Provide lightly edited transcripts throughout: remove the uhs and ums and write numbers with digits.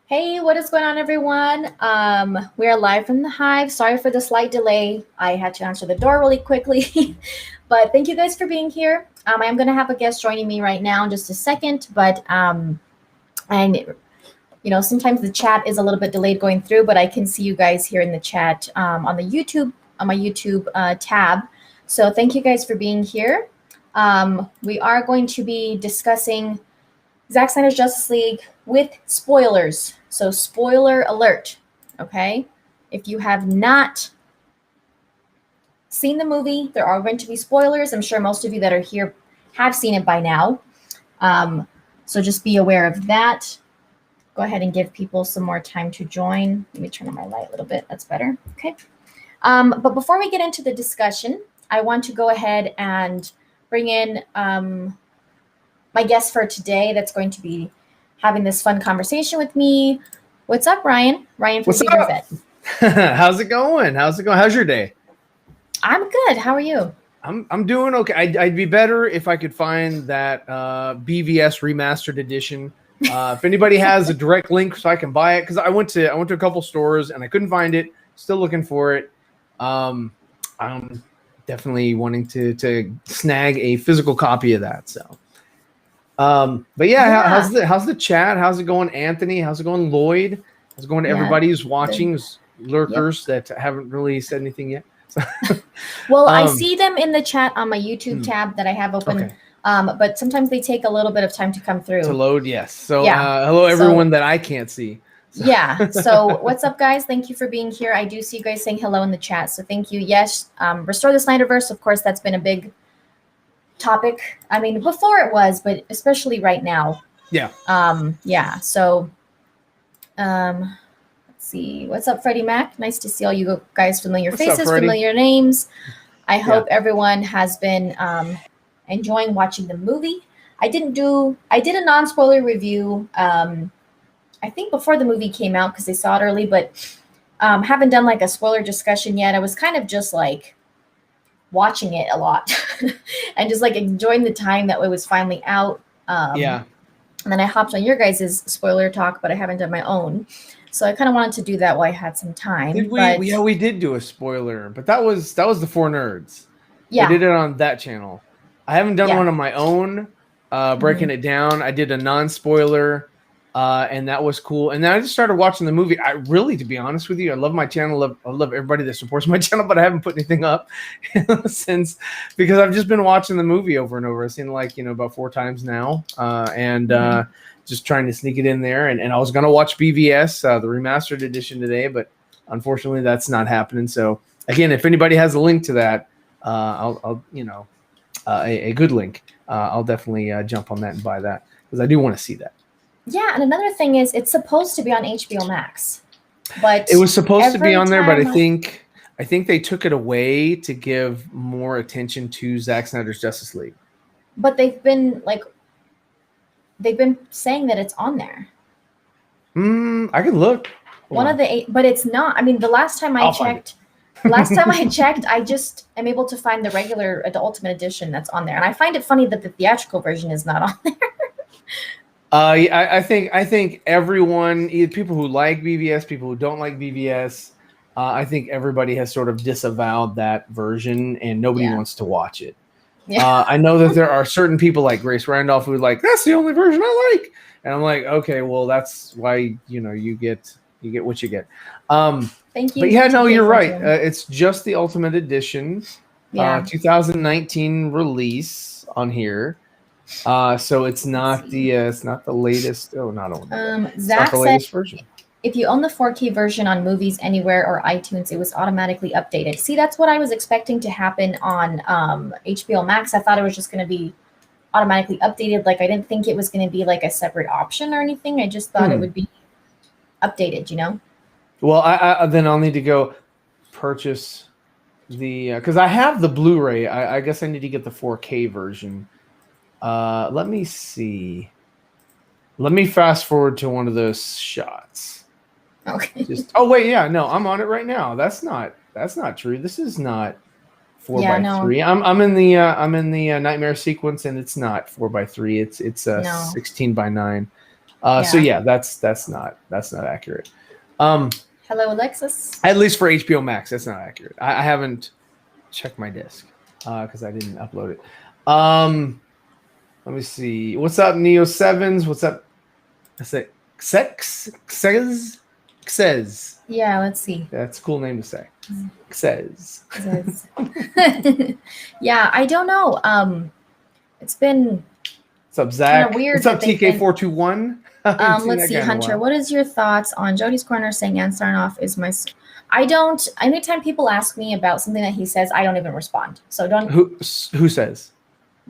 Hey, what is going on, everyone? We are live from the Hive. Sorry for the slight delay. I had to answer the door really quickly, but thank you guys for being here. I am going to have a guest joining me right now in just a second, but and sometimes the chat is a little bit delayed going through, but I can see you guys here in the chat on my YouTube tab. So thank you guys for being here. We are going to be discussing Zack Snyder's Justice League with spoilers. So spoiler alert, okay? If you have not seen the movie, there are going to be spoilers. I'm sure most of you that are here have seen it by now. So just be aware of that. Go ahead and give people some more time to join. Let me turn on my light a little bit. That's better. Okay. But before we get into the discussion, I want to go ahead and bring in my guest for today that's going to be having this fun conversation with me. What's up, Ryan? Ryan from Beaver Vet. How's it going? How's your day? I'm good. How are you? I'm doing okay. I'd be better if I could find that BVS remastered edition. If anybody has a direct link so I can buy it, because I went to a couple stores and I couldn't find it. Still looking for it. I'm definitely wanting to snag a physical copy of that. So. But yeah, how's the chat? How's it going, Anthony? How's it going, Lloyd? How's it going to everybody who's watching, who's lurkers that haven't really said anything yet? Well, I see them in the chat on my YouTube tab that I have open. Okay. But sometimes they take a little bit of time to come through. To load, yes. So hello everyone that I can't see. So. Yeah. So what's up, guys? Thank you for being here. I do see you guys saying hello in the chat. So thank you. Yes. Restore the Snyderverse. Of course, that's been a big topic. I mean, before it was, but especially right now. Yeah. So, let's see. What's up, Freddie Mac? Nice to see all you guys, familiar faces, familiar names. I hope everyone has been enjoying watching the movie. I did a non-spoiler review. I think before the movie came out because they saw it early, but haven't done like a spoiler discussion yet. I was kind of just like watching it a lot and just like enjoying the time that it was finally out. And then I hopped on your guys' spoiler talk, but I haven't done my own. So I kind of wanted to do that while I had some time. Did we? We did do a spoiler, but that was the Four Nerds. Yeah. I did it on that channel. I haven't done one on my own, breaking it down. I did a non-spoiler, and that was cool. And then I just started watching the movie. I really, to be honest with you, I love my channel. I love everybody that supports my channel, but I haven't put anything up since, because I've just been watching the movie over and over. I've seen it about 4 times now, just trying to sneak it in there. And I was going to watch BVS, the remastered edition today, but unfortunately that's not happening. So again, if anybody has a link to that, I'll a good link, I'll definitely jump on that and buy that, because I do want to see that. Yeah, and another thing is it's supposed to be on HBO Max, but it was supposed to be on there, but I think they took it away to give more attention to Zack Snyder's Justice League. But they've been saying that it's on there. I can look. One of the 8, but it's not. I mean, the last time I checked, I just am able to find the Ultimate Edition that's on there, and I find it funny that the theatrical version is not on there. I think everyone, people who like BVS, people who don't like BVS, I think everybody has sort of disavowed that version, and nobody wants to watch it. Yeah. I know that there are certain people like Grace Randolph who are like, that's the only version I like, and I'm like, okay, well, that's why you get what you get. Thank you. But yeah, no, you're right. It's just the Ultimate Edition, 2019 release on here. So it's not the latest. Oh, not only Zach said version. If you own the 4K version on Movies Anywhere or iTunes, it was automatically updated. See, that's what I was expecting to happen on HBO Max. I thought it was just going to be automatically updated. Like, I didn't think it was going to be like a separate option or anything. I just thought it would be updated, you know? Well, I then I'll need to go purchase the because I have the Blu-ray. I guess I need to get the 4K version. Let me see. Let me fast forward to one of those shots. Okay. Oh wait, yeah, no, I'm on it right now. That's not true. This is not 4:3. I'm in the nightmare sequence, and it's not 4:3. It's 16:9. So yeah, that's not accurate. Hello, Alexis. At least for HBO Max, that's not accurate. I haven't checked my disc because I didn't upload it. Let me see. What's up, Neo Sevens? What's up? I say Xez. Yeah, let's see. That's a cool name to say. Xez. Yeah, I don't know. It's been. What's up, Zach? Weird. What's up, TK421? Let's see, Hunter. What is your thoughts on Jody's Corner saying Ann Sarnoff is my? I don't. Anytime people ask me about something that he says, I don't even respond. So don't. Who says?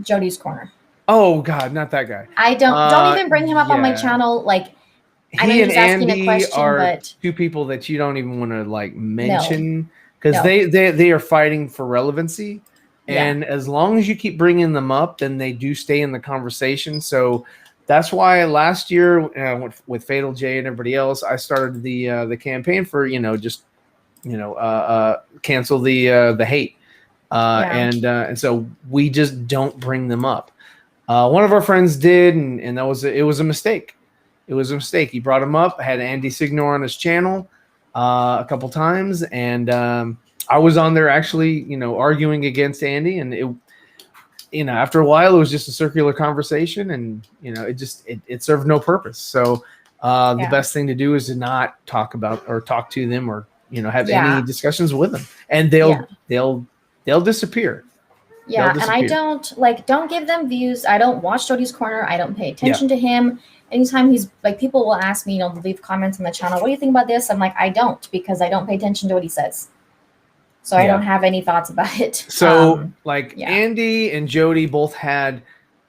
Jody's Corner. Oh God, not that guy. I don't even bring him up on my channel. Like, I know he's asking a question, but two people that you don't even want to like mention because they are fighting for relevancy, and as long as you keep bringing them up, then they do stay in the conversation. So that's why last year with Fatal J and everybody else, I started the campaign for cancel the hate, and so we just don't bring them up. One of our friends did, and it was a mistake. It was a mistake. He brought him up. Had Andy Signor on his channel a couple times, and I was on there actually, arguing against Andy, and it, after a while, it was just a circular conversation, and it served no purpose. So the best thing to do is to not talk about or talk to them or have any discussions with them, and they'll disappear. Yeah, and I don't give them views. I don't watch Jody's Corner. I don't pay attention to him. Anytime he's like, people will ask me, leave comments on the channel. What do you think about this? I'm like, I don't, because I don't pay attention to what he says. So I don't have any thoughts about it. So Andy and Jody both had,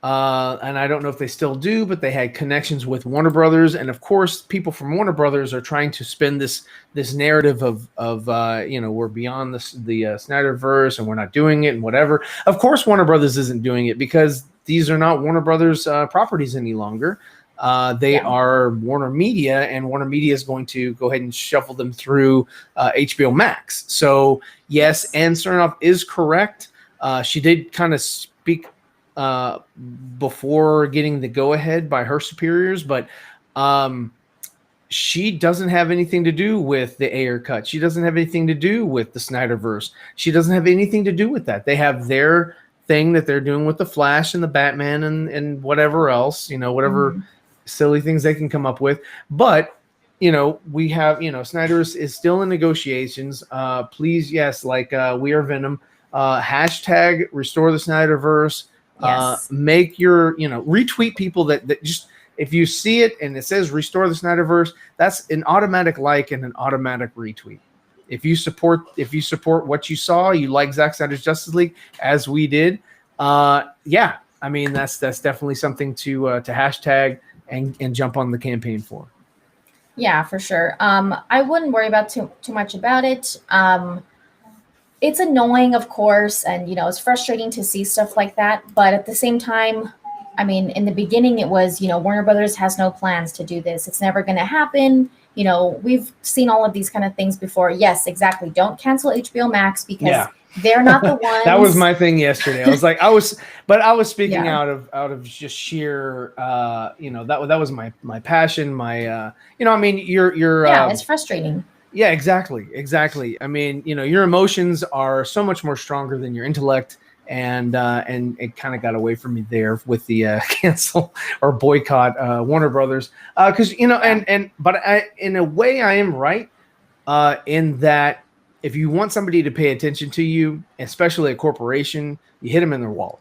and I don't know if they still do, but they had connections with Warner Brothers. And of course, people from Warner Brothers are trying to spin this narrative of we're beyond the Snyderverse and we're not doing it and whatever. Of course, Warner Brothers isn't doing it because these are not Warner Brothers properties any longer. They are Warner Media, and Warner Media is going to go ahead and shuffle them through HBO Max. So yes, Ann Sarnoff is correct. She did kind of speak before getting the go-ahead by her superiors, but she doesn't have anything to do with the Ayer cut. She doesn't have anything to do with the Snyderverse. She doesn't have anything to do with that. They have their thing that they're doing with the Flash and the Batman and whatever else, whatever silly things they can come up with. But we have, Snyders is still in negotiations. Please, yes, like We Are Venom, hashtag restore the Snyderverse. Make your, retweet people that just, if you see it and it says restore the Snyderverse, that's an automatic like and an automatic retweet. If you support what you saw, you like Zack Snyder's Justice League as we did. I mean, that's definitely something to hashtag and jump on the campaign for. Yeah, for sure. I wouldn't worry about too much about it. It's annoying, of course, and it's frustrating to see stuff like that. But at the same time, I mean, in the beginning, it was Warner Brothers has no plans to do this. It's never going to happen. We've seen all of these kind of things before. Yes, exactly. Don't cancel HBO Max because they're not the ones. That was my thing yesterday. I was like, I was speaking out of just sheer, that was my passion. My, I mean, you're it's frustrating. Yeah, exactly. I mean, your emotions are so much more stronger than your intellect. And it kind of got away from me there with the cancel or boycott Warner Brothers because but in a way I am right in that if you want somebody to pay attention to you, especially a corporation, you hit them in their wallet.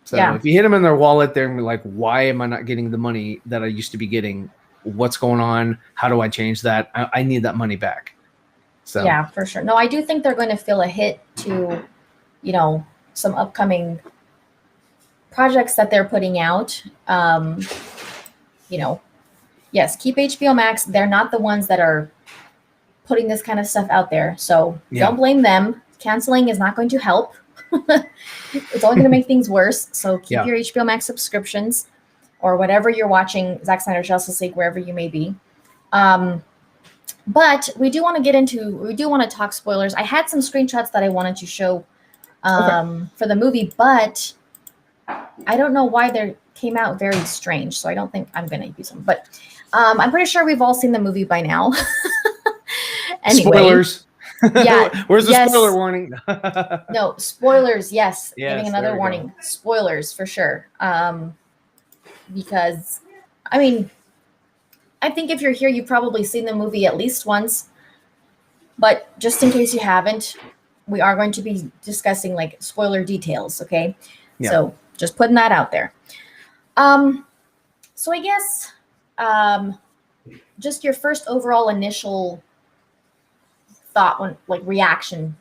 So if you hit them in their wallet, they're gonna be like, why am I not getting the money that I used to be getting? What's going on? How do I change that? I need that money back. So yeah, for sure. No, I do think they're going to feel a hit to some upcoming projects that they're putting out. Yes, keep HBO Max. They're not the ones that are putting this kind of stuff out there. So don't blame them. Canceling is not going to help. It's only going to make things worse. So keep your HBO Max subscriptions or whatever you're watching, Zack Snyder's Justice League, wherever you may be. But we do want to talk spoilers. I had some screenshots that I wanted to show for the movie, but I don't know why they came out very strange. So I don't think I'm going to use them. But I'm pretty sure we've all seen the movie by now. Anyway. Spoilers. Yeah. Where's the spoiler warning? No, spoilers. Yes. Giving another warning. Go. Spoilers for sure. Because, I mean, I think if you're here, you've probably seen the movie at least once. But just in case you haven't, we are going to be discussing like spoiler details. Okay. Yeah. So just putting that out there. So I guess just your first overall initial thought reaction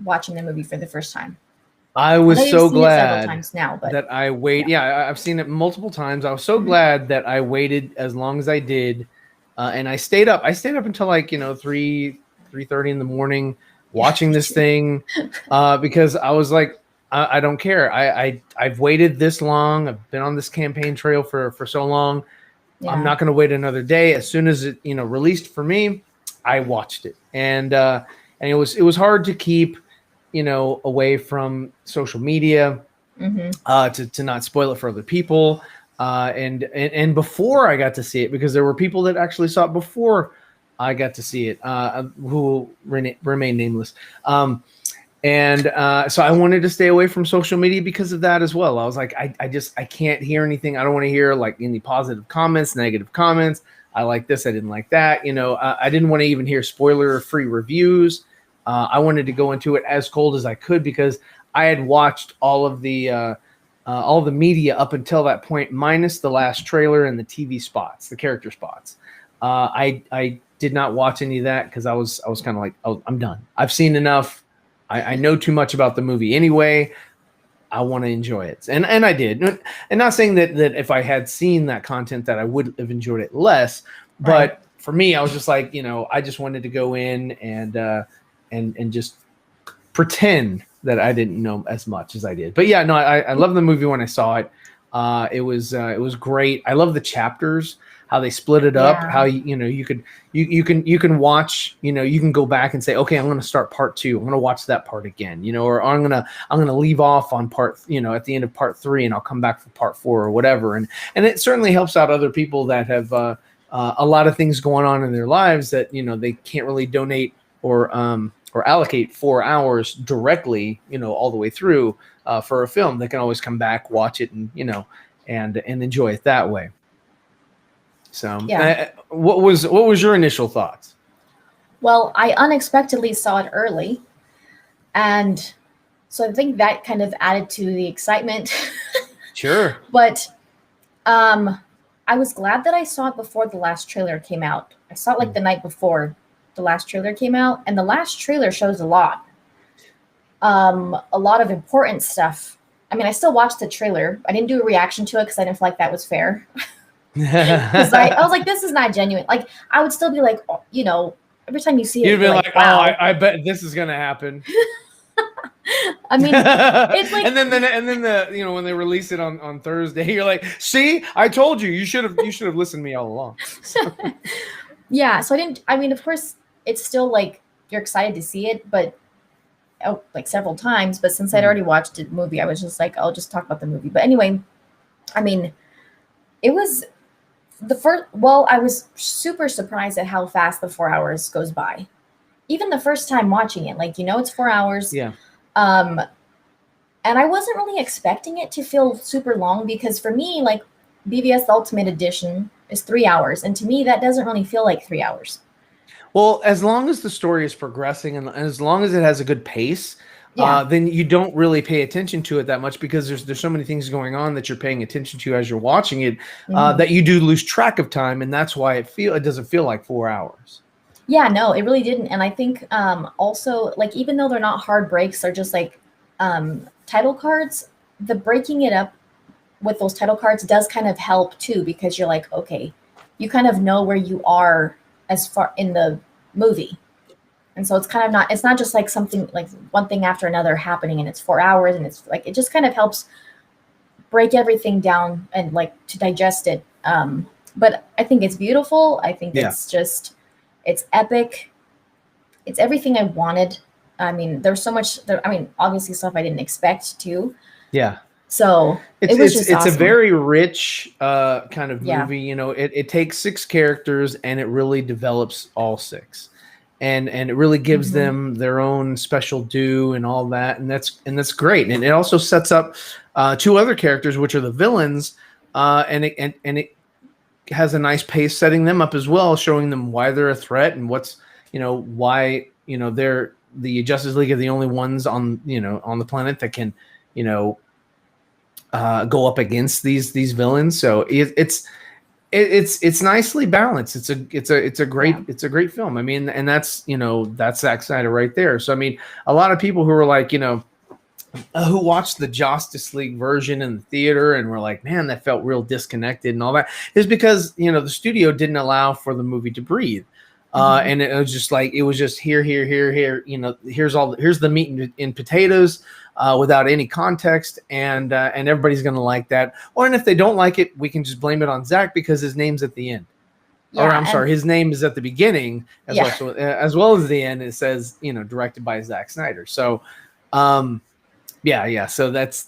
watching the movie for the first time. I was so glad now, but that I waited. Yeah, I've seen it multiple times. I was so glad that I waited as long as I did, and I stayed up. I stayed up until 3:30 in the morning watching this thing because I was like, I don't care. I've waited this long. I've been on this campaign trail for so long. Yeah. I'm not going to wait another day. As soon as it released for me, I watched it, and it was hard to keep away from social media to not spoil it for other people. And before I got to see it, because there were people that actually saw it before I got to see it, who remain nameless. So I wanted to stay away from social media because of that as well. I was like, I can't hear anything. I don't want to hear like any positive comments, negative comments. I like this. I didn't like that. I didn't want to even hear spoiler-free reviews. I wanted to go into it as cold as I could because I had watched all the media up until that point, minus the last trailer and the TV spots, the character spots. I did not watch any of that because I was kind of like, oh, I'm done. I've seen enough. I know too much about the movie anyway. I want to enjoy it, and I did. And not saying that if I had seen that content that I would have enjoyed it less, but for me, I was just like, I just wanted to go in and just pretend that I didn't know as much as I did. But yeah, no, I love the movie when I saw it. It was great. I love the chapters, how they split it up, how you can watch, you can go back and say, okay, I'm going to start part 2. I'm going to watch that part again, or I'm going to leave off on part, at the end of part 3 and I'll come back for part 4 or whatever. And it certainly helps out other people that have a lot of things going on in their lives that, they can't really donate or allocate 4 hours directly, all the way through for a film. They can always come back, watch it, and and enjoy it that way. So, what was your initial thoughts? Well, I unexpectedly saw it early, and so I think that kind of added to the excitement. Sure. But I was glad that I saw it before the last trailer came out. I saw it like the night before the last trailer came out, and the last trailer shows a lot of important stuff. I mean, I still watched the trailer. I didn't do a reaction to it because I didn't feel like that was fair. Because I was like, this is not genuine. Like, I would still be like, every time you see it, you'd be like, wow. Oh, I bet this is gonna happen. I mean, it's like, and then the when they release it on Thursday, you're like, see, I told you, you should have listened to me all along. Yeah, so of course, it's still like you're excited to see it, but like several times. But since I'd already watched the movie, I was just like, I'll just talk about the movie. But anyway, I mean, it was I was super surprised at how fast the 4 hours goes by. Even the first time watching it, like, it's 4 hours. Yeah. And I wasn't really expecting it to feel super long because for me, like, BVS Ultimate Edition is 3 hours. And to me, that doesn't really feel like 3 hours. Well, as long as the story is progressing and as long as it has a good pace, then you don't really pay attention to it that much because there's so many things going on that you're paying attention to as you're watching it that you do lose track of time, and that's why it doesn't feel like 4 hours. Yeah, no, it really didn't. And I think also, like, even though they're not hard breaks, they're just like title cards, the breaking it up with those title cards does kind of help too, because you're like, okay, you kind of know where you are as far in the movie. And so it's kind of not, it's not just like something like one thing after another happening and it's 4 hours and it's like, it just kind of helps break everything down and like to digest it. But I think it's beautiful. I think it's just, it's epic. It's everything I wanted. I mean, there's so much, I mean, obviously stuff I didn't expect to. Yeah. So it was just awesome. It's a very rich kind of movie. You know, it takes 6 characters and it really develops all 6. And it really gives them their own special due and all that, and that's great. And it also sets up 2 other characters, which are the villains, and it has a nice pace setting them up as well, showing them why they're a threat and what's, you know, why, you know, they're the Justice League are the only ones on, you know, on the planet that can, you know, go up against these villains. So it's nicely balanced. It's a great film. I mean, and that's, you know, that's Zack Snyder right there. So I mean, a lot of people who were like, you know, who watched the Justice League version in the theater and were like, man, that felt real disconnected and all that, is because, you know, the studio didn't allow for the movie to breathe. And it was just like, it was just here, you know, here's the meat and potatoes, without any context, and everybody's going to like that. Or, and if they don't like it, we can just blame it on Zack because his name's at the end. Yeah, or I'm sorry, his name is at the beginning as well. So, as well as the end, it says, you know, directed by Zack Snyder. So, yeah. So that's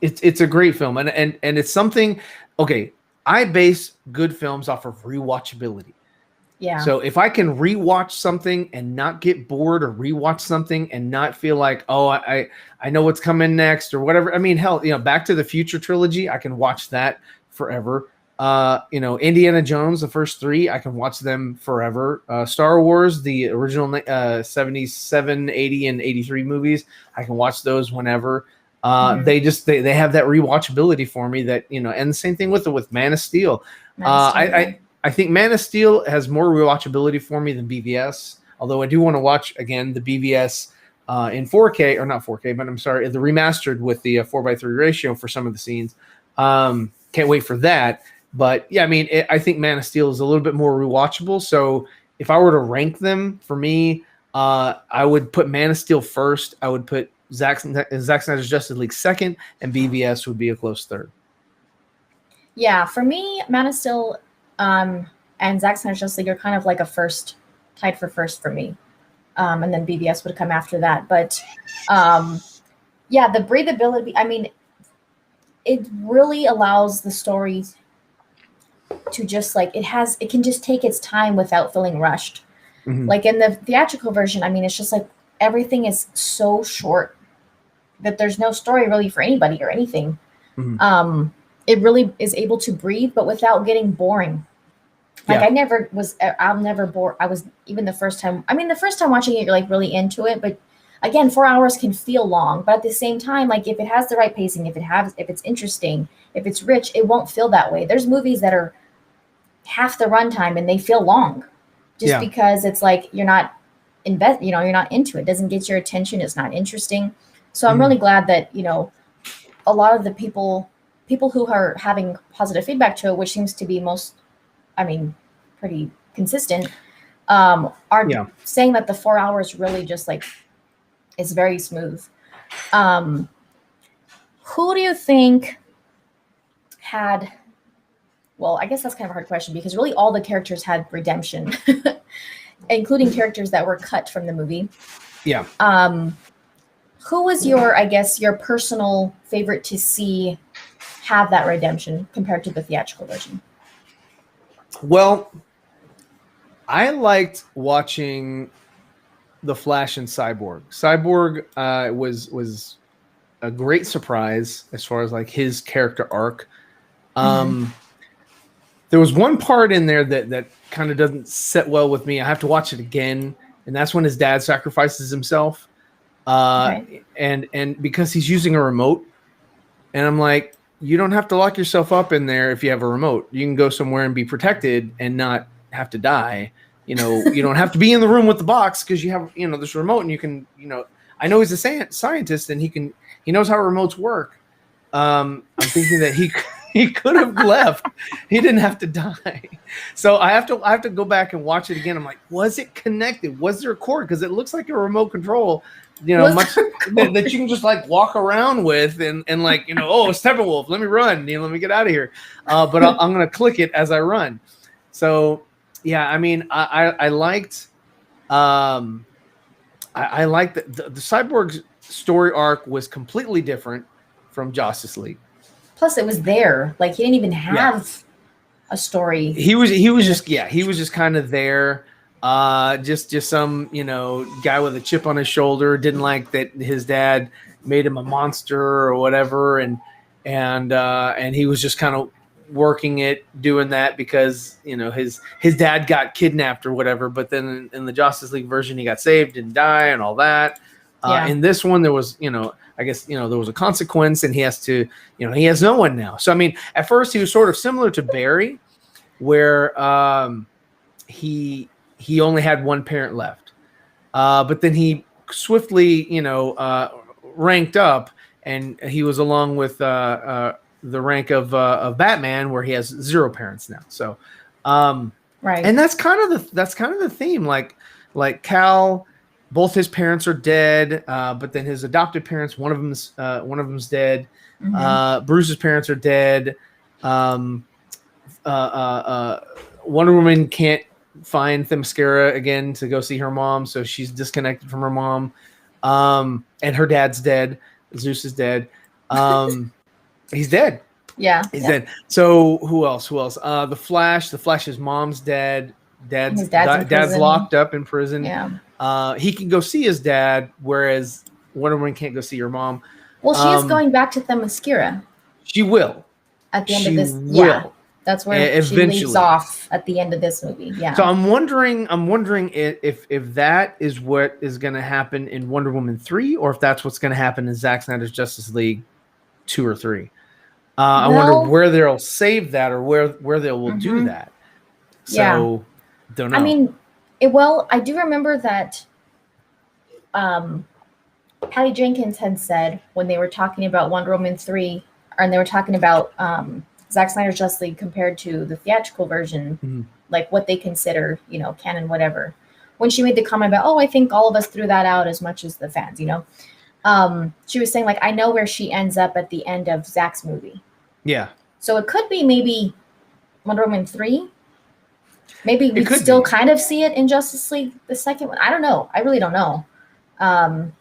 it's a great film, and it's something. Okay, I base good films off of rewatchability. Yeah. So if I can rewatch something and not get bored, or rewatch something and not feel like, oh, I know what's coming next or whatever. I mean, hell, you know, Back to the Future trilogy, I can watch that forever. You know, Indiana Jones, the first 3, I can watch them forever. Star Wars, the original 77, 80, and 83 movies, I can watch those whenever. They have that rewatchability for me that, you know, and the same thing with Man of Steel. I think Man of Steel has more rewatchability for me than BVS, although I do want to watch again the BVS in 4K, or not 4K, but I'm sorry, the remastered with the 4:3 ratio for some of the scenes. Can't wait for that. But yeah, I mean, I think Man of Steel is a little bit more rewatchable. So if I were to rank them for me, I would put Man of Steel first. I would put Zack Snyder's Justice League second, and BVS would be a close third. Yeah, for me, Man of Steel and Zack Snyder's Justice League are kind of like a first, tied for first for me. And then BVS would come after that. But yeah, the breathability, I mean, it really allows the story to just like, it can just take its time without feeling rushed. Like in the theatrical version, I mean, it's just like everything is so short that there's no story really for anybody or anything. It really is able to breathe, but without getting boring. Like I'll never bore. I was even the first time watching it, you're like really into it. But again, 4 hours can feel long, but at the same time, like if it has the right pacing, if it's interesting, if it's rich, it won't feel that way. There's movies that are half the runtime and they feel long just because it's like, you're not you're not into it. It doesn't get your attention. It's not interesting. So I'm really glad that, you know, a lot of the people who are having positive feedback to it, which seems to be pretty consistent, are saying that the 4 hours really just like is very smooth. Who do you think had, well, I guess that's kind of a hard question because really all the characters had redemption, including characters that were cut from the movie. Yeah. Who was your personal favorite to see have that redemption compared to the theatrical version? Well, I liked watching The Flash and Cyborg. Cyborg was a great surprise as far as like his character arc. There was one part in there that kind of doesn't sit well with me. I have to watch it again, and that's when his dad sacrifices himself. And because he's using a remote, and I'm like, you don't have to lock yourself up in there if you have a remote. You can go somewhere and be protected and not have to die. You know, you don't have to be in the room with the box because you have, you know, this remote, and you can, you know, I know he's a scientist and he knows how remotes work. I'm thinking that he He could have left. He didn't have to die. So I have to go back and watch it again. I'm like, was it connected? Was there a cord? Because it looks like a remote control, much that you can just like walk around with and like, oh, Steppenwolf, let me run. Let me get out of here. But I'm gonna click it as I run. So yeah, I mean, I liked I liked the Cyborg's story arc was completely different from Justice League. Plus, it was there. Like he didn't even have a story. He was just kind of there. Just some guy with a chip on his shoulder. Didn't like that his dad made him a monster or whatever, and he was just kind of working it, doing that because his dad got kidnapped or whatever. But then in the Justice League version, he got saved, didn't die, and all that. In this one, there was I guess there was a consequence, and he has to he has no one now. So I mean, at first he was sort of similar to Barry, where he only had one parent left, but then he swiftly ranked up, and he was along with the rank of Batman, where he has 0 parents now. So right, and that's kind of the theme. Like Cal, both his parents are dead, but then his adopted parents, one of them's dead. Mm-hmm. Bruce's parents are dead. Wonder Woman can't find Themyscira again to go see her mom, so she's disconnected from her mom. And her dad's dead. Zeus is dead. He's dead. Yeah, he's dead. So who else? The Flash's mom's dead. Dad's locked up in prison. Yeah. He can go see his dad, whereas Wonder Woman can't go see her mom. Well, she is going back to Themyscira. She will. At the end of this. Yeah. That's where she leaves off at the end of this movie. Yeah. So I'm wondering if that is what is going to happen in Wonder Woman 3, or if that's what's going to happen in Zack Snyder's Justice League 2 or 3. I wonder where they'll save that, or where they will do that. So, don't know. I mean, I do remember that Patty Jenkins had said when they were talking about Wonder Woman 3, and they were talking about Zack Snyder's Justice League compared to the theatrical version, like what they consider, canon, whatever. When she made the comment about, I think all of us threw that out as much as the fans, she was saying, like, I know where she ends up at the end of Zack's movie. Yeah. So it could be maybe Wonder Woman 3. Maybe we still kind of see it in Justice League, the second one. I don't know. I really don't know. I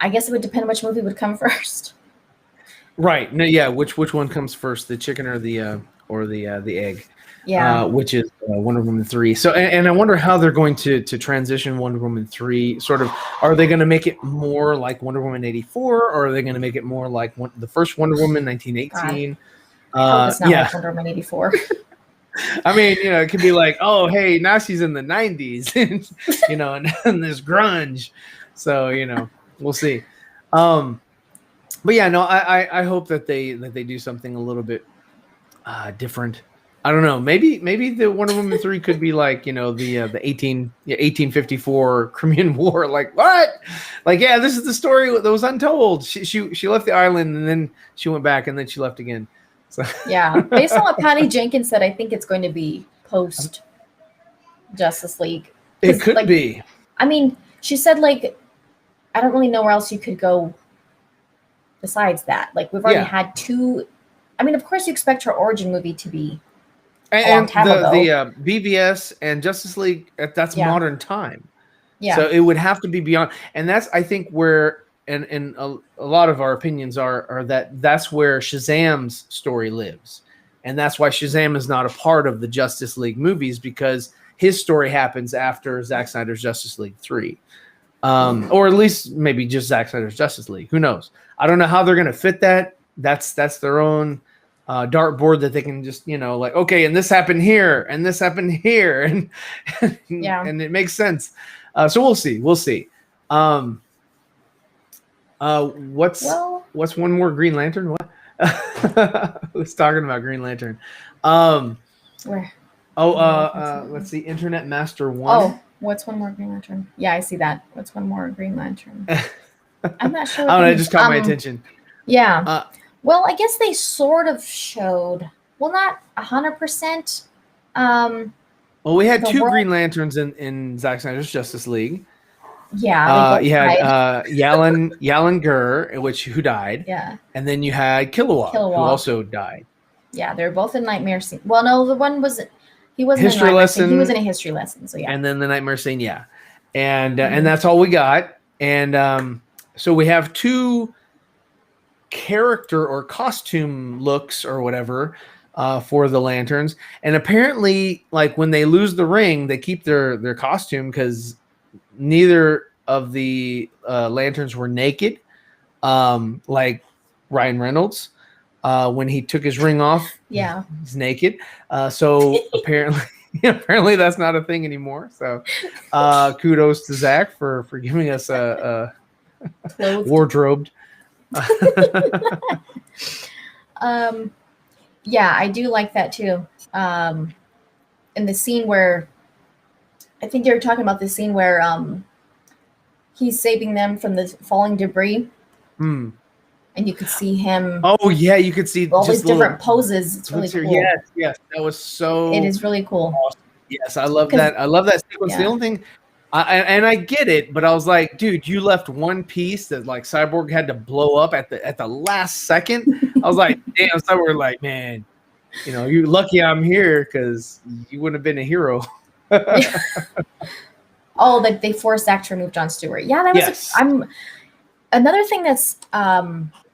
guess it would depend on which movie would come first. Right. No, yeah. Which one comes first, the chicken or the egg? Yeah. Which is Wonder Woman 3. So, and I wonder how they're going to transition Wonder Woman 3. Sort of, are they going to make it more like Wonder Woman 84, or are they going to make it more like the first Wonder Woman 1918? It's not like Wonder Woman 84. I mean, it could be like, oh, hey, now she's in the 90s, and there's grunge. So, we'll see. But yeah, no, I hope that they do something a little bit different. I don't know. Maybe the Wonder Woman 3 could be like, the 1854 Crimean War. Like, what? Like, yeah, this is the story that was untold. She left the island, and then she went back, and then she left again. So yeah, based on what Patty Jenkins said, I think it's going to be post Justice League. It could be. I mean, she said, like, I don't really know where else you could go besides that. Like, we've already had 2. I mean, of course, you expect her origin movie to be a long time ago. The BVS and Justice League, that's modern time. Yeah. So it would have to be beyond, and that's, I think, where and a lot of our opinions are that's where Shazam's story lives, and that's why Shazam is not a part of the Justice League movies, because his story happens after Zack Snyder's Justice League 3, or at least maybe just Zack Snyder's Justice League. Who knows? I don't know how they're going to fit that. That's their own dartboard that they can just, like, okay, and this happened here, and this happened here, and and it makes sense. So we'll see. What's one more Green Lantern? What? Who's talking about Green Lantern? Where? Let's see. Internet Master 1. Oh, what's one more Green Lantern? Yeah, I see that. What's one more Green Lantern? I'm not sure. I don't know. It just caught my attention. Yeah. Well, I guess they sort of showed. Well, not 100%. Well, we had The two world- Green Lanterns in Zack Snyder's Justice League. Yeah, You had died. Yalan Gur, who died. Yeah. And then you had Kilowog, who Kilowog. also died. Yeah, they're both in Nightmare Scene. Well, no, the one was he wasn't History in Nightmare lesson. Scene. He was in a history lesson. So yeah. And then the Nightmare Scene, yeah. And and that's all we got. And so we have two character or costume looks or whatever for the lanterns. And apparently, like when they lose the ring, they keep their costume because neither of the lanterns were naked, like Ryan Reynolds. When he took his ring off, yeah, he's naked. So apparently that's not a thing anymore. So kudos to Zach for giving us a wardrobed. Yeah, I do like that too. In the scene where I think you're talking about the scene where he's saving them from the falling debris. And you could see him. Oh yeah, you could see all these different poses. It's really cool. Yes, that was so. It is really cool. Awesome. Yes, I love that. I love that sequence. Yeah. The only thing, I get it, but I was like, dude, you left one piece that like Cyborg had to blow up at the last second. I was like, damn, Cyborg, like, man, you're lucky I'm here because you wouldn't have been a hero. Oh, that they forced Zach to remove Jon Stewart. Yeah, that was. Another thing that's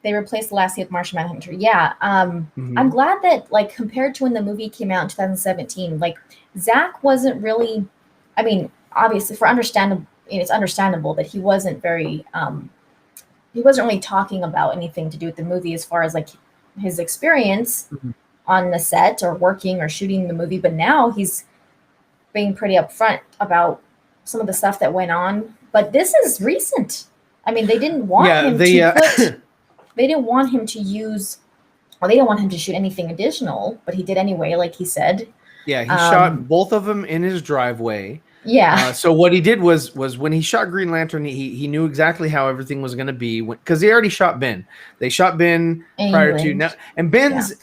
they replaced the last scene with Martian Manhunter. Yeah, I'm glad that like compared to when the movie came out in 2017, like Zach wasn't really. I mean, obviously, it's understandable that he wasn't very. He wasn't really talking about anything to do with the movie as far as like his experience on the set or working or shooting the movie. But now he's being pretty upfront about some of the stuff that went on. But this is recent. I mean, they didn't want him to they didn't want him to use, well, they didn't want him to shoot anything additional, but he did anyway, like he said. Yeah, he shot both of them in his driveway. Yeah. So what he did was when he shot Green Lantern, he knew exactly how everything was going to be because he already shot Ben. They shot Ben prior to now, and Ben's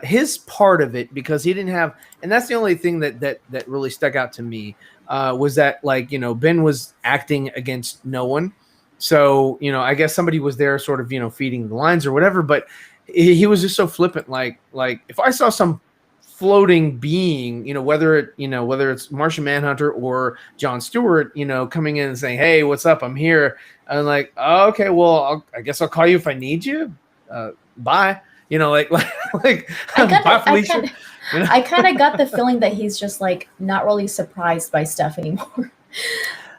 his part of it because he didn't have, and that's the only thing that really stuck out to me was that like Ben was acting against no one. So, I guess somebody was there sort of, feeding the lines or whatever, but he was just so flippant. Like if I saw some floating being, whether it's Martian Manhunter or Jon Stewart, coming in and saying, hey, what's up? I'm here. I'm like, oh, okay, well, I guess I'll call you if I need you. Bye. Like bye, Felicia. I kind of got the feeling that he's just like not really surprised by stuff anymore.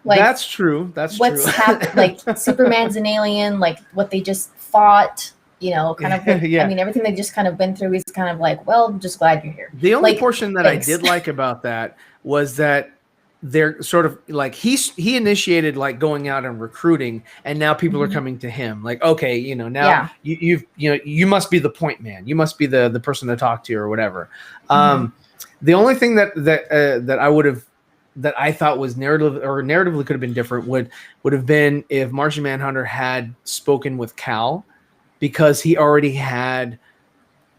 Like, that's true. What's happened? Like Superman's an alien. Like what they just fought. Kind of. Like, I mean, everything they've just kind of been through. He's kind of like, well, I'm just glad you're here. The only portion that I did like about that was that they're sort of like he initiated like going out and recruiting, and now people are coming to him. Like, okay, now you must be the point man. You must be the person to talk to or whatever. The only thing that I would have. That I thought was narratively could have been different would have been if Martian Manhunter had spoken with Cal, because he already had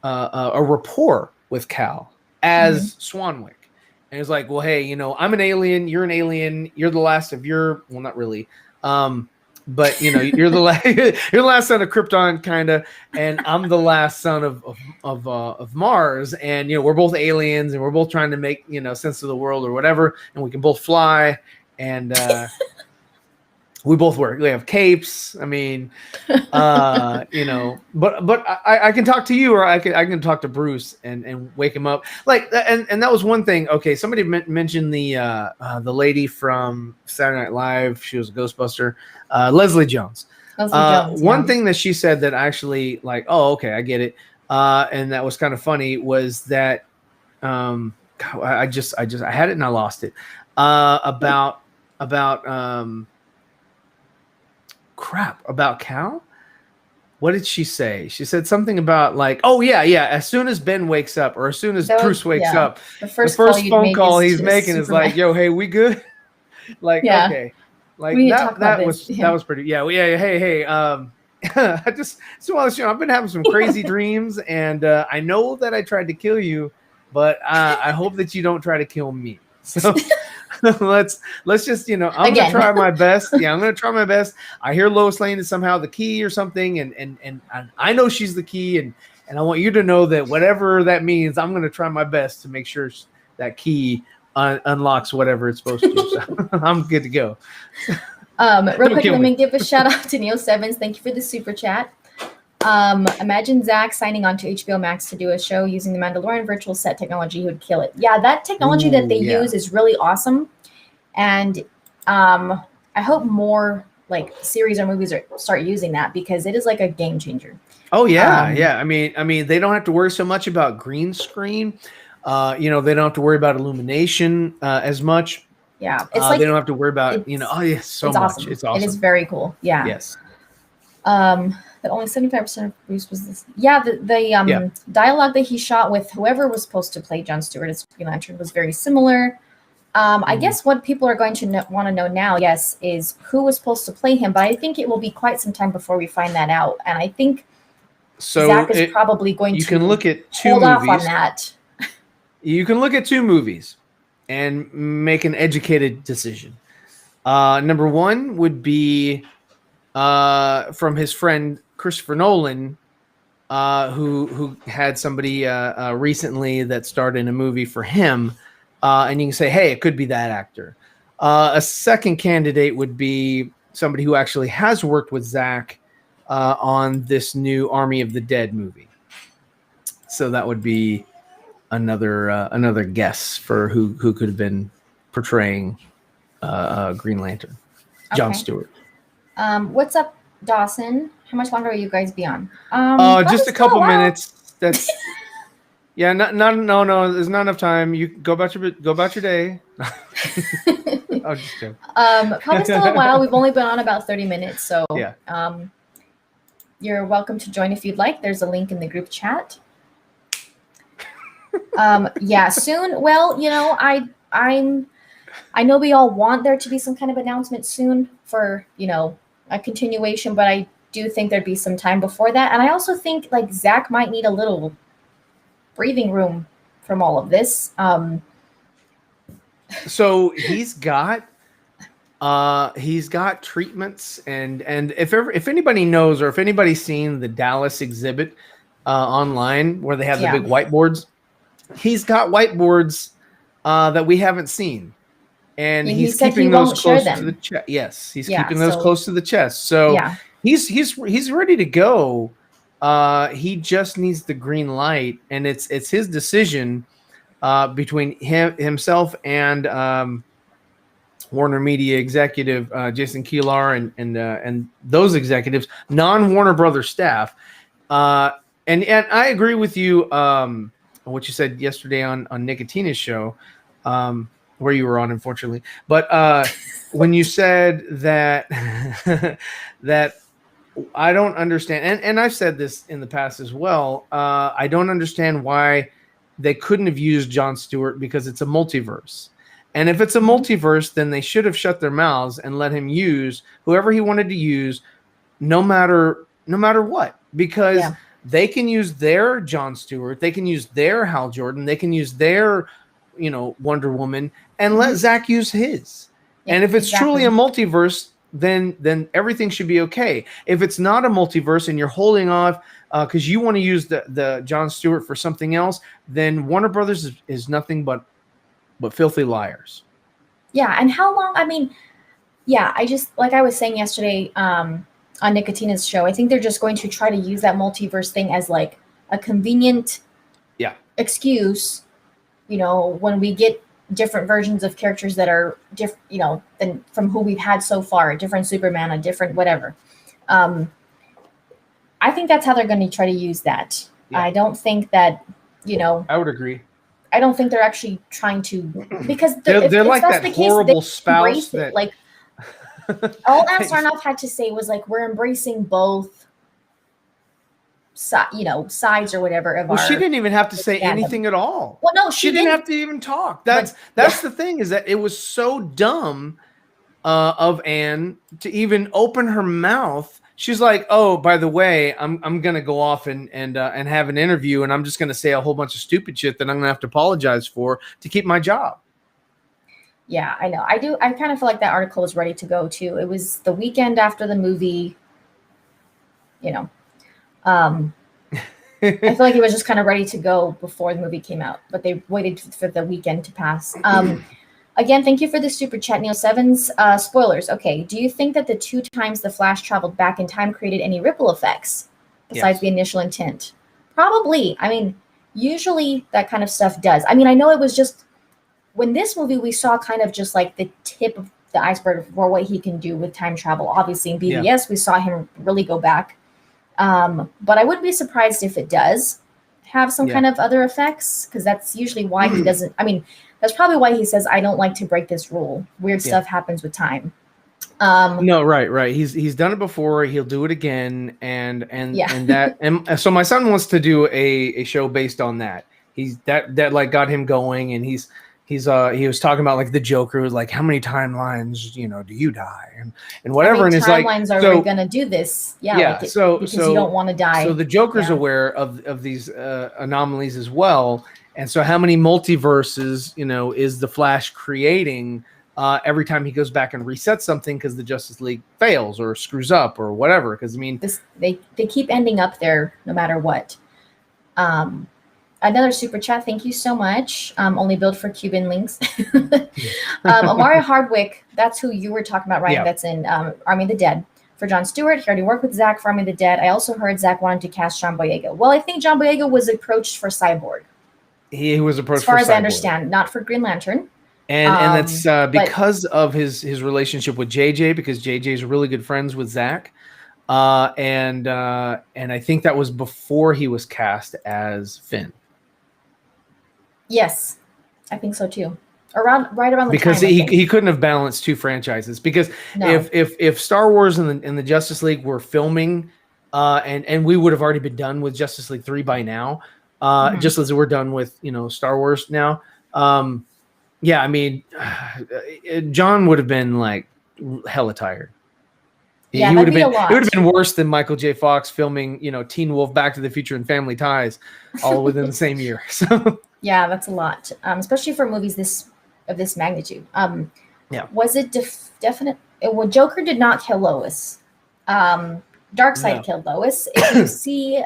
a rapport with Cal as Swanwick, and it's like, well, hey, I'm an alien, you're an alien, you're the last of your, well, not really, but you're the last son of Krypton, kind of, and I'm the last son of Mars, and we're both aliens, and we're both trying to make sense of the world or whatever, and we can both fly, and we both work. We have capes. I mean, but I can talk to you, or I can talk to Bruce and wake him up. Like, and that was one thing. Okay, somebody mentioned the lady from Saturday Night Live. She was a Ghostbuster, Leslie Jones. One thing that she said that actually, like, oh, okay, I get it, and that was kind of funny was that I had it and I lost it about Cal. What did she say? She said something about like, oh yeah, as soon as Ben wakes up, or as soon as Bruce wakes up, the first phone call he's making is like, yo, hey, we good? Like, okay, like that was pretty. Hey, I just want to I've been having some crazy dreams, and I know that I tried to kill you, but I hope that you don't try to kill me. So let's just, I'm gonna try my best. Yeah, I'm gonna try my best. I hear Lois Lane is somehow the key or something, and I know she's the key, and I want you to know that whatever that means, I'm gonna try my best to make sure that key unlocks whatever it's supposed to. So I'm good to go. Real quick, let me give a shout out to Neil Sevens. Thank you for the super chat. Imagine Zack signing on to HBO Max to do a show using the Mandalorian virtual set technology. He would kill it. Yeah, that technology that they use is really awesome. And I hope more like series or movies start using that, because it is like a game changer. Oh yeah, yeah. I mean, they don't have to worry so much about green screen. They don't have to worry about illumination as much. Yeah, it's like they don't have to worry about so much. Awesome. It's awesome. It is very cool. Yeah. Yes. That only 75% of Bruce was this. Yeah, the dialogue that he shot with whoever was supposed to play Jon Stewart as Green Lantern was very similar. I guess what people are going to want to know now, yes, is who was supposed to play him. But I think it will be quite some time before we find that out. And I think Zack is probably going to look at hold off on that. You can look at 2 movies and make an educated decision. Number 1 would be from his friend Christopher Nolan, who had somebody recently that starred in a movie for him, and you can say, hey, it could be that actor. A second candidate would be somebody who actually has worked with Zack on this new Army of the Dead movie. So that would be another guess for who could have been portraying Green Lantern. Jon Stewart. What's up, Dawson? How much longer will you guys be on? Just a couple minutes. That's no. There's not enough time. You go about your day. Oh, just joking. Probably still a while. We've only been on about 30 minutes, so yeah. You're welcome to join if you'd like. There's a link in the group chat. Yeah, soon. Well, I know we all want there to be some kind of announcement soon for, a continuation, but I do think there'd be some time before that. And I also think like Zack might need a little breathing room from all of this. So he's got treatments, and if anybody knows, or if anybody's seen the Dallas exhibit online where they have the big whiteboards, he's got whiteboards that we haven't seen. And he's keeping those close to the chest. Yes, he's keeping those close to the chest. So he's ready to go. He just needs the green light, and it's his decision between himself and Warner Media executive Jason Kilar and those executives, non-Warner Brothers staff. And I agree with you. What you said yesterday on Nicotina's show. Where you were on, unfortunately, but when you said that that I don't understand, and I've said this in the past as well, I don't understand why they couldn't have used Jon Stewart, because it's a multiverse, and if it's a multiverse, then they should have shut their mouths and let him use whoever he wanted to use, no matter what, because they can use their Jon Stewart, they can use their Hal Jordan, they can use their Wonder Woman, and let Zack use his. And if it's truly a multiverse, then everything should be okay. If it's not a multiverse and you're holding off because you want to use the Jon Stewart for something else, then Warner Brothers is nothing but filthy liars. Yeah, and how long? I mean, yeah, I just, like I was saying yesterday on Nicotina's show, I think they're just going to try to use that multiverse thing as like a convenient excuse, when we get different versions of characters that are different, than from who we've had so far, a different Superman, a different whatever. I think that's how they're going to try to use that. Yeah. I don't think that, I would agree. I don't think they're actually trying to, because they're like that horrible spouse that like all Al Sarnoff had to say was like, we're embracing both sides or whatever of our. She didn't even have to say anything at all. Well, no, she didn't have to even talk. That's the thing, is that it was so dumb of Anne to even open her mouth she's like, oh, by the way, I'm gonna go off and have an interview, and I'm just gonna say a whole bunch of stupid shit that I'm gonna have to apologize for to keep my job. Yeah, I know. I kind of feel like that article was ready to go too. It was the weekend after the movie, you know. I feel like it was just kind of ready to go before the movie came out, but they waited for the weekend to pass. Again, thank you for the super chat, Neil Sevens. Spoilers. Okay, do you think that the 2 times the Flash traveled back in time created any ripple effects besides the initial intent? Probably. I mean, usually that kind of stuff does. I mean, I know it was just when this movie we saw kind of just like the tip of the iceberg for what he can do with time travel. Obviously, in BVS, we saw him really go back. But I wouldn't be surprised if it does have some kind of other effects, because that's usually why he doesn't. I mean, that's probably why he says, I don't like to break this rule. Weird stuff happens with time. No, right. He's done it before. He'll do it again. And so my son wants to do a show based on that. He's that like got him going, and he was talking about like the Joker was like, how many timelines, do you die and whatever. And it's like, timelines are we gonna do this? Because you don't want to die. So the Joker's aware of these anomalies as well. And so how many multiverses, is the Flash creating every time he goes back and resets something because the Justice League fails or screws up or whatever? Because I mean, they keep ending up there no matter what. Another super chat. Thank you so much. Only built for Cuban links. Amari Hardwick. That's who you were talking about, right? Yeah. That's in Army of the Dead. For Jon Stewart, he already worked with Zack for Army of the Dead. I also heard Zack wanted to cast John Boyega. Well, I think John Boyega was approached for Cyborg. He was approached, as far for as Cyborg. I understand, not for Green Lantern. And that's because of his relationship with JJ, because JJ is really good friends with Zack. And I think that was before he was cast as Finn. Yes, I think so too. Right around the because time. Because he couldn't have balanced 2 franchises. Because if Star Wars and the Justice League were filming, and we would have already been done with Justice League 3 by now, just as we're done with Star Wars now. I mean, John would have been like hella tired. Yeah, he would have been. It would have been worse than Michael J. Fox filming, Teen Wolf, Back to the Future, and Family Ties, all within the same year. So yeah, that's a lot, especially for movies of this magnitude. Was it definite? Well, Joker did not kill Lois. Darkseid killed Lois. If you see,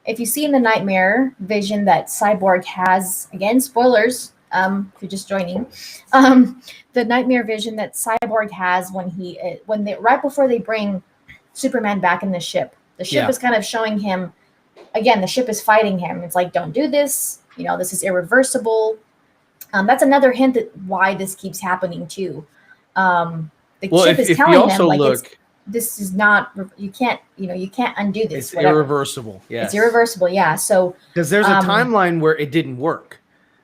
if you see in the nightmare vision that Cyborg has, again, spoilers. If you're just joining, the nightmare vision that Cyborg has right before they bring Superman back in the ship is kind of showing him, again, the ship is fighting him. It's like, don't do this. This is irreversible. That's another hint that why this keeps happening too. The ship is telling them like this is not, you can't undo this. It's irreversible. Yes. It's irreversible. Yeah. So because there's a timeline where it didn't work.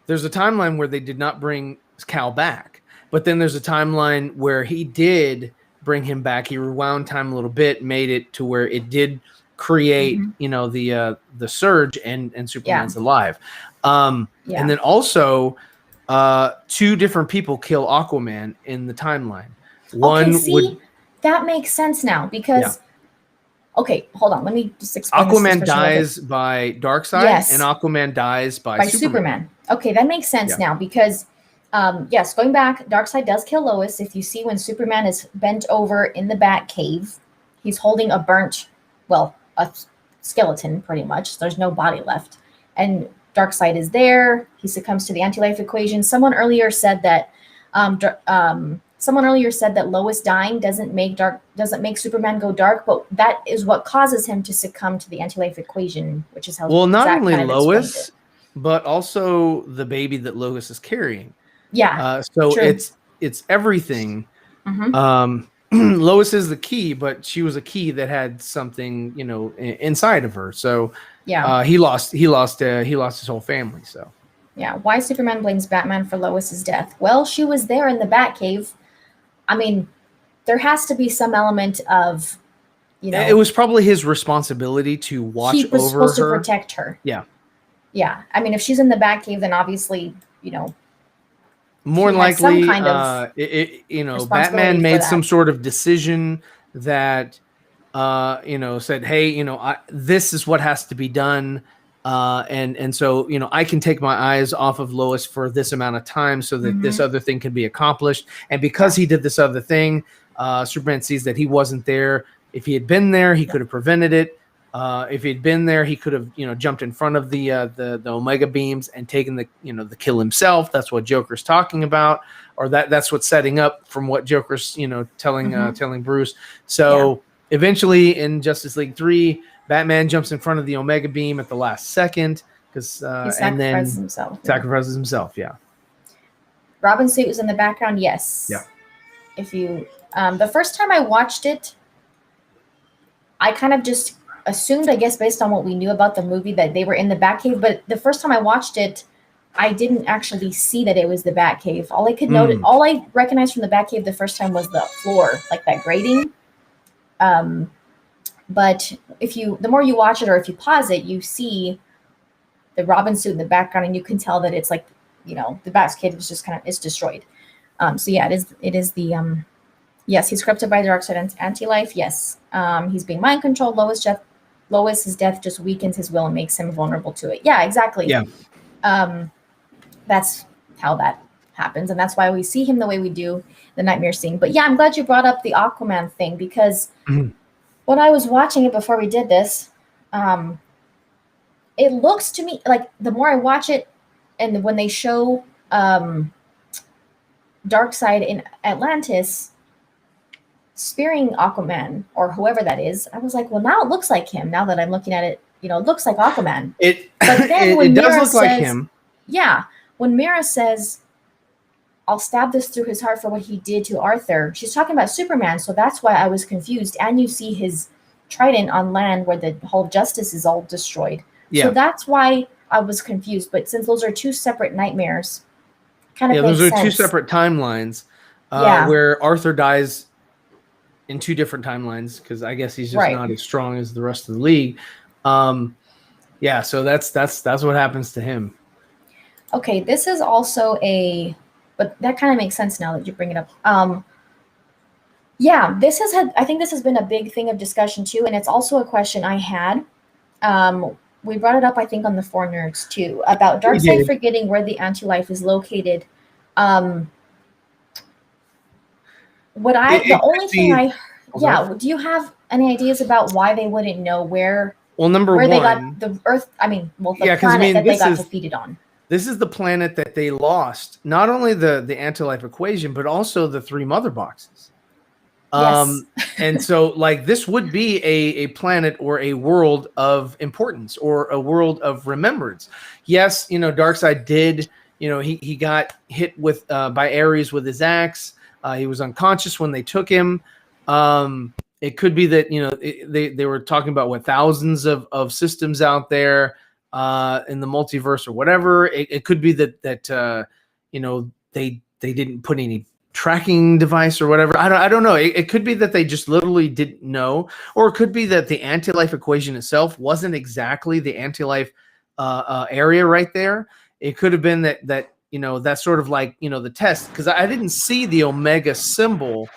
There's a timeline where they did not bring Cal back, but then there's a timeline where he did bring him back. He rewound time a little bit, made it to where it did create, the surge and Superman's alive. And then also 2 different people kill Aquaman in the timeline. That makes sense now because. Okay, hold on. Let me just explain. Aquaman dies by Darkseid, and Aquaman dies by Superman. Okay, that makes sense now because, going back, Darkseid does kill Lois. If you see when Superman is bent over in the Batcave, he's holding a skeleton pretty much. There's no body left. And Darkseid is there. He succumbs to the anti-life equation. Someone earlier said that Lois dying doesn't make Superman go dark, but that is what causes him to succumb to the anti-life equation, which is how. Well, not only Lois, but also the baby that Lois is carrying. Yeah. So true. It's everything. Lois is the key, but she was a key that had something inside of her. So he lost his whole family. So why Superman blames Batman for Lois's death? Well, she was there in the Batcave. There has to be some element of, it was probably his responsibility to watch over her. He was supposed to protect her. Yeah. Yeah. If she's in the Batcave, then obviously, more likely, Batman made some sort of decision that said, hey, this is what has to be done. And so, I can take my eyes off of Lois for this amount of time so that this other thing can be accomplished. And because he did this other thing, Superman sees that he wasn't there. If he had been there, he could have prevented it. If he'd been there, he could have, jumped in front of the Omega beams and taken the kill himself. That's what Joker's talking about, or that's what's setting up from what Joker's, telling Bruce. So eventually in Justice League 3, Batman jumps in front of the Omega beam at the last second because and then sacrifices himself. Yeah. Robin's suit was in the background. Yes. Yeah. If you, the first time I watched it, I kind of just assumed, I guess, based on what we knew about the movie, that they were in the Batcave. But the first time I watched it, I didn't actually see that it was the Batcave. All I could notice, all I recognized from the Batcave the first time was the floor, like that grating. But the more you watch it, or if you pause it, you see the Robin suit in the background, and you can tell that it's like, the Batcave is just it's destroyed. So yeah, it is the yes, he's corrupted by Darkseid and anti-life. Yes, he's being mind controlled. Lois's death just weakens his will and makes him vulnerable to it. Yeah, exactly. Yeah. That's how that happens, and that's why we see him the way we do, the nightmare scene. But yeah, I'm glad you brought up the Aquaman thing, because when I was watching it before we did this, it looks to me like the more I watch it, and when they show Darkseid in Atlantis spearing Aquaman or whoever that is, I was like, well, now it looks like him. Now that I'm looking at it, it looks like Aquaman. But then when Mira does look like him. Yeah, when Mira says, I'll stab this through his heart for what he did to Arthur, she's talking about Superman, so that's why I was confused. And you see his trident on land where the Hall of Justice is all destroyed. Yeah. So that's why I was confused. But since those are two separate nightmares, kind of makes those are sense. two separate timelines where Arthur dies in two different timelines, because I guess he's just not as strong as the rest of the league. So that's what happens to him. Okay, this is also but that kind of makes sense now that you bring it up. I think this has been a big thing of discussion too, and it's also a question I had. We brought it up, I think, on the 4 Nerds too, about Darkseid forgetting where the anti-life is located. Do you have any ideas about why they wouldn't know where? Well, where they got the Earth? The planet that they got defeated on. This is the planet that they lost. Not only the anti-life equation, but also the 3 mother boxes. Yes. And so, this would be a planet or a world of importance, or a world of remembrance. Yes, Darkseid did. He got hit with by Ares with his axe. He was unconscious when they took him. It could be that they were talking about thousands of systems out there in the multiverse or whatever. It could be that they didn't put any tracking device or whatever. I don't know. It could be that they just literally didn't know, or it could be that the anti-life equation itself wasn't exactly the anti-life area right there. It could have been that that's sort of like the test, because I didn't see the Omega symbol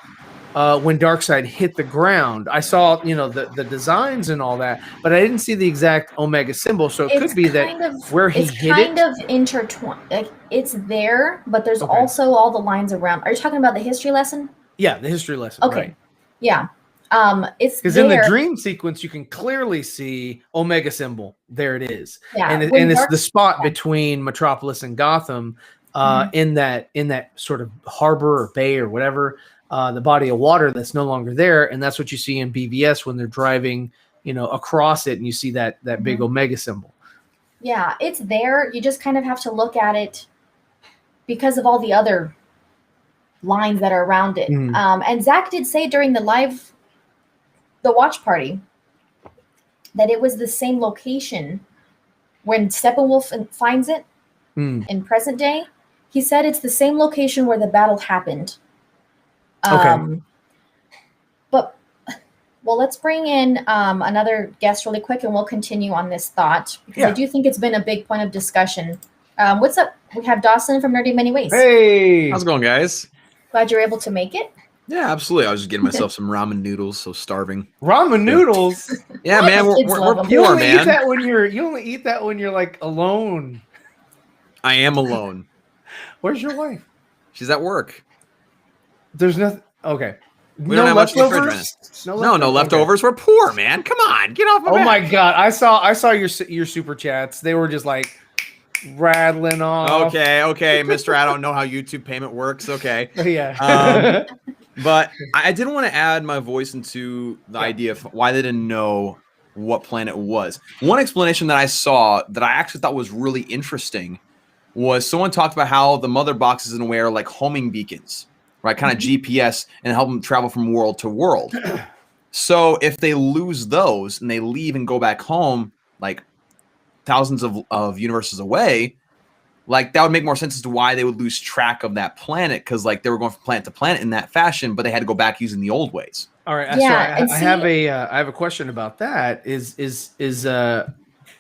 when Darkseid hit the ground. I saw the designs and all that, but I didn't see the exact Omega symbol. So it could be that where he hit it, it's kind of intertwined. Like, it's there, but there's also all the lines around. Are you talking about the history lesson? Yeah, the history lesson. Okay. Right. Yeah. It's because in the dream sequence you can clearly see Omega symbol. There it is. Yeah. And it's the spot between Metropolis and Gotham, in that sort of harbor or bay or whatever. The body of water that's no longer there, and that's what you see in BVS when they're driving, across it, and you see that big Omega symbol. Yeah, it's there. You just kind of have to look at it because of all the other lines that are around it. And Zack did say during the watch party that it was the same location when Steppenwolf finds it in present day. He said it's the same location where the battle happened. But let's bring in another guest really quick, and we'll continue on this thought, because I do think it's been a big point of discussion. What's up? We have Dawson from Nerdy Many Ways. Hey, how's it going, guys? Glad you're able to make it. Yeah, absolutely. I was just getting myself some ramen noodles, so starving. Ramen noodles. Yeah, man, Kids we're love 'em. You poor, only eat man. that when you're like alone. I am alone. Where's your wife? She's at work. There's nothing. Okay. We don't have much in the fridge right leftovers. now. No leftovers. Okay. We're poor, man. Come on, get off my Oh back. my god! I saw your super chats. They were just like rattling off. Okay, Mister. I don't know how YouTube payment works. Okay. Yeah. But I didn't want to add my voice into the idea of why they didn't know what planet it was. One explanation that I saw that I actually thought was really interesting was someone talked about how the mother boxes in a way are like homing beacons, right? Kind of GPS and help them travel from world to world. So if they lose those and they leave and go back home, like thousands of universes away, like that would make more sense as to why they would lose track of that planet, because like they were going from planet to planet in that fashion, but they had to go back using the old ways. All right. Yeah, So I have a question about that. Is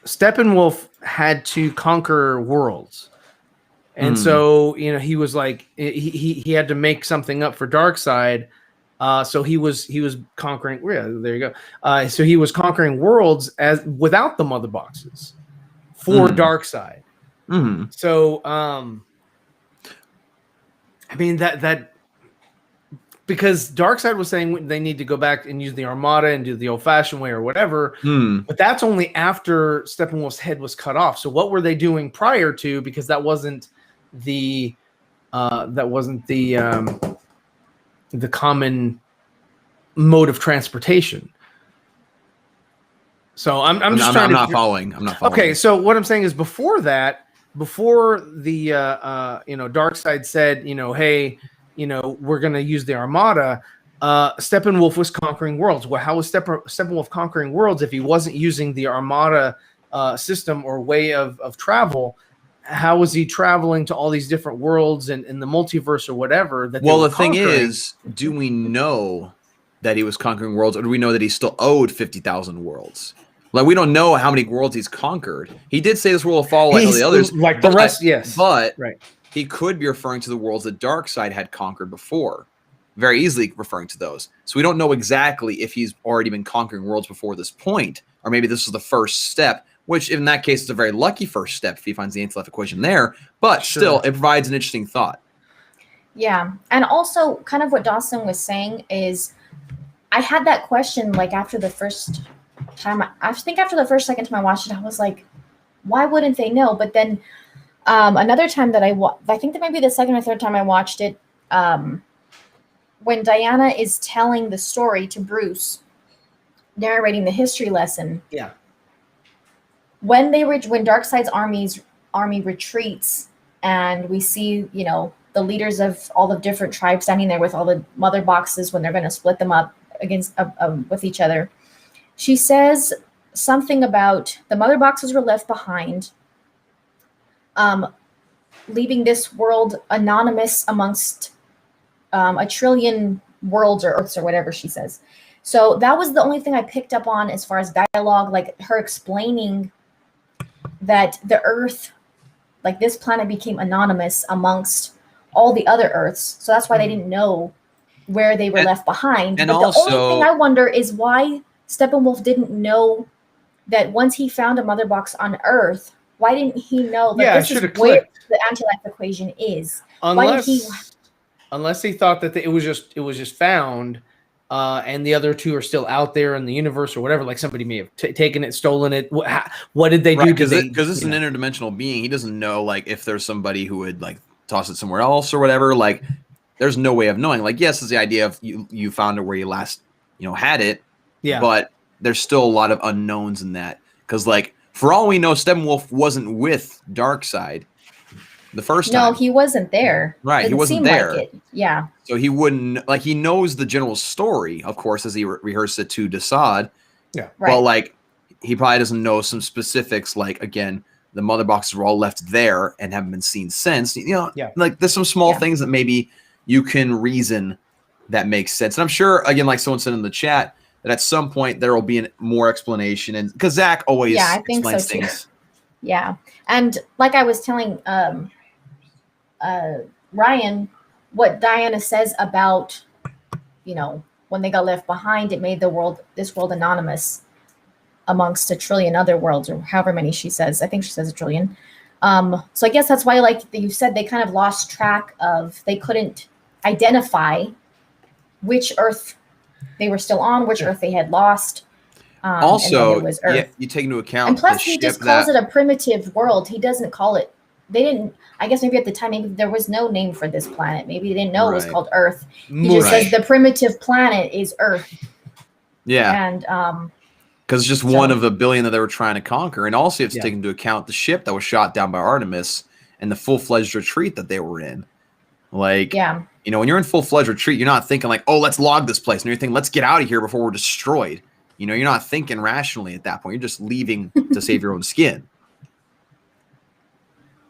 Steppenwolf had to conquer worlds, and so he was like he had to make something up for Darkseid. So he was conquering. Yeah, there you go. So he was conquering worlds as without the mother boxes for Darkseid. So, I mean that because Darkseid was saying they need to go back and use the Armada and do the old-fashioned way or whatever, but that's only after Steppenwolf's head was cut off. So what were they doing prior to? Because that wasn't the common mode of transportation. So I'm not following. Okay, so what I'm saying is before the Darkseid said, hey, we're gonna use the Armada. Steppenwolf was conquering worlds. Well, how was Steppenwolf conquering worlds if he wasn't using the Armada system or way of travel? How was he traveling to all these different worlds and in the multiverse or whatever? The thing is, do we know that he was conquering worlds, or do we know that he still owed 50,000 worlds? Like, we don't know how many worlds he's conquered. He did say this world will follow like all the others. Like the rest, yes. But right. He could be referring to the worlds that Darkseid had conquered before. Very easily referring to those. So we don't know exactly if he's already been conquering worlds before this point, or maybe this is the first step, which in that case is a very lucky first step if he finds the anti-life equation there. But still, it provides an interesting thought. Yeah. And also kind of what Dawson was saying is I had that question like after the first time, second time I watched it, I was like, why wouldn't they know? But then another time that I think that might be the second or third time I watched it, when Diana is telling the story to Bruce, narrating the history lesson. Yeah. When Darkseid's army retreats, and we see, the leaders of all the different tribes standing there with all the mother boxes when they're going to split them up against with each other, she says something about the mother boxes were left behind, leaving this world anonymous amongst a trillion worlds or Earths or whatever she says. So that was the only thing I picked up on as far as dialogue, like her explaining that the Earth, like this planet, became anonymous amongst all the other Earths. So that's why they didn't know where they were left behind. And but also, the only thing I wonder is why Steppenwolf didn't know that once he found a mother box on Earth, why didn't he know that this is where the anti-life equation is? Unless he thought that it was just found, and the other two are still out there in the universe or whatever. Like somebody may have taken it, stolen it. What did they do? Because this is an interdimensional being. He doesn't know like if there's somebody who would like toss it somewhere else or whatever. Like there's no way of knowing. Like yes, it's the idea of you found it where you last had it. Yeah. But there's still a lot of unknowns in that, because like for all we know, Steppenwolf wasn't with Darkseid the first time. No, he wasn't there. Right, he wasn't there. Like it. Yeah. So he wouldn't, like, he knows the general story, of course, as he rehearsed it to Darkseid. Yeah. Right. But like he probably doesn't know some specifics, like again, the mother boxes were all left there and haven't been seen since. Like there's some small things that maybe you can reason that makes sense. And I'm sure, again, like someone said in the chat, that at some point there will be more explanation, and because Zach always explains things. Yeah, and like I was telling Ryan, what Diana says about when they got left behind, it made this world anonymous amongst a trillion other worlds, or however many she says. I think she says a trillion. So I guess that's why, like you said, they kind of lost track of, they couldn't identify which Earth they were still on, which Earth they had lost. Also, you take into account, and plus he just calls it a primitive world. He doesn't call it, I guess maybe at the time, maybe there was no name for this planet. Maybe they didn't know it was called Earth. He just says the primitive planet is Earth. Yeah. And because it's just one of a billion that they were trying to conquer. And also you have to take into account the ship that was shot down by Artemis and the full-fledged retreat that they were in. Like, when you're in full-fledged retreat, you're not thinking like, oh, let's log this place. And you're thinking, let's get out of here before we're destroyed. You're not thinking rationally at that point. You're just leaving to save your own skin.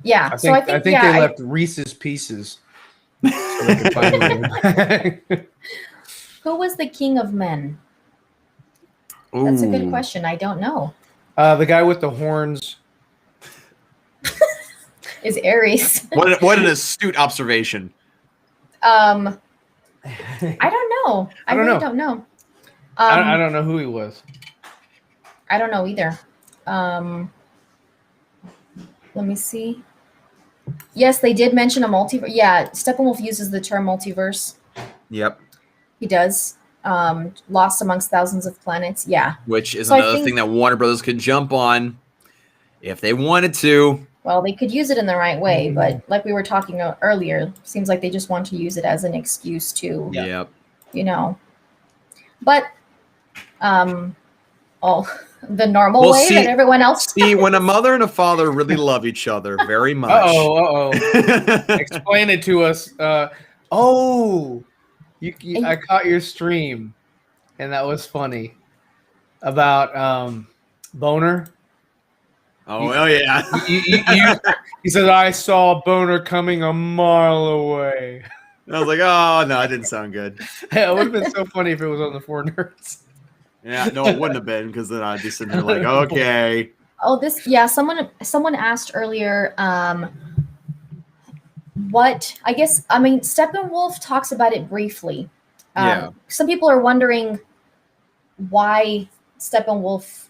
Yeah. I think they left Reese's Pieces so they could find them. Who was the king of men? Ooh. That's a good question. I don't know. The guy with the horns is Ares. What an astute observation. I don't know. I really don't know. I don't know who he was. I don't know either. Let me see. Yes, they did mention a multiverse. Yeah, Steppenwolf uses the term multiverse. Yep. He does. Lost amongst thousands of planets. Yeah. Which is another thing that Warner Brothers could jump on if they wanted to. Well, they could use it in the right way, but like we were talking earlier, seems like they just want to use it as an excuse to, But, the normal way that everyone else See, when a mother and a father really love each other very much. Explain it to us. I caught your stream, and that was funny. About Boner. Oh yeah. He said, I saw Boner coming a mile away. I was like, oh, no, it didn't sound good. Yeah, it would have been so funny if it was on the Four Nerds. Yeah, no, it wouldn't have been, because then I'd be sitting there like, okay. Oh, someone asked earlier, Steppenwolf talks about it briefly. Some people are wondering why Steppenwolf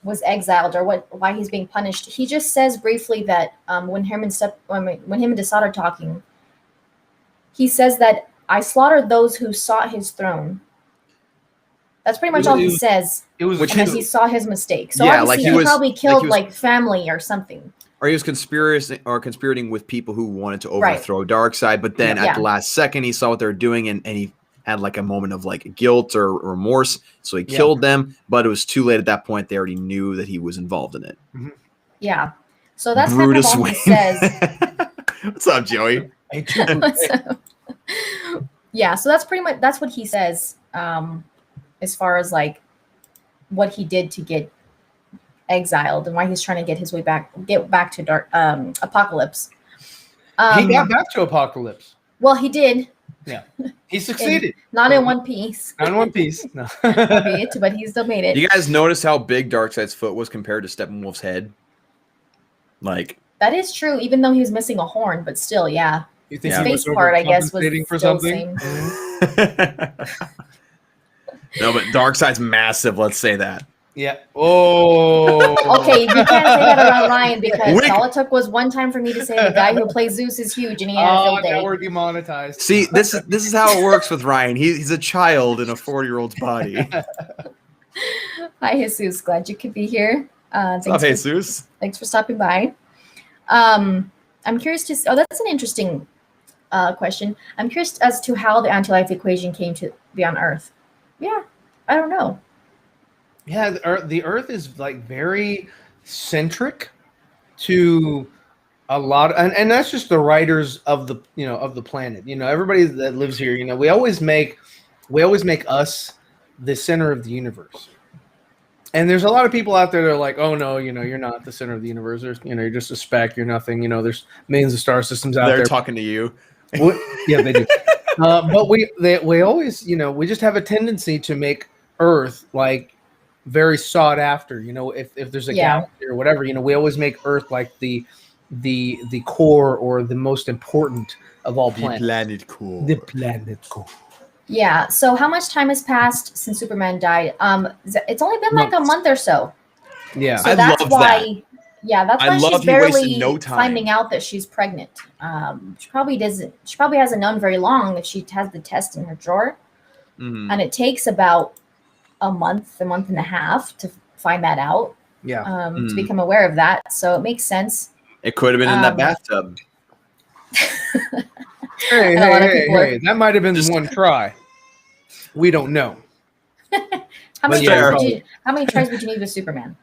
was exiled or why he's being punished. He just says briefly that when him and Desaad are talking, he says that I slaughtered those who sought his throne. That's pretty much all he says. He saw his mistake. So obviously he probably killed family or something. Or he was conspirating with people who wanted to overthrow Darkseid, but then at the last second he saw what they were doing and he had like a moment of like guilt or remorse, so he killed them, but it was too late at that point. They already knew that he was involved in it. Mm-hmm. Yeah. So that's kind of all he says. What's up, Joey? Yeah, so that's what he says, as far as like what he did to get exiled and why he's trying to get back to Apocalypse. He got back to Apocalypse. Well, he did. Yeah, he succeeded. Not in one piece. Not in one piece. No. But he still made it. You guys notice how big Darkseid's foot was compared to Steppenwolf's head? Like, that is true, even though he was missing a horn, but still, yeah. You think the face part, I guess, was for still something? The same. No, but Darkseid's massive. Let's say that. Yeah. Oh. Okay, you can't say that around Ryan because all it took was one time for me to say the guy who plays Zeus is huge, and he had a field day. Now we're demonetized. See, this is how it works with Ryan. He's a child in a 40-year-old's body. Hi, Jesus. Glad you could be here. What's up, Jesus? Thanks for stopping by. I'm curious to. Oh, that's an interesting question. I'm curious as to how the anti-life equation came to be on Earth. Yeah, I don't know. Yeah, the Earth is like very centric to a lot, and that's just the writers of the planet. Everybody that lives here. We always make us the center of the universe. And there's a lot of people out there that are like, oh no, you're not the center of the universe. There's, you're just a speck. You're nothing. There's millions of star systems out there. They're talking to you. Yeah, they do. But we always, we just have a tendency to make Earth like very sought after. If there's a galaxy or whatever, we always make Earth like the core or the most important of all planets. The planet core. The planet core. Yeah. So how much time has passed since Superman died? It's only been like a month or so. Yeah. So I that's love why. that. Yeah, that's I why love she's he wasted barely no time. finding out that she's pregnant. She probably doesn't. She probably hasn't known very long that she has the test in her drawer, and it takes about a month and a half to find that out. Yeah. To become aware of that, so it makes sense. It could have been in that bathtub. Hey, that might have been one try. We don't know. How many tries would you need with Superman?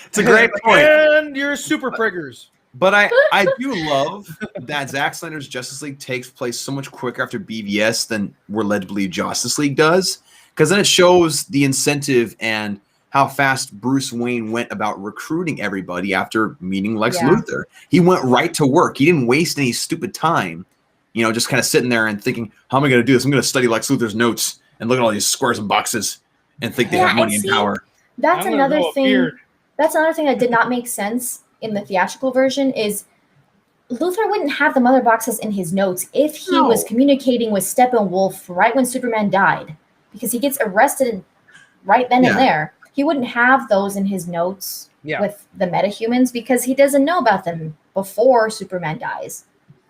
It's a great point. And you're super priggers. But I do love that Zack Snyder's Justice League takes place so much quicker after BVS than we're led to believe Justice League does. Because then it shows the incentive and how fast Bruce Wayne went about recruiting everybody after meeting Lex Luthor. He went right to work. He didn't waste any stupid time, just kind of sitting there and thinking, how am I going to do this? I'm going to study Lex Luthor's notes and look at all these squares and boxes and think they have money and power. That's another thing. That's another thing that did not make sense in the theatrical version is Luthor wouldn't have the mother boxes in his notes if he was communicating with Steppenwolf right when Superman died, because he gets arrested right then and there. He wouldn't have those in his notes with the metahumans because he doesn't know about them before Superman dies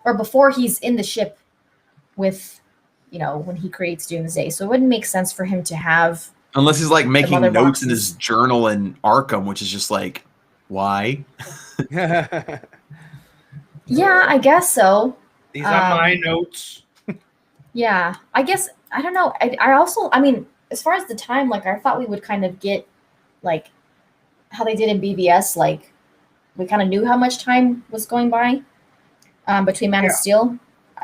or before he's in the ship with, when he creates Doomsday. So it wouldn't make sense for him to have. Unless he's like making notes in his journal in Arkham, which is just like, why? Yeah, I guess so. These are my notes. Yeah, I guess, I don't know. I mean, as far as the time, like I thought we would kind of get like how they did in BVS, like we kind of knew how much time was going by between Man of Steel,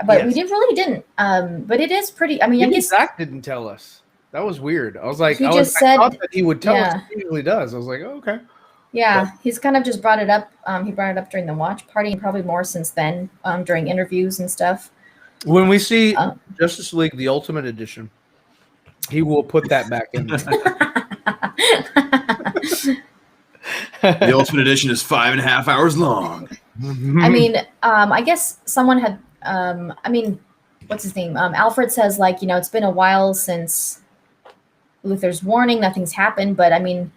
but we really didn't. But it is pretty, I mean, I guess Zack didn't tell us. That was weird. I was like, I thought that he would tell us. He usually does. I was like, oh, okay. Yeah, he's kind of just brought it up. He brought it up during the watch party and probably more since then during interviews and stuff. When we see Justice League, the Ultimate Edition, he will put that back in there. The Ultimate Edition is 5.5 hours long. I mean, I guess someone had, what's his name? Alfred says, like, it's been a while since Luthor's warning, nothing's happened, but I mean,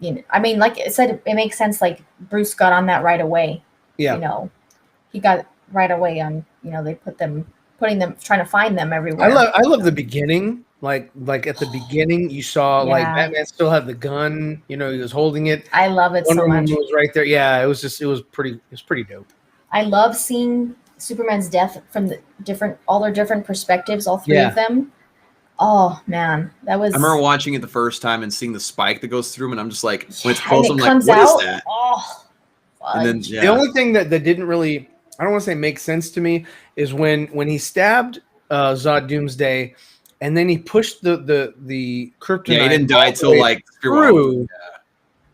like I said, it makes sense. Like Bruce got on that right away. Yeah. He got right away on, they trying to find them everywhere. I love the beginning. Like at the beginning, you saw like Batman still had the gun. He was holding it. I love it so much. It was right there. Yeah, it was pretty dope. I love seeing Superman's death from all their different perspectives, all three of them. Oh man, that was. I remember watching it the first time and seeing the spike that goes through him, and I'm just like, when it's close, I'm like, what is that? Oh, and then the only thing that didn't really, I don't want to say make sense to me, is when he stabbed Zod Doomsday, and then he pushed the kryptonite. Yeah, he didn't die till like through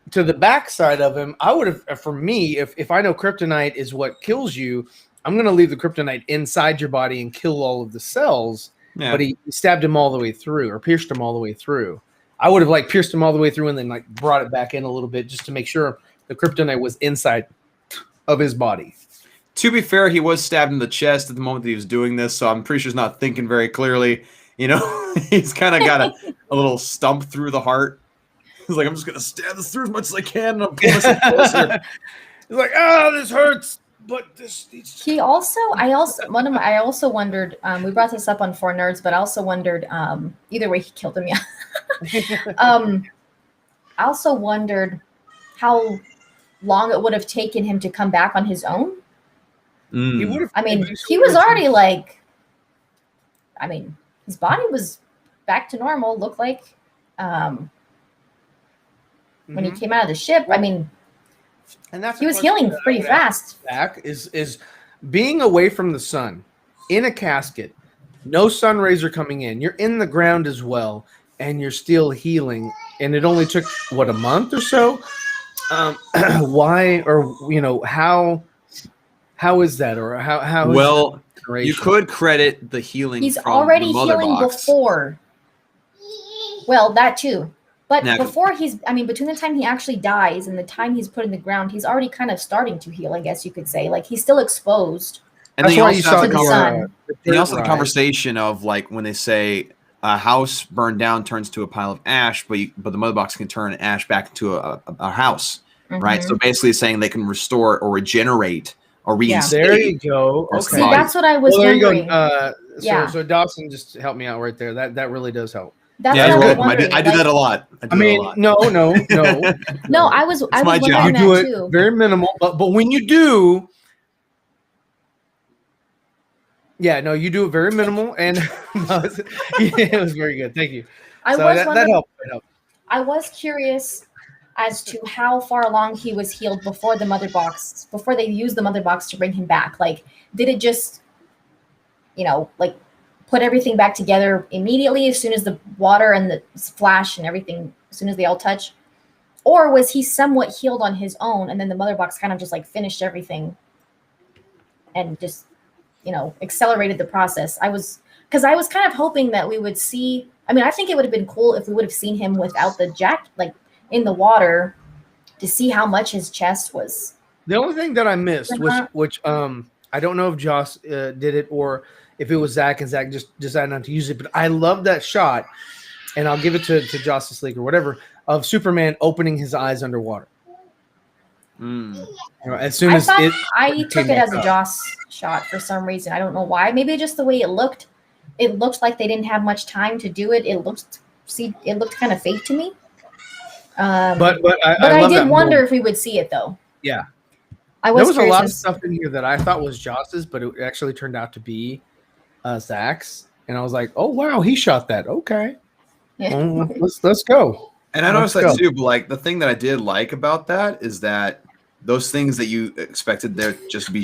to the backside of him. I would have, for me, if I know kryptonite is what kills you, I'm gonna leave the kryptonite inside your body and kill all of the cells. Yeah. But he stabbed him all the way through, or pierced him all the way through. I would have like pierced him all the way through and then like brought it back in a little bit just to make sure the kryptonite was inside of his body. To be fair, he was stabbed in the chest at the moment that he was doing this, so I'm pretty sure he's not thinking very clearly. He's kind of got a little stump through the heart. He's like, I'm just gonna stab this through as much as I can, and I'm pulling myself closer. He's like, this hurts. But this I also wondered, we brought this up on Four Nerds, but I also wondered, either way he killed him, I also wondered how long it would have taken him to come back on his own. He was already like, his body was back to normal, looked like when he came out of the ship. And that's he was healing pretty fast. Back is being away from the sun in a casket, no sun rays are coming in. You're in the ground as well, and you're still healing. And it only took a month or so. Why, or how is that, or how? Well, you could credit the healing. He's from already the mother healing box. before. Well, that too. But before between the time he actually dies and the time he's put in the ground, he's already kind of starting to heal, I guess you could say. Like, he's still exposed. And That's then why you saw To the sun. the also the rise. conversation of like when they say a house burned down turns to a pile of ash, but the mother box can turn ash back into a house, right? So basically, it's saying they can restore or regenerate or reinstate. There you go. Or Okay. See, that's what I was Well, there you wondering. go. Yeah. So Dawson just helped me out right there. That really does help. That's Yeah, what you're I was welcome. wondering. I do that a lot. I mean, no. No, I was my wondering job. You that do it too. very minimal, but when you do, yeah, no, you do it very minimal, and it was very good. Thank you. I So was that wondering. helped. That helped. I was curious as to how far along he was healed before they used the mother box to bring him back. Like, did it just, like put everything back together immediately as soon as the water and the flash and everything, as soon as they all touch? Or was he somewhat healed on his own and then the mother box kind of just like finished everything and just, accelerated the process? Because I was kind of hoping that we would see, I think it would have been cool if we would have seen him without the jacket, like in the water, to see how much his chest was. The only thing that I missed, which I don't know if Joss did it or if it was Zach and Zach just decided not to use it, but I love that shot, and I'll give it to Justice League or whatever, of Superman opening his eyes underwater. As soon as I took it as a Joss shot for some reason. I don't know why. Maybe just the way it looked. It looked like they didn't have much time to do it. It looked kind of fake to me. But I did wonder if we would see it though. Yeah. There was a lot of stuff in here that I thought was Joss's, but it actually turned out to be Zach's. And I was like, oh wow, he shot that. Okay. Yeah. Let's go. And I noticed that too, but like the thing that I did like about that is that those things that you expected there just to be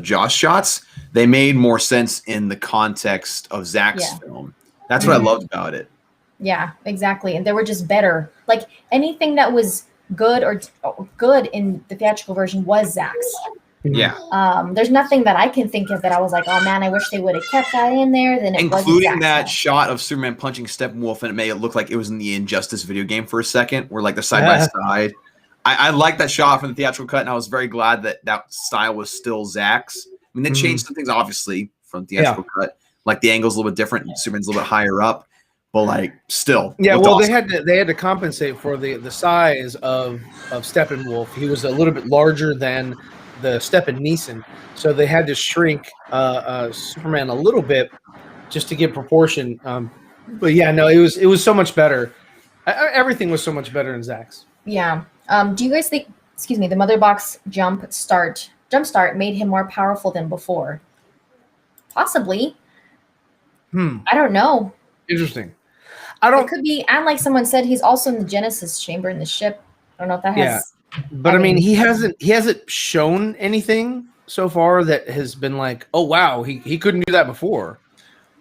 Josh shots, they made more sense in the context of Zach's film. That's what I loved about it. Yeah, exactly. And they were just better. Like anything that was good in the theatrical version was Zach's. Yeah. There's nothing that I can think of that I was like, oh man, I wish they would have kept that in there. Then including that shot of Superman punching Steppenwolf, and it made it look like it was in the Injustice video game for a second, where like they're side by side. I like that shot from the theatrical cut, and I was very glad that style was still Zach's. I mean, they changed some things obviously from the theatrical cut, like the angle's a little bit different, and Superman's a little bit higher up, but like still, well, awesome. they had to compensate for the size of Steppenwolf. He was a little bit larger than the Steppen, so they had to shrink Superman a little bit just to get proportion. But yeah, no, it was so much better. Everything was so much better in Zach's. Yeah. Do you guys think, the mother box jump start made him more powerful than before? Possibly. I don't know. Interesting. It could be, and like someone said, he's also in the Genesis chamber in the ship. I don't know if that has. But I mean, he hasn't shown anything so far that has been like, oh wow, he couldn't do that before.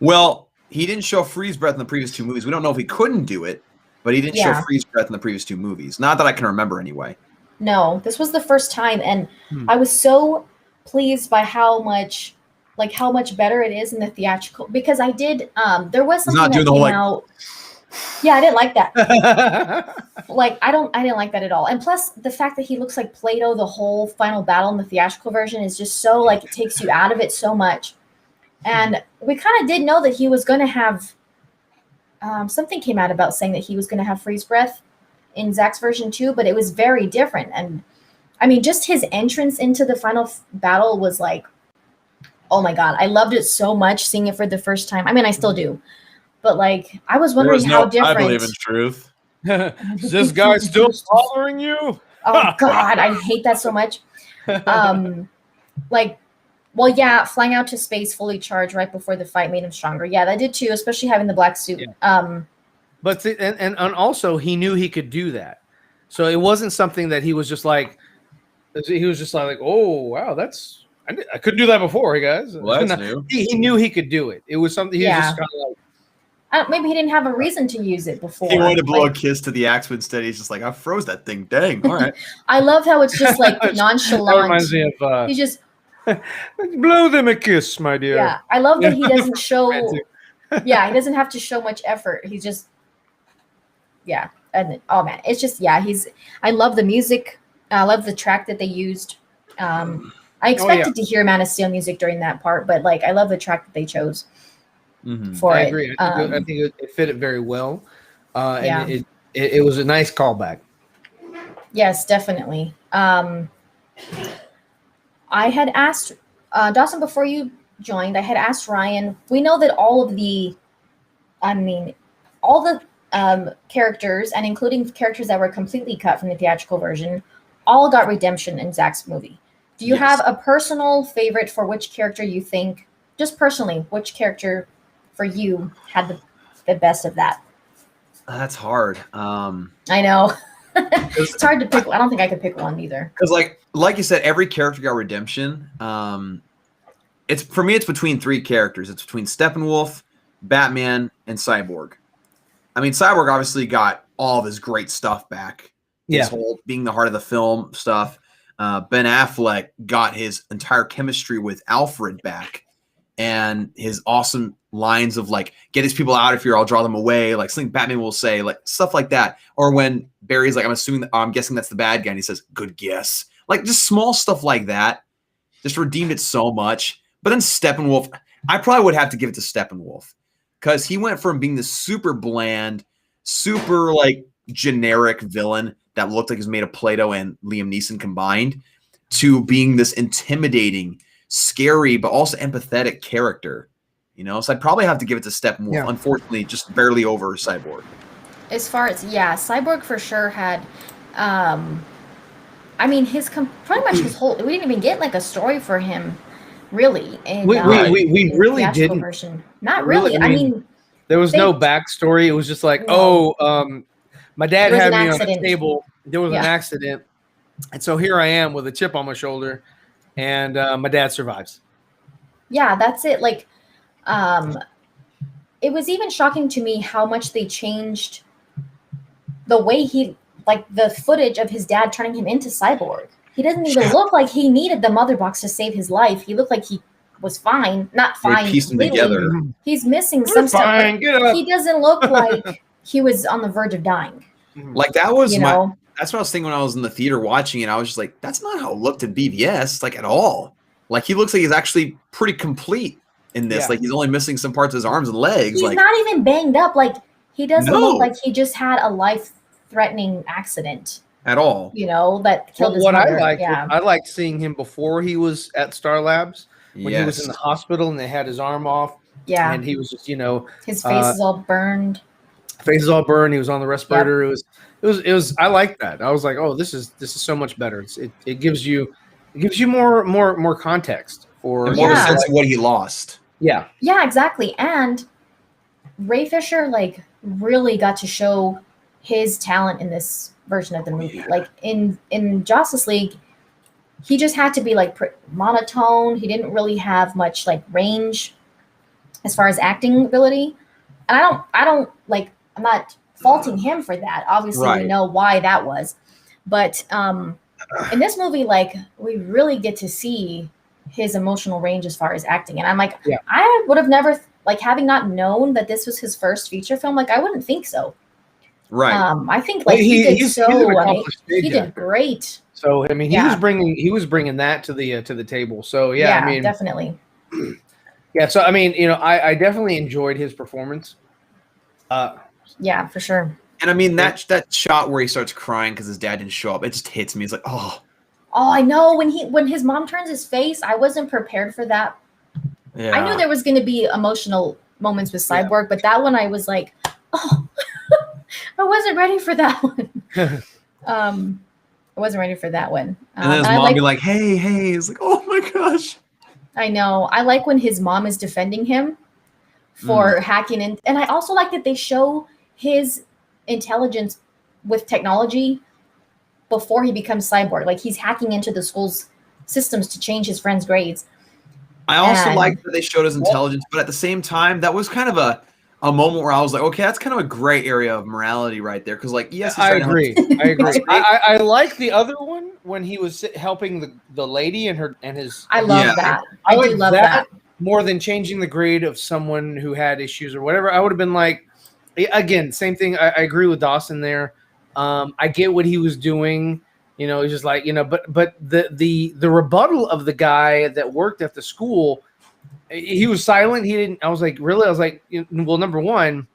Well, he didn't show freeze breath in the previous two movies. We don't know if he couldn't do it, but he didn't show freeze breath in the previous two movies. Not that I can remember anyway. No, this was the first time, and I was so pleased by how much better it is in the theatrical, because I did there was something that came out. Yeah, I didn't like that. I didn't like that at all. And plus the fact that he looks like Play-Doh the whole final battle in the theatrical version is just so like it takes you out of it so much. And we kind of did know that he was going to have something came out about saying that he was going to have freeze breath in Zach's version too, but it was very different. And I mean, just his entrance into the final battle was like, oh my God, I loved it so much seeing it for the first time. I mean, I still do. But like, I was wondering how different. I believe in truth. Is this guy still following you? Oh God, I hate that so much. Flying out to space fully charged right before the fight made him stronger. Yeah, that did too, especially having the black suit. Yeah. But and also he knew he could do that, so it wasn't something that he was just like. He was just like, oh wow, I couldn't do that before, hey guys. Well, that's new. He knew he could do it. It was something he was just kind of like. Maybe he didn't have a reason to use it before. He wanted to blow a kiss to the axe, but instead he's just like, I froze that thing. Dang. All right. I love how it's just like nonchalant. That reminds me of. He just blow them a kiss, my dear. Yeah, I love that he doesn't show. Yeah, he doesn't have to show much effort. He's just. Yeah, and oh man, it's just I love the music. I love the track that they used. I I expected to hear Man of Steel music during that part, but like I love the track that they chose for I it. agree. I think it fit it very well, Yeah. and it was a nice callback. Yes, definitely. I had asked Dawson before you joined. I had asked Ryan. We know that all the characters, and including characters that were completely cut from the theatrical version, all got redemption in Zack's movie. Do you have a personal favorite for which character you think, just personally, which character for you had the best of that? That's hard. I know. It's hard to pick. I don't think I could pick one either. Because like you said, every character got redemption. It's for me, it's between three characters. It's between Steppenwolf, Batman, and Cyborg. I mean, Cyborg obviously got all of his great stuff back. His whole being the heart of the film stuff. Ben Affleck got his entire chemistry with Alfred back, and his awesome lines of like, "Get these people out of here, I'll draw them away." Like something Batman will say, like stuff like that. Or when Barry's like, I'm guessing that's the bad guy, and he says, "Good guess." Like just small stuff like that, just redeemed it so much. But then Steppenwolf, I probably would have to give it to Steppenwolf because he went from being this super bland, super like generic villain that looked like he was made of Play-Doh and Liam Neeson combined to being this intimidating, scary, but also empathetic character. You know, so I'd probably have to give it to Steppenwolf. Yeah. Unfortunately, just barely over Cyborg. As far as Cyborg for sure had, his pretty much his whole. We didn't even get like a story for him, really. In, we really didn't. Version. Not really. I mean, there was no backstory. It was just like, my dad had me on the table. There was an accident, and so here I am with a chip on my shoulder, and my dad survives. Yeah, that's it. Like. It was even shocking to me how much they changed the way the footage of his dad turning him into Cyborg. He doesn't even look like he needed the mother box to save his life. He looked like he was fine, not fine. They pieced them together. He's missing some stuff. He doesn't look like he was on the verge of dying. Like that was that's what I was thinking when I was in the theater watching it. I was just like, that's not how it looked in BVS, like at all. Like he looks like he's actually pretty complete in this. Like he's only missing some parts of his arms and legs. He's not even banged up. Like he doesn't look like he just had a life-threatening accident at all. You know, that killed his mother. I liked seeing him before he was at Star Labs when he was in the hospital and they had his arm off. Yeah, and he was just his face is all burned. Face is all burned. He was on the respirator. Yep. It was. I like that. I was like, oh, this is so much better. It gives you more context for and more of a sense of what he lost. Yeah. Yeah, exactly. And Ray Fisher really got to show his talent in this version of the movie. Yeah. Like in Justice League, he just had to be monotone. He didn't really have much range as far as acting ability. And I'm not faulting him for that. Obviously, we know why that was. But in this movie, we really get to see his emotional range as far as acting. And I'm like, I would have never, having not known that this was his first feature film, I wouldn't think so. Right. I think he did great. So, I mean, he was bringing that to the table. So, yeah, I mean, definitely. Yeah. So, I mean, I definitely enjoyed his performance. Yeah, for sure. And I mean, that shot where he starts crying because his dad didn't show up, it just hits me. It's like, oh, I know. When his mom turns his face, I wasn't prepared for that. Yeah. I knew there was going to be emotional moments with Cyborg, but that one I was like, oh, I wasn't ready for that one. I wasn't ready for that one. And then his mom be like, hey, it's like, oh my gosh. I know. I like when his mom is defending him for hacking in. And I also like that they show his intelligence with technology before he becomes Cyborg. He's hacking into the school's systems to change his friends' grades. I also like that they showed his intelligence, but at the same time, that was kind of a moment where I was like, okay, that's kind of a gray area of morality right there. Because, yes, I agree. I like the other one when he was helping the lady and his. I love that. I do love that more than changing the grade of someone who had issues or whatever. I would have been like, again, same thing. I agree with Dawson there. I get what he was doing, You know, he's just like, you know, but the rebuttal of the guy that worked at the school, he was silent. He didn't. I was like, really? I was like, well, number one,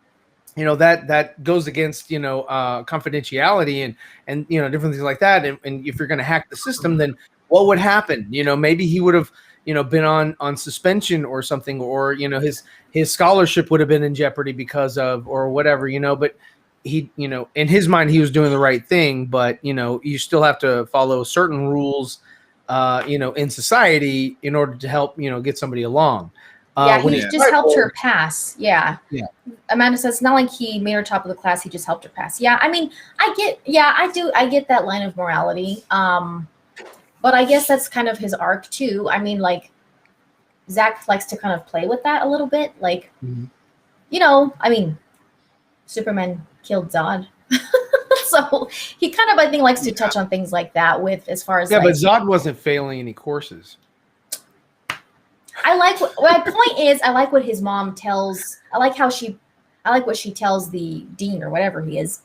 you know, that goes against, you know, confidentiality and you know, different things like that. And if you're going to hack the system, then what would happen? You know, maybe he would have, you know, been on suspension or something, or you know, his scholarship would have been in jeopardy because of or whatever, you know. But he, you know, in his mind, he was doing the right thing. But you know, you still have to follow certain rules, you know, in society in order to help, you know, get somebody along. Yeah, When he he's just helped Cyborg- her pass. Yeah. Yeah. Amanda says it's not like he made her top of the class, he just helped her pass. Yeah, I mean, I get that line of morality. But I guess that's kind of his arc too. I mean, like Zack likes to kind of play with that a little bit. Like, you know, I mean, Superman killed Zod. So he kind of, I think, likes to touch on things like that with as far as yeah, like, but Zod wasn't failing any courses. I like what my point is. I like what his mom tells. I like what she tells the dean or whatever he is.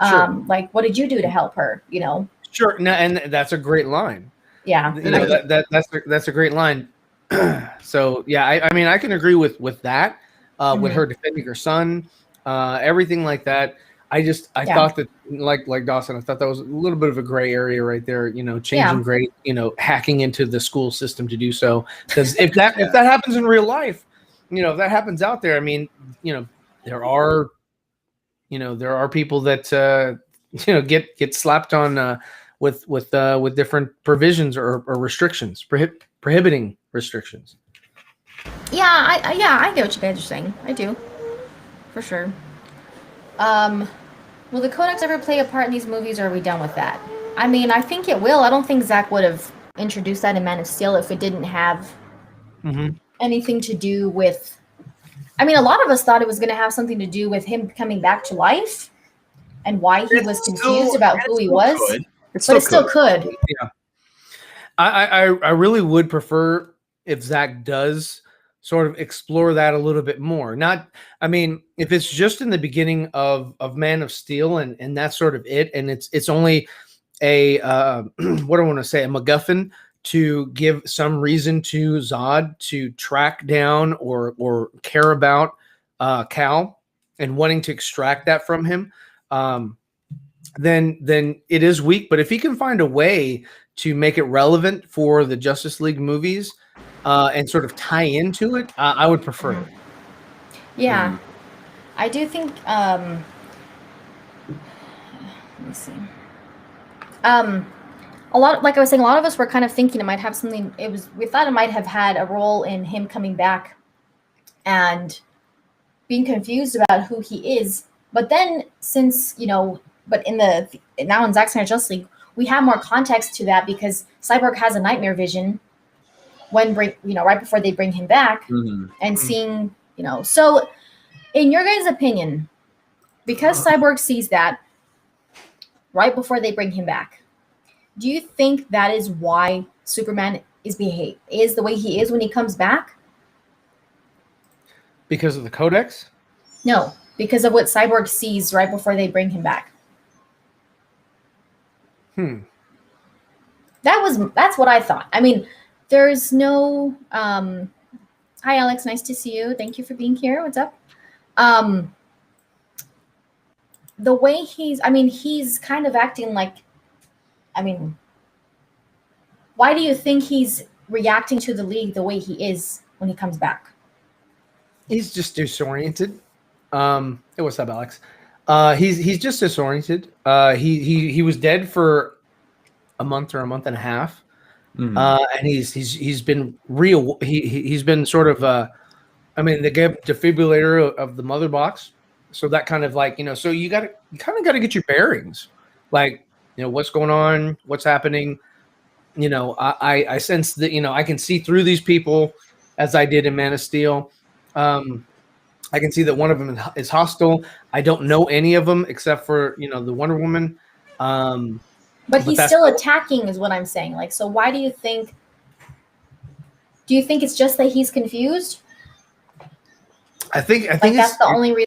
Sure. Like, what did you do to help her? You know. Sure. No, and that's a great line. Yeah. You know, that's a great line. So yeah, I mean, I can agree with that. With her defending her son, everything like that. I thought that, like Dawson, I thought that was a little bit of a gray area right there. You know, changing grade, you know, hacking into the school system to do so. Because if that happens in real life, you know, if that happens out there, I mean, you know, there are people that you know get slapped on with different provisions or restrictions, prohibiting restrictions. Yeah, I get what you guys are saying. I do, for sure. Will the codex ever play a part in these movies, or are we done with that? I mean, I think it will. I don't think Zack would have introduced that in Man of Steel if it didn't have anything to do with. I mean, a lot of us thought it was going to have something to do with him coming back to life and why he was confused about who he was. But it still could. Yeah, I really would prefer if Zack does sort of explore that a little bit more. Not, I mean, if it's just in the beginning of Man of Steel and that's sort of it, and it's only a what do I want to say, a MacGuffin to give some reason to Zod to track down or care about Cal and wanting to extract that from him, then it is weak. But if he can find a way to make it relevant for the Justice League movies and sort of tie into it, I would prefer it. Yeah. I do think let me see. A lot, like I was saying, a lot of us were kind of thinking it might have something. We thought it might have had a role in him coming back and being confused about who he is. But then, since but now in Zack Snyder's Justice League, we have more context to that because Cyborg has a nightmare vision right before they bring him back, and seeing, So, in your guys' opinion, because Cyborg sees that right before they bring him back, do you think that is why Superman is the way he is when he comes back? Because of the Codex? No, because of what Cyborg sees right before they bring him back. That's what I thought. I mean, there's no hi Alex, nice to see you. Thank you for being here. What's up? The way he's kind of acting like, why do you think he's reacting to the League the way he is when he comes back? He's just disoriented. Hey, what's up, Alex? He's just disoriented. He was dead for a month or a month and a half, and he's been real. He's been sort of. They gave defibrillator of the mother box, so that kind of like So you kind of got to get your bearings, like what's going on, what's happening. I sense that I can see through these people, as I did in Man of Steel. I can see that one of them is hostile. I don't know any of them except for the Wonder Woman. But he's still attacking, is what I'm saying. Like, so why do you think? Do you think it's just that he's confused? I think that's the only reason.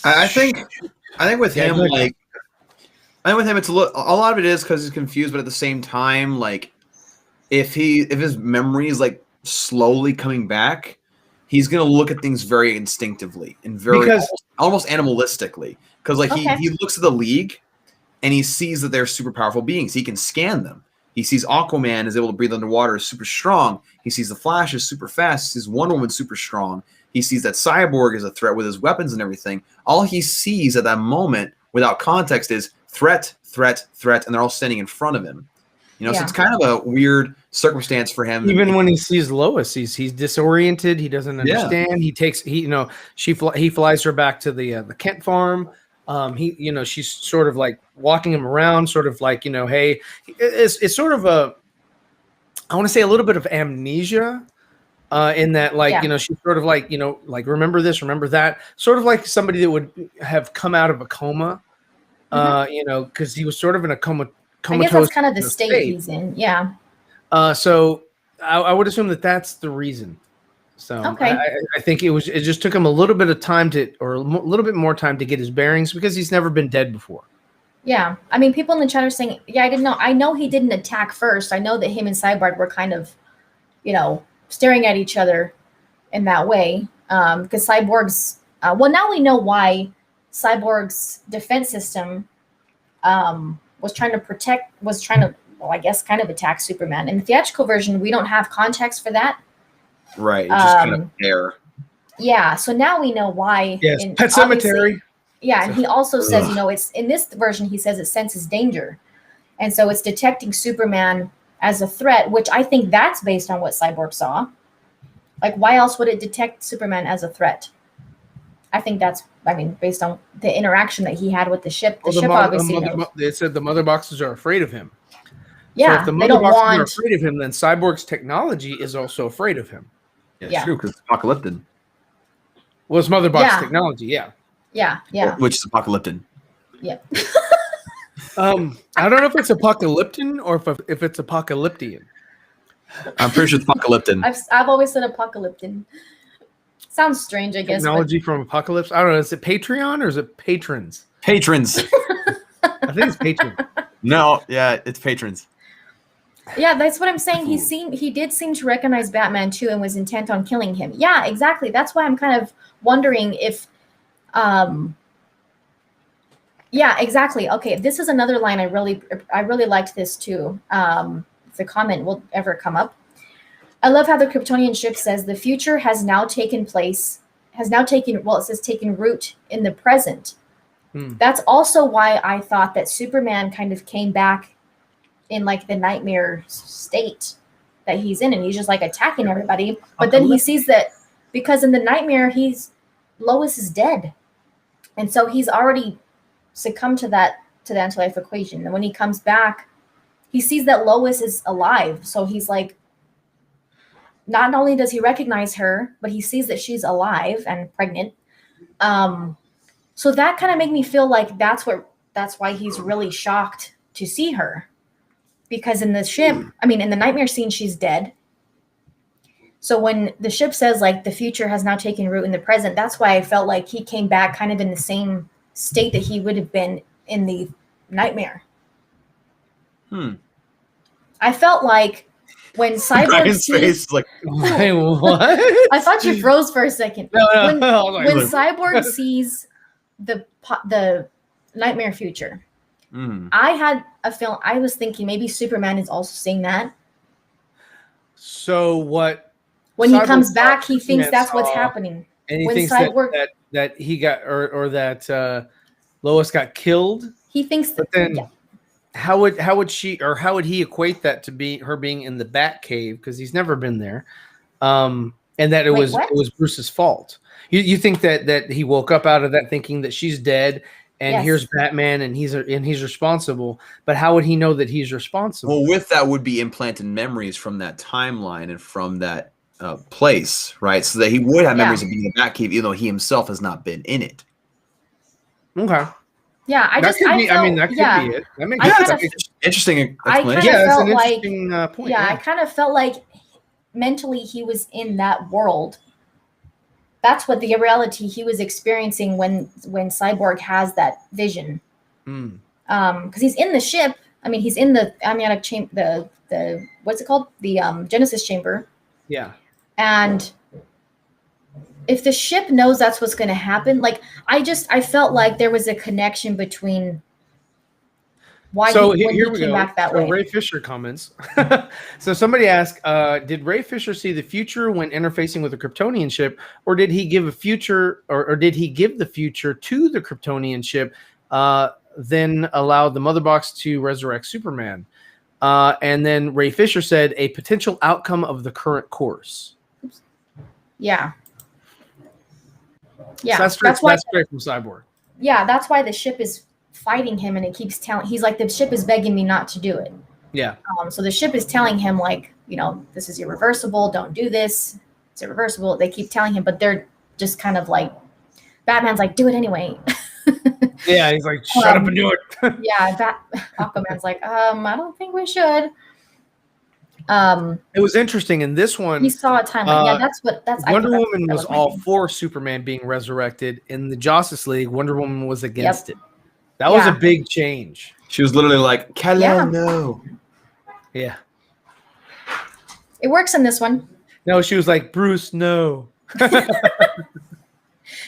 I think with him, like- like, I think with him, it's a lot of it is because he's confused, but at the same time, like, if his memory is like slowly coming back, he's gonna look at things very instinctively and very almost animalistically. Because like he looks at the League and he sees that they're super powerful beings. He can scan them. He sees Aquaman is able to breathe underwater, is super strong. He sees the Flash is super fast. He sees Wonder Woman super strong. He sees that Cyborg is a threat with his weapons and everything. All he sees at that moment, without context, is threat, threat, threat, and they're all standing in front of him. You know, so it's kind of a weird circumstance for him. Even when he sees Lois, he's disoriented. He doesn't understand. Yeah. He flies her back to the Kent farm. She's sort of like walking him around, sort of like, hey, it's sort of I want to say a little bit of amnesia, in that, like, she's sort of like, like, remember this, remember that, sort of like somebody that would have come out of a coma, because he was sort of in a comatose. I guess that's kind of the state he's in. Yeah. So I would assume that that's the reason. So I think it just took him a little bit of time or a little bit more time to get his bearings, because he's never been dead before. Yeah. I mean, people in the chat are saying, I didn't know. I know he didn't attack first. I know that him and Cyborg were kind of, staring at each other in that way. Because Cyborg's, now we know why Cyborg's defense system was trying to, I guess, kind of attack Superman. In the theatrical version, we don't have context for that. Right. It's just kind of there. Yeah. So now we know why. Yes. Pet Cemetery. Yeah. And he also says, it's in this version, he says it senses danger. And so it's detecting Superman as a threat, which I think that's based on what Cyborg saw. Like, why else would it detect Superman as a threat? I think based on the interaction that he had with the ship. The ship obviously knows. It said the mother boxes are afraid of him. Yeah, so if the mother boxes are afraid of him, then Cyborg's technology is also afraid of him. Yeah, it's true, because it's apocalyptic. Well, it's mother box technology, yeah. Yeah. Which is apocalyptic. Yep. I don't know if it's apocalyptic or if it's apocalyptian. I'm pretty sure it's apocalyptic. I've always said apocalyptic. Sounds strange, I guess. Technology from Apocalypse. I don't know. Is it Patreon or is it patrons? Patrons. I think it's patron. No, yeah, it's patrons. Yeah, that's what I'm saying. He did seem to recognize Batman too, and was intent on killing him. Yeah, exactly. That's why I'm kind of wondering if, yeah, exactly. Okay, this is another line I really liked this too. If the comment will ever come up. I love how the Kryptonian ship says the future has now taken root in the present. That's also why I thought that Superman kind of came back in like the nightmare state that he's in, and he's just like attacking everybody. But then he sees that because in the nightmare, Lois is dead. And so he's already succumbed to the anti-life equation. And when he comes back, he sees that Lois is alive. So he's like, not only does he recognize her, but he sees that she's alive and pregnant. So that kind of made me feel like that's why he's really shocked to see her. Because in the ship, in the nightmare scene, she's dead. So when the ship says like the future has now taken root in the present, that's why I felt like he came back kind of in the same state that he would have been in the nightmare. I felt like when Cyborg sees, like, wait, what? I thought you froze for a second. When Cyborg sees the nightmare future, I had a feeling. I was thinking maybe Superman is also seeing that. So what? When he comes back, he thinks that's what's happening. And he thinks that he got or that Lois got killed. He thinks that. But then, how would he equate that to be her being in the Batcave, because he's never been there, and that it was Bruce's fault? You think that he woke up out of that thinking that she's dead, and here's Batman, and he's responsible. But how would he know that he's responsible? Well, with that would be implanted memories from that timeline and from that place, right? So that he would have memories of being in the Batcave, even though he himself has not been in it. Okay. Yeah, that could be it. That makes sense. Interesting explanation. That's an interesting point. I kind of felt like mentally he was in that world, that's what the reality he was experiencing when Cyborg has that vision. Because he's in the ship. I mean, he's in the amniotic chamber, the what's it called? The Genesis chamber. Yeah. And if the ship knows that's what's going to happen, like I felt like there was a connection between why he came back that way. Ray Fisher comments. So somebody asked, did Ray Fisher see the future when interfacing with the Kryptonian ship, or did he give a future, or did he give the future to the Kryptonian ship, then allow the mother box to resurrect Superman? And then Ray Fisher said a potential outcome of the current course. Yeah. Yeah. So that's straight from Cyborg. Yeah, that's why the ship is fighting him, and it keeps telling. He's like, the ship is begging me not to do it. Yeah. So the ship is telling him, like, you know, this is irreversible. Don't do this. It's irreversible. They keep telling him, but they're just kind of like, Batman's like, do it anyway. Yeah, he's like, shut up and do it. Yeah, Aquaman's like, I don't think we should. It was interesting in this one. He saw a timeline. Yeah, that's Wonder Woman was all for Superman being resurrected. In the Justice League, Wonder Woman was against it. That was a big change. She was literally like, Kal-El, no. Yeah. It works in this one. No, she was like, Bruce, no.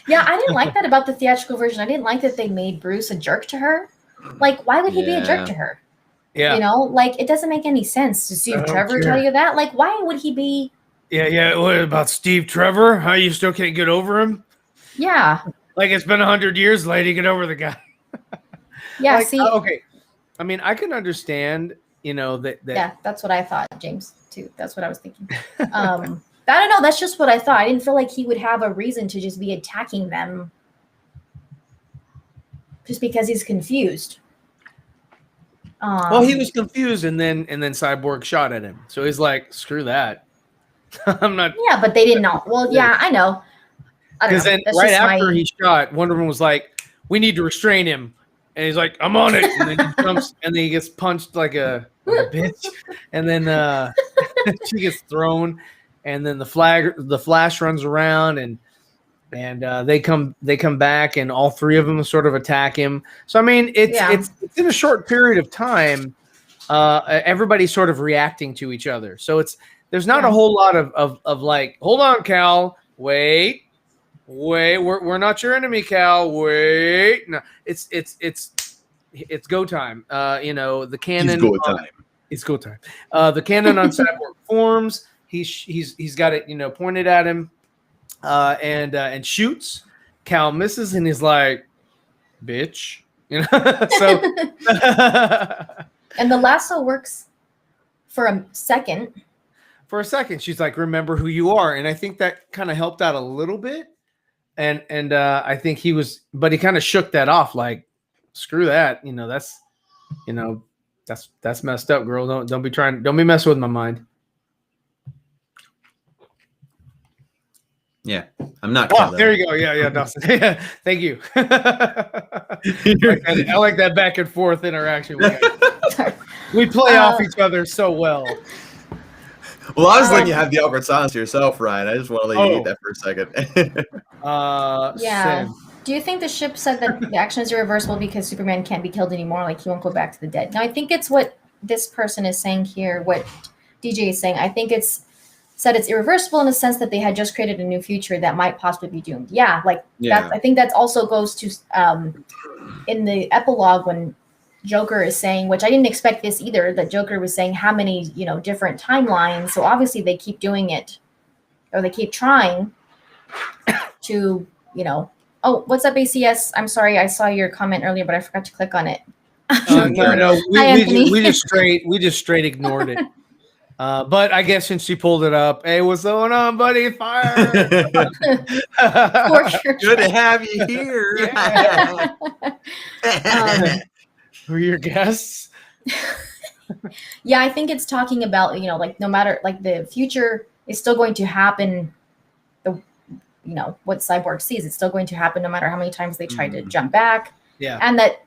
Yeah, I didn't like that about the theatrical version. I didn't like that they made Bruce a jerk to her. Like, why would he be a jerk to her? Yeah. You know, like, it doesn't make any sense to Steve Trevor tell you that. Like, why would he be? Yeah. What about Steve Trevor? How you still can't get over him? Yeah. Like, it's been 100 years, lady. Get over the guy. Yeah, like, see. Okay. I mean, I can understand, you know, that. Yeah, that's what I thought, James, too. That's what I was thinking. I don't know. That's just what I thought. I didn't feel like he would have a reason to just be attacking them just because he's confused. Well, he was confused, and then Cyborg shot at him. So he's like, "Screw that, I'm not." Yeah, but they didn't know. Well, yeah, I know. Because then, right after he shot, Wonder Woman was like, "We need to restrain him," and he's like, "I'm on it." And then he jumps, and then he gets punched like a bitch, and then she gets thrown. And then the Flash runs around, and they come back, and all three of them sort of attack him. So I mean, it's in a short period of time. Everybody's sort of reacting to each other. So there's not a whole lot of like, hold on, Cal, wait, we're not your enemy, Cal, wait. No, it's go time. You know, the cannon. It's go time. It's go time. The cannon on Cyborg forms. He's got it, you know, pointed at him, and shoots. Cal misses, and he's like, "Bitch," you know. So, and the lasso works for a second. For a second, she's like, "Remember who you are," and I think that kind of helped out a little bit. And I think he kind of shook that off, like, "Screw that," you know. That's messed up, girl. Don't be messing with my mind. Yeah, I'm not. Oh, there you go. Yeah, Dawson. Yeah, thank you. I like that back and forth interaction. We play off each other so well. Well, I was letting you have the awkward silence to yourself, Ryan. I just want to let you eat that for a second. Yeah. Do you think the ship said that the action is irreversible because Superman can't be killed anymore? Like, he won't go back to the dead. Now, I think it's what this person is saying here, what DJ is saying. I think it's said it's irreversible in the sense that they had just created a new future that might possibly be doomed. Yeah, that. I think that also goes to in the epilogue when Joker is saying, which I didn't expect this either, that Joker was saying how many, you know, different timelines. So obviously they keep doing it, or they keep trying to, you know. Oh, what's up, ACS? I'm sorry, I saw your comment earlier, but I forgot to click on it. No, we just straight ignored it. But I guess since she pulled it up, hey, what's going on, buddy? Fire! Good to have you here. Who are your guests? Yeah, I think it's talking about, you know, like, no matter, like, the future is still going to happen. You know, what Cyborg sees, it's still going to happen no matter how many times they try to jump back. Yeah. And that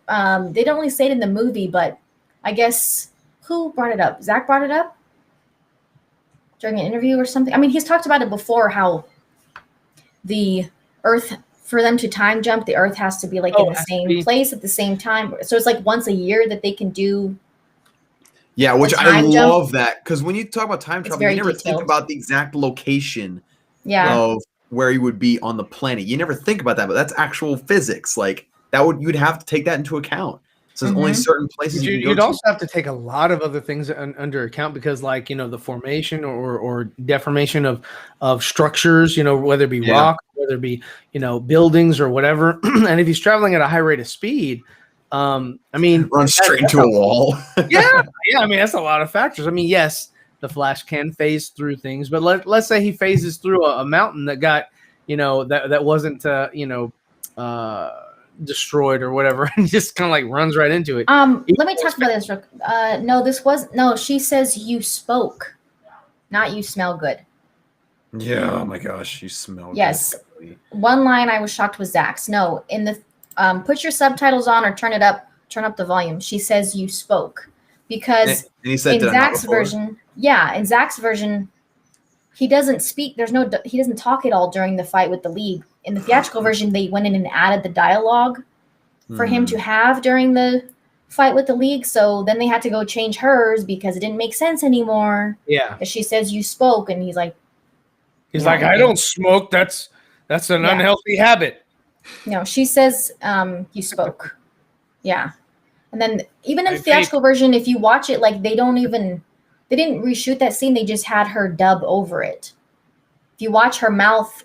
they don't really say it in the movie, but I guess who brought it up? Zach brought it up during an interview or something. I mean, he's talked about it before, how the Earth, for them to time jump, the Earth has to be like in the same place at the same time. So it's like once a year that they can do. Yeah, which I love that, because when you talk about time travel, you never think about the exact location of where you would be on the planet. You never think about that, but that's actual physics. Like you'd have to take that into account. So there's only certain places you can go You'd to. also have to take a lot of other things under account, because like, the formation or deformation of structures, whether it be rock, whether it be, buildings or whatever. And if he's traveling at a high rate of speed, run straight into a wall. yeah. I mean, that's a lot of factors. I mean, yes, the Flash can phase through things, but let's say he phases through a mountain that got, that wasn't, destroyed or whatever, and just kind of like runs right into it. Let me talk about this. No, she says you spoke, not you smell good. Yeah. Oh my gosh, you smell yes. Good. One line I was shocked was Zach's. No, in the put your subtitles on or turn up the volume. She says you spoke, because and he said, in Zach's version, he doesn't speak. He doesn't talk at all during the fight with the League. In the theatrical version, they went in and added the dialogue for him to have during the fight with the League. So then they had to go change hers because it didn't make sense anymore. Yeah. She says you spoke, and he's like, I don't smoke. That's an unhealthy habit. No, she says you spoke. Yeah. And then even in the theatrical version, if you watch it, like they didn't reshoot that scene. They just had her dub over it. If you watch her mouth,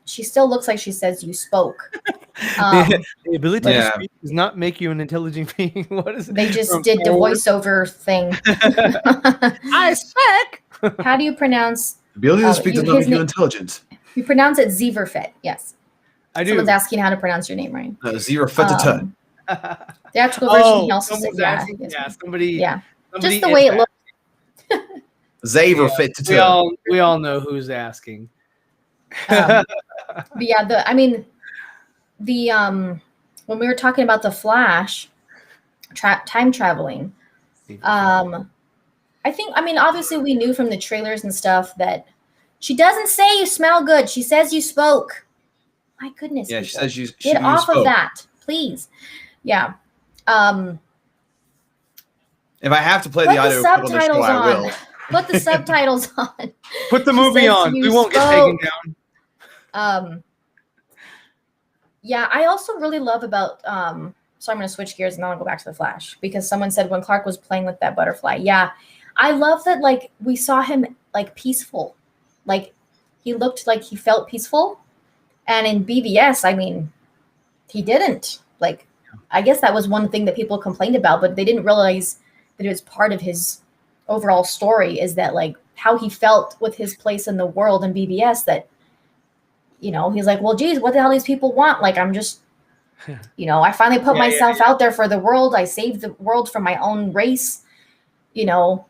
she still looks like she says you spoke. The ability to speak does not make you an intelligent being. What is it? They just did the voiceover thing. I speak. How do you pronounce? The ability to speak does not make you intelligent. You pronounce it Zeverfet. Yes. I do. Someone's asking how to pronounce your name, right? Zeverfet. Theactual version, he also said, somebody. Just the way it looks. Zeverfet. We all know who's asking. But yeah, when we were talking about the Flash time traveling, obviously we knew from the trailers and stuff that she doesn't say you smell good. She says you spoke. My goodness. Yeah, she says you get off of that, please. Yeah. If I have to play the audio subtitles on. I will. Put the subtitles on. Put the movie on. We won't get taken down. Yeah, I also really love about so I'm going to switch gears and then I'll go back to the Flash, because someone said when Clark was playing with that butterfly. Yeah, I love that, like, we saw him like peaceful. Like, he looked like he felt peaceful. And in BVS, he didn't. Like, I guess that was one thing that people complained about, but they didn't realize that it was part of his overall story, is that, like, how he felt with his place in the world in BVS, that, he's like, well, geez, what the hell these people want? Like, I'm just, I finally put myself out there for the world. I saved the world from my own race, and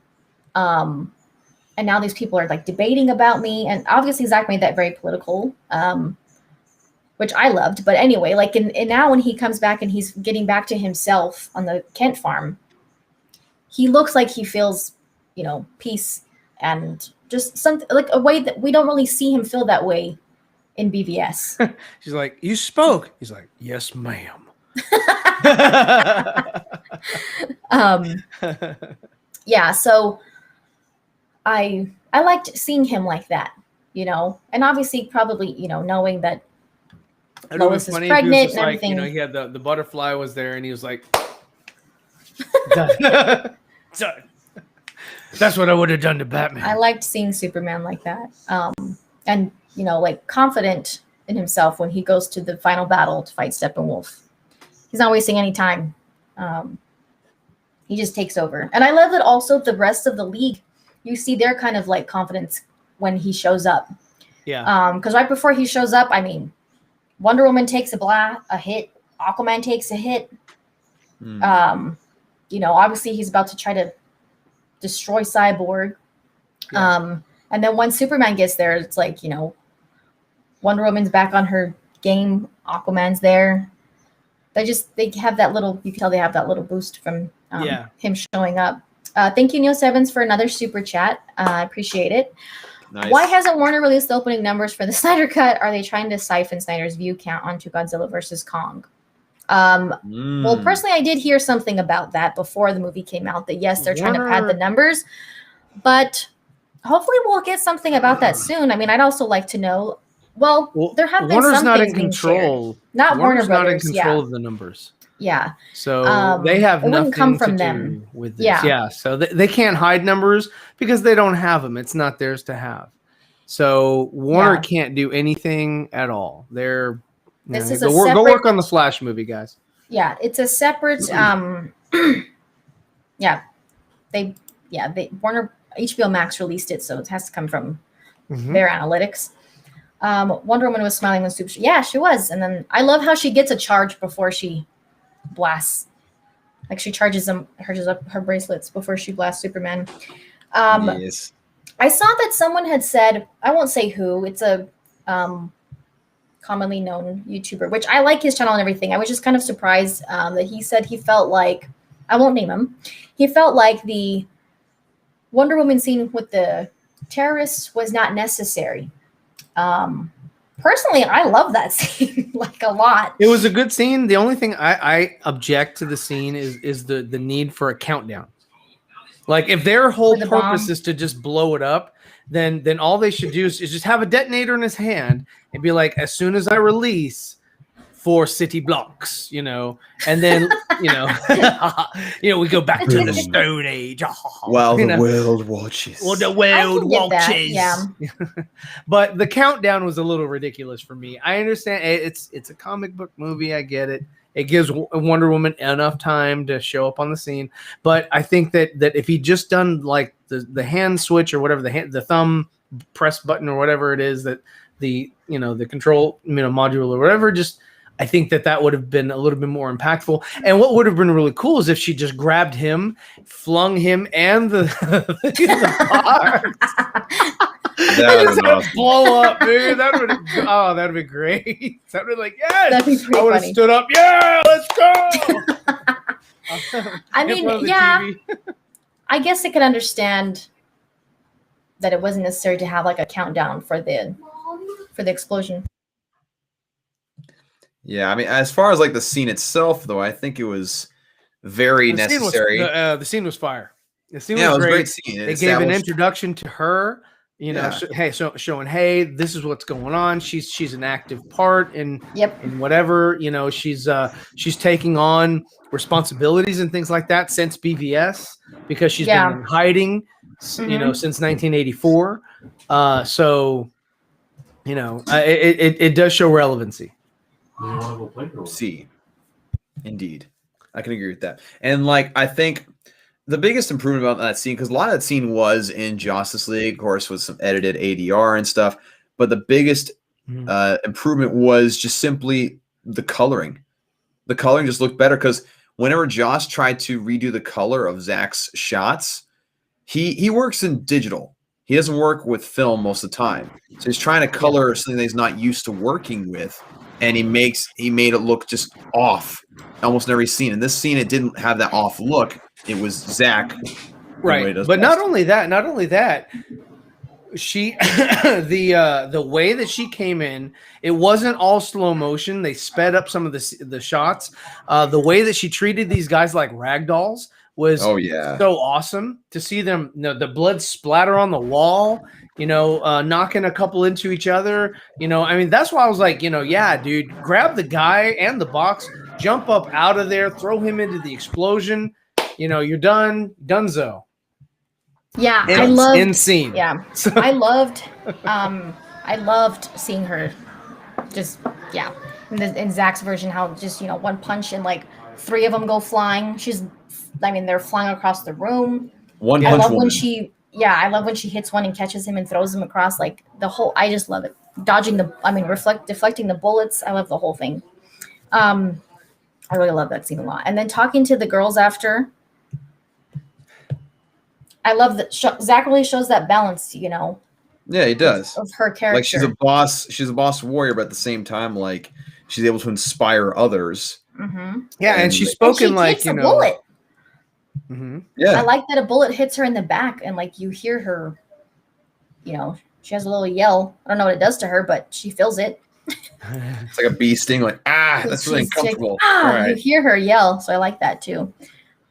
now these people are like debating about me. And obviously Zach made that very political, which I loved. But anyway, like, and now when he comes back and he's getting back to himself on the Kent farm, he looks like he feels, peace, and just something like a way that we don't really see him feel that way in BVS. She's like, you spoke. He's like, yes, ma'am. Yeah. So I liked seeing him like that, and obviously probably, knowing that Lois is pregnant and everything. He had the butterfly was there and he was like, done. Done. That's what I would have done to Batman. I liked seeing Superman like that. And, like confident in himself when he goes to the final battle to fight Steppenwolf. He's not wasting any time. He just takes over. And I love that also the rest of the League, you see their kind of like confidence when he shows up. Yeah. Because right before he shows up, Wonder Woman takes a hit. Aquaman takes a hit. Obviously he's about to try to destroy Cyborg. Yeah. And then when Superman gets there, it's like, Wonder Woman's back on her game. Aquaman's there. They have that little, you can tell they have that little boost from him showing up. Thank you, Neil Sevens, for another super chat. I appreciate it. Nice. Why hasn't Warner released the opening numbers for the Snyder Cut? Are they trying to siphon Snyder's view count onto Godzilla versus Kong? Well, personally, I did hear something about that before the movie came out, that yes, they're trying to pad the numbers, but hopefully we'll get something about that soon. I mean, I'd also like to know, well there have been Warner's some not things in being control. shared. Not Warner's Warner not in Brothers, control of the numbers. Yeah. So they have it nothing wouldn't come from to them. do with this. Yeah. So they can't hide numbers because they don't have them. It's not theirs to have. So Warner can't do anything at all. They're go work on the Flash movie, guys. Yeah, it's a separate Warner HBO Max released it, so it has to come from their analytics. Wonder Woman was smiling when Super. Yeah, she was, and then I love how she gets a charge before she blasts. Like she charges up her bracelets before she blasts Superman. Yes. I saw that someone had said, I won't say who. It's a commonly known YouTuber, which I like his channel and everything. I was just kind of surprised that he said he felt like, I won't name him, he felt like the Wonder Woman scene with the terrorists was not necessary. Personally, I love that scene like a lot. It was a good scene. The only thing I object to the scene is the need for a countdown. Like if their whole purpose is to just blow it up, then all they should do is just have a detonator in his hand and be like, as soon as I release 4 city blocks, and then we go back to the Stone Age. While the world watches. Well, the world watches. Yeah. But the countdown was a little ridiculous for me. I understand it's a comic book movie. I get it. It gives Wonder Woman enough time to show up on the scene. But I think that if he just done like the hand switch or whatever, the thumb press button or whatever it is, that the control module or whatever, I think that would have been a little bit more impactful. And what would have been really cool is if she just grabbed him, flung him and the That would awesome. Blow up, dude. That'd be great. That would be like, yes. That'd be pretty I would have stood up. Yeah, let's go. I mean, yeah. I guess I could understand that it wasn't necessary to have like a countdown for the explosion. Yeah, I mean, as far as like the scene itself, though, I think it was very necessary. The scene was fire. The scene was great. A great scene. They gave an introduction to her. Showing, hey, this is what's going on. She's an active part in whatever. She's taking on responsibilities and things like that since BVS because she's been in hiding, since 1984. It does show relevancy. See, indeed, I can agree with that. And like, I think the biggest improvement about that scene, because a lot of that scene was in Justice League, of course, with some edited ADR and stuff. But the biggest improvement was just simply the coloring. The coloring just looked better because whenever Joss tried to redo the color of Zack's shots, he works in digital. He doesn't work with film most of the time. So he's trying to color something that he's not used to working with. And he made it look just off almost in every scene. In this scene, it didn't have that off look. It was Zack. Right. But not only that, she the way that she came in, it wasn't all slow motion. They sped up some of the shots. The way that she treated these guys like rag dolls was so awesome to see them, the blood splatter on the wall, knocking a couple into each other. I mean, that's why I was like, dude, grab the guy and the box, jump up out of there, throw him into the explosion. You're donezo. Yeah, I loved insane. Yeah, I loved seeing her just in Zack's version, how just one punch and like 3 of them go flying. They're flying across the room. I love when she hits one and catches him and throws him across. Like I just love it. Deflecting the bullets. I love the whole thing. I really love that scene a lot. And then talking to the girls after. I love that Zack really shows that balance, Yeah, he does. Of her character. Like she's a boss warrior, but at the same time, like she's able to inspire others. Mm-hmm. Yeah, and she's spoken like a bullet. Mm-hmm. Yeah, I like that a bullet hits her in the back, and like you hear her, She has a little yell. I don't know what it does to her, but she feels it. It's like a bee sting, like, that's really uncomfortable. Like, All right. You hear her yell, so I like that too.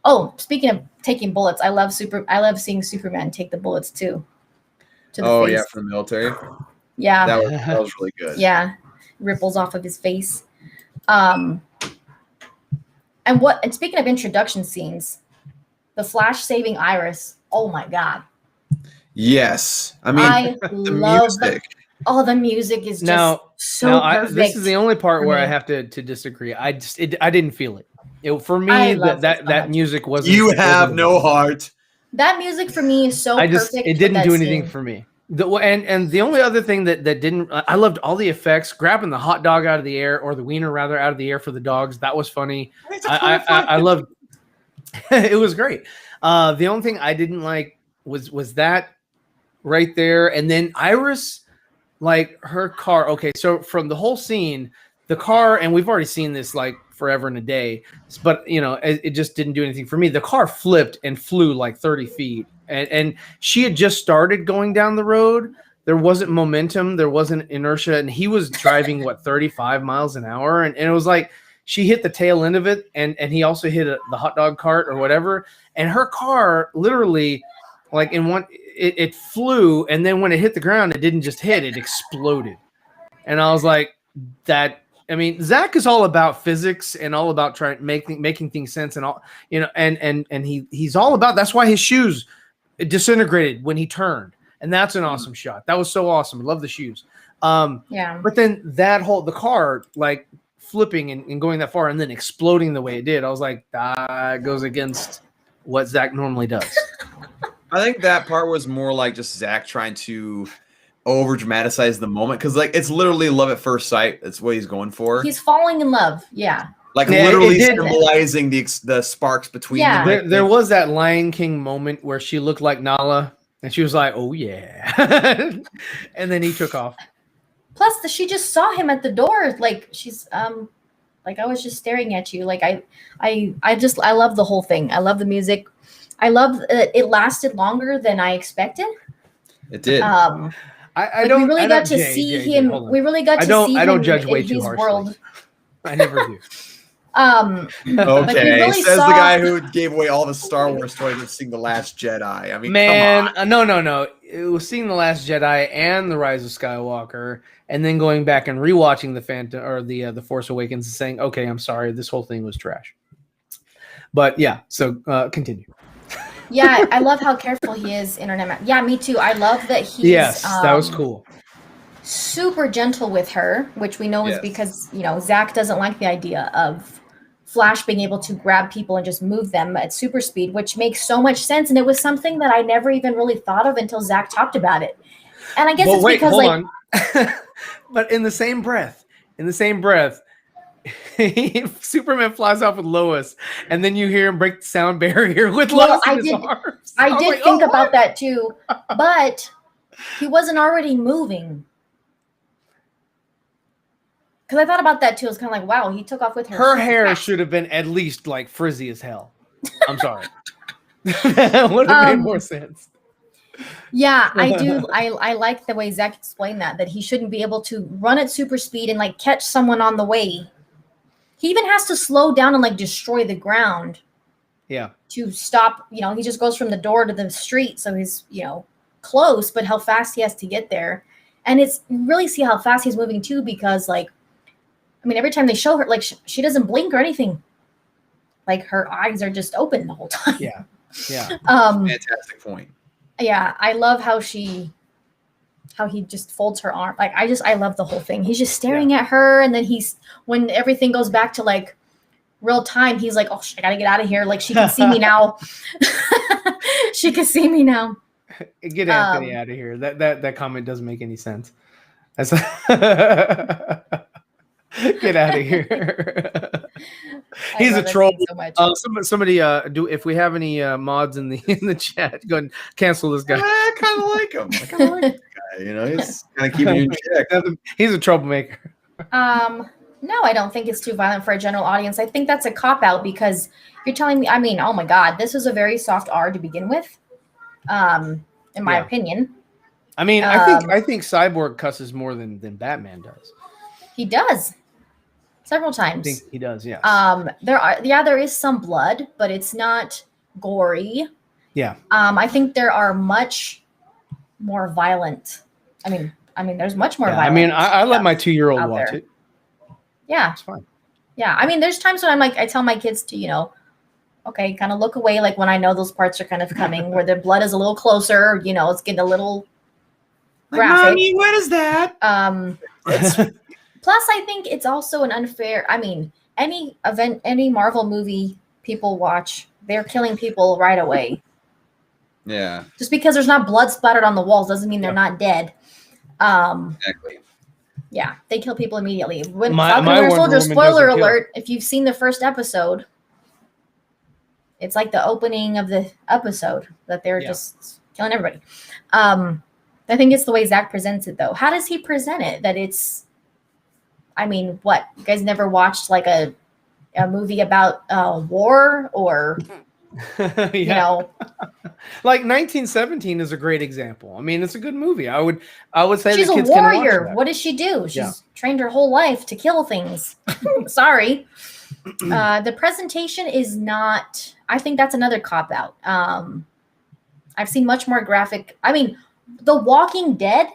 Oh, speaking of taking bullets, I love seeing Superman take the bullets too. To the face. Yeah, for the military. Yeah. That was really good. Yeah. Ripples off of his face. And speaking of introduction scenes, the Flash saving Iris. Oh my God. Yes. I mean, I love music. The music is just so perfect. This is the only part where I have to disagree. I didn't feel it. For me, that music wasn't. You have no heart. That music for me is so perfect. It didn't do anything for me. And the only other thing that didn't, I loved all the effects, grabbing the hot dog out of the air, or the wiener rather, out of the air for the dogs. That was funny. I loved. It was great. The only thing I didn't like was that right there, and then Iris, like her car. Okay, so from the whole scene, the car, and we've already seen this like forever and a day, but it just didn't do anything for me. The car flipped and flew like 30 feet, and she had just started going down the road. There wasn't momentum, there wasn't inertia, and he was driving 35 miles an hour, and it was like she hit the tail end of it, and he also hit the hot dog cart or whatever, and her car literally, like it flew, and then when it hit the ground, it didn't just hit, it exploded. And I was like, that. I mean, Zack is all about physics and all about making things sense, and all, and he's all about. That's why his shoes disintegrated when he turned, and that's an awesome shot. That was so awesome. I love the shoes. Yeah. But then the car like flipping and going that far, and then exploding the way it did. I was like, that goes against what Zack normally does. I think that part was more like just Zack trying to over dramatize the moment, because like it's literally love at first sight. That's what he's going for. He's falling in love. Yeah. Like literally symbolizing the sparks between them. There was that Lion King moment where she looked like Nala, and she was like, "Oh yeah," and then he took off. Plus, she just saw him at the door. Like she's like I was just staring at you. Like I love the whole thing. I love the music. I love it lasted longer than I expected. It did. I don't. We really got to see him. We really got to see him. I don't judge way in too his harshly. world. I never do. Okay, really says the guy who gave away all the Star Wars toys of seeing The Last Jedi. I mean, man, no. It was seeing The Last Jedi and The Rise of Skywalker, and then going back and rewatching the Phantom or the Force Awakens and saying, "Okay, I'm sorry, this whole thing was trash." But yeah, so continue. Yeah, I love how careful he is. Yeah, me too. I love that he's that was cool. Super gentle with her, which we know is because Zack doesn't like the idea of Flash being able to grab people and just move them at super speed, which makes so much sense. And it was something that I never even really thought of until Zack talked about it. And I guess it's because hold on. But in the same breath, Superman flies off with Lois, and then you hear him break the sound barrier with Lois in his arms. I did think about that too, but he wasn't already moving. Because I thought about that too. It's kind of like, wow, he took off with her. Her hair should have been at least like frizzy as hell. I'm sorry. That would have made more sense. Yeah, I do. I like the way Zack explained that he shouldn't be able to run at super speed and like catch someone on the way. He even has to slow down and like destroy the ground. Yeah. To stop, he just goes from the door to the street, so he's close, but how fast he has to get there, and you really see how fast he's moving too, because every time they show her, like she doesn't blink or anything, like her eyes are just open the whole time. Yeah. Fantastic point. Yeah, I love how he just folds her arm. Like I love the whole thing. He's just staring at her, and then when everything goes back to like real time, he's like, "Oh, I gotta get out of here. Like she can see me now. She can see me now." Get Anthony out of here. That comment doesn't make any sense. That's get out of here. He's a troll. So somebody if we have any mods in the chat, go and cancel this guy. I kind of like him. I kind of like this guy. He's kind of keeping you in check. He's a troublemaker. No, I don't think it's too violent for a general audience. I think that's a cop-out, because you're telling me, oh my God, this was a very soft R to begin with, in my opinion. I mean, I think Cyborg cusses more than Batman does. He does several times. I think he does. Yes. There is some blood, but it's not gory. Yeah. I think there are much more violent. I mean, there's much more violent. I mean, I let my 2-year-old watch it. Yeah, it's fine. Yeah, I mean, there's times when I'm like, I tell my kids to, okay, kind of look away, like when I know those parts are kind of coming, where the blood is a little closer. It's getting a little graphic. Mommy, what is that? Plus, I think it's also an unfair. I mean, any Marvel movie people watch, they're killing people right away. Yeah. Just because there's not blood splattered on the walls doesn't mean they're not dead. Exactly. Yeah, they kill people immediately. When My Falcon and Winter Soldier, Woman spoiler doesn't kill. alert, if you've seen the first episode, it's like the opening of the episode that they're just killing everybody. I think it's the way Zack presents it, though. How does he present it? That it's, I mean, what? You guys never watched like a movie about war or, like 1917 is a great example. I mean, it's a good movie. I would say she's the kids a can watch warrior. that. What does she do? She's trained her whole life to kill things. Sorry. The presentation is not, I think that's another cop out. I've seen much more graphic. I mean, The Walking Dead,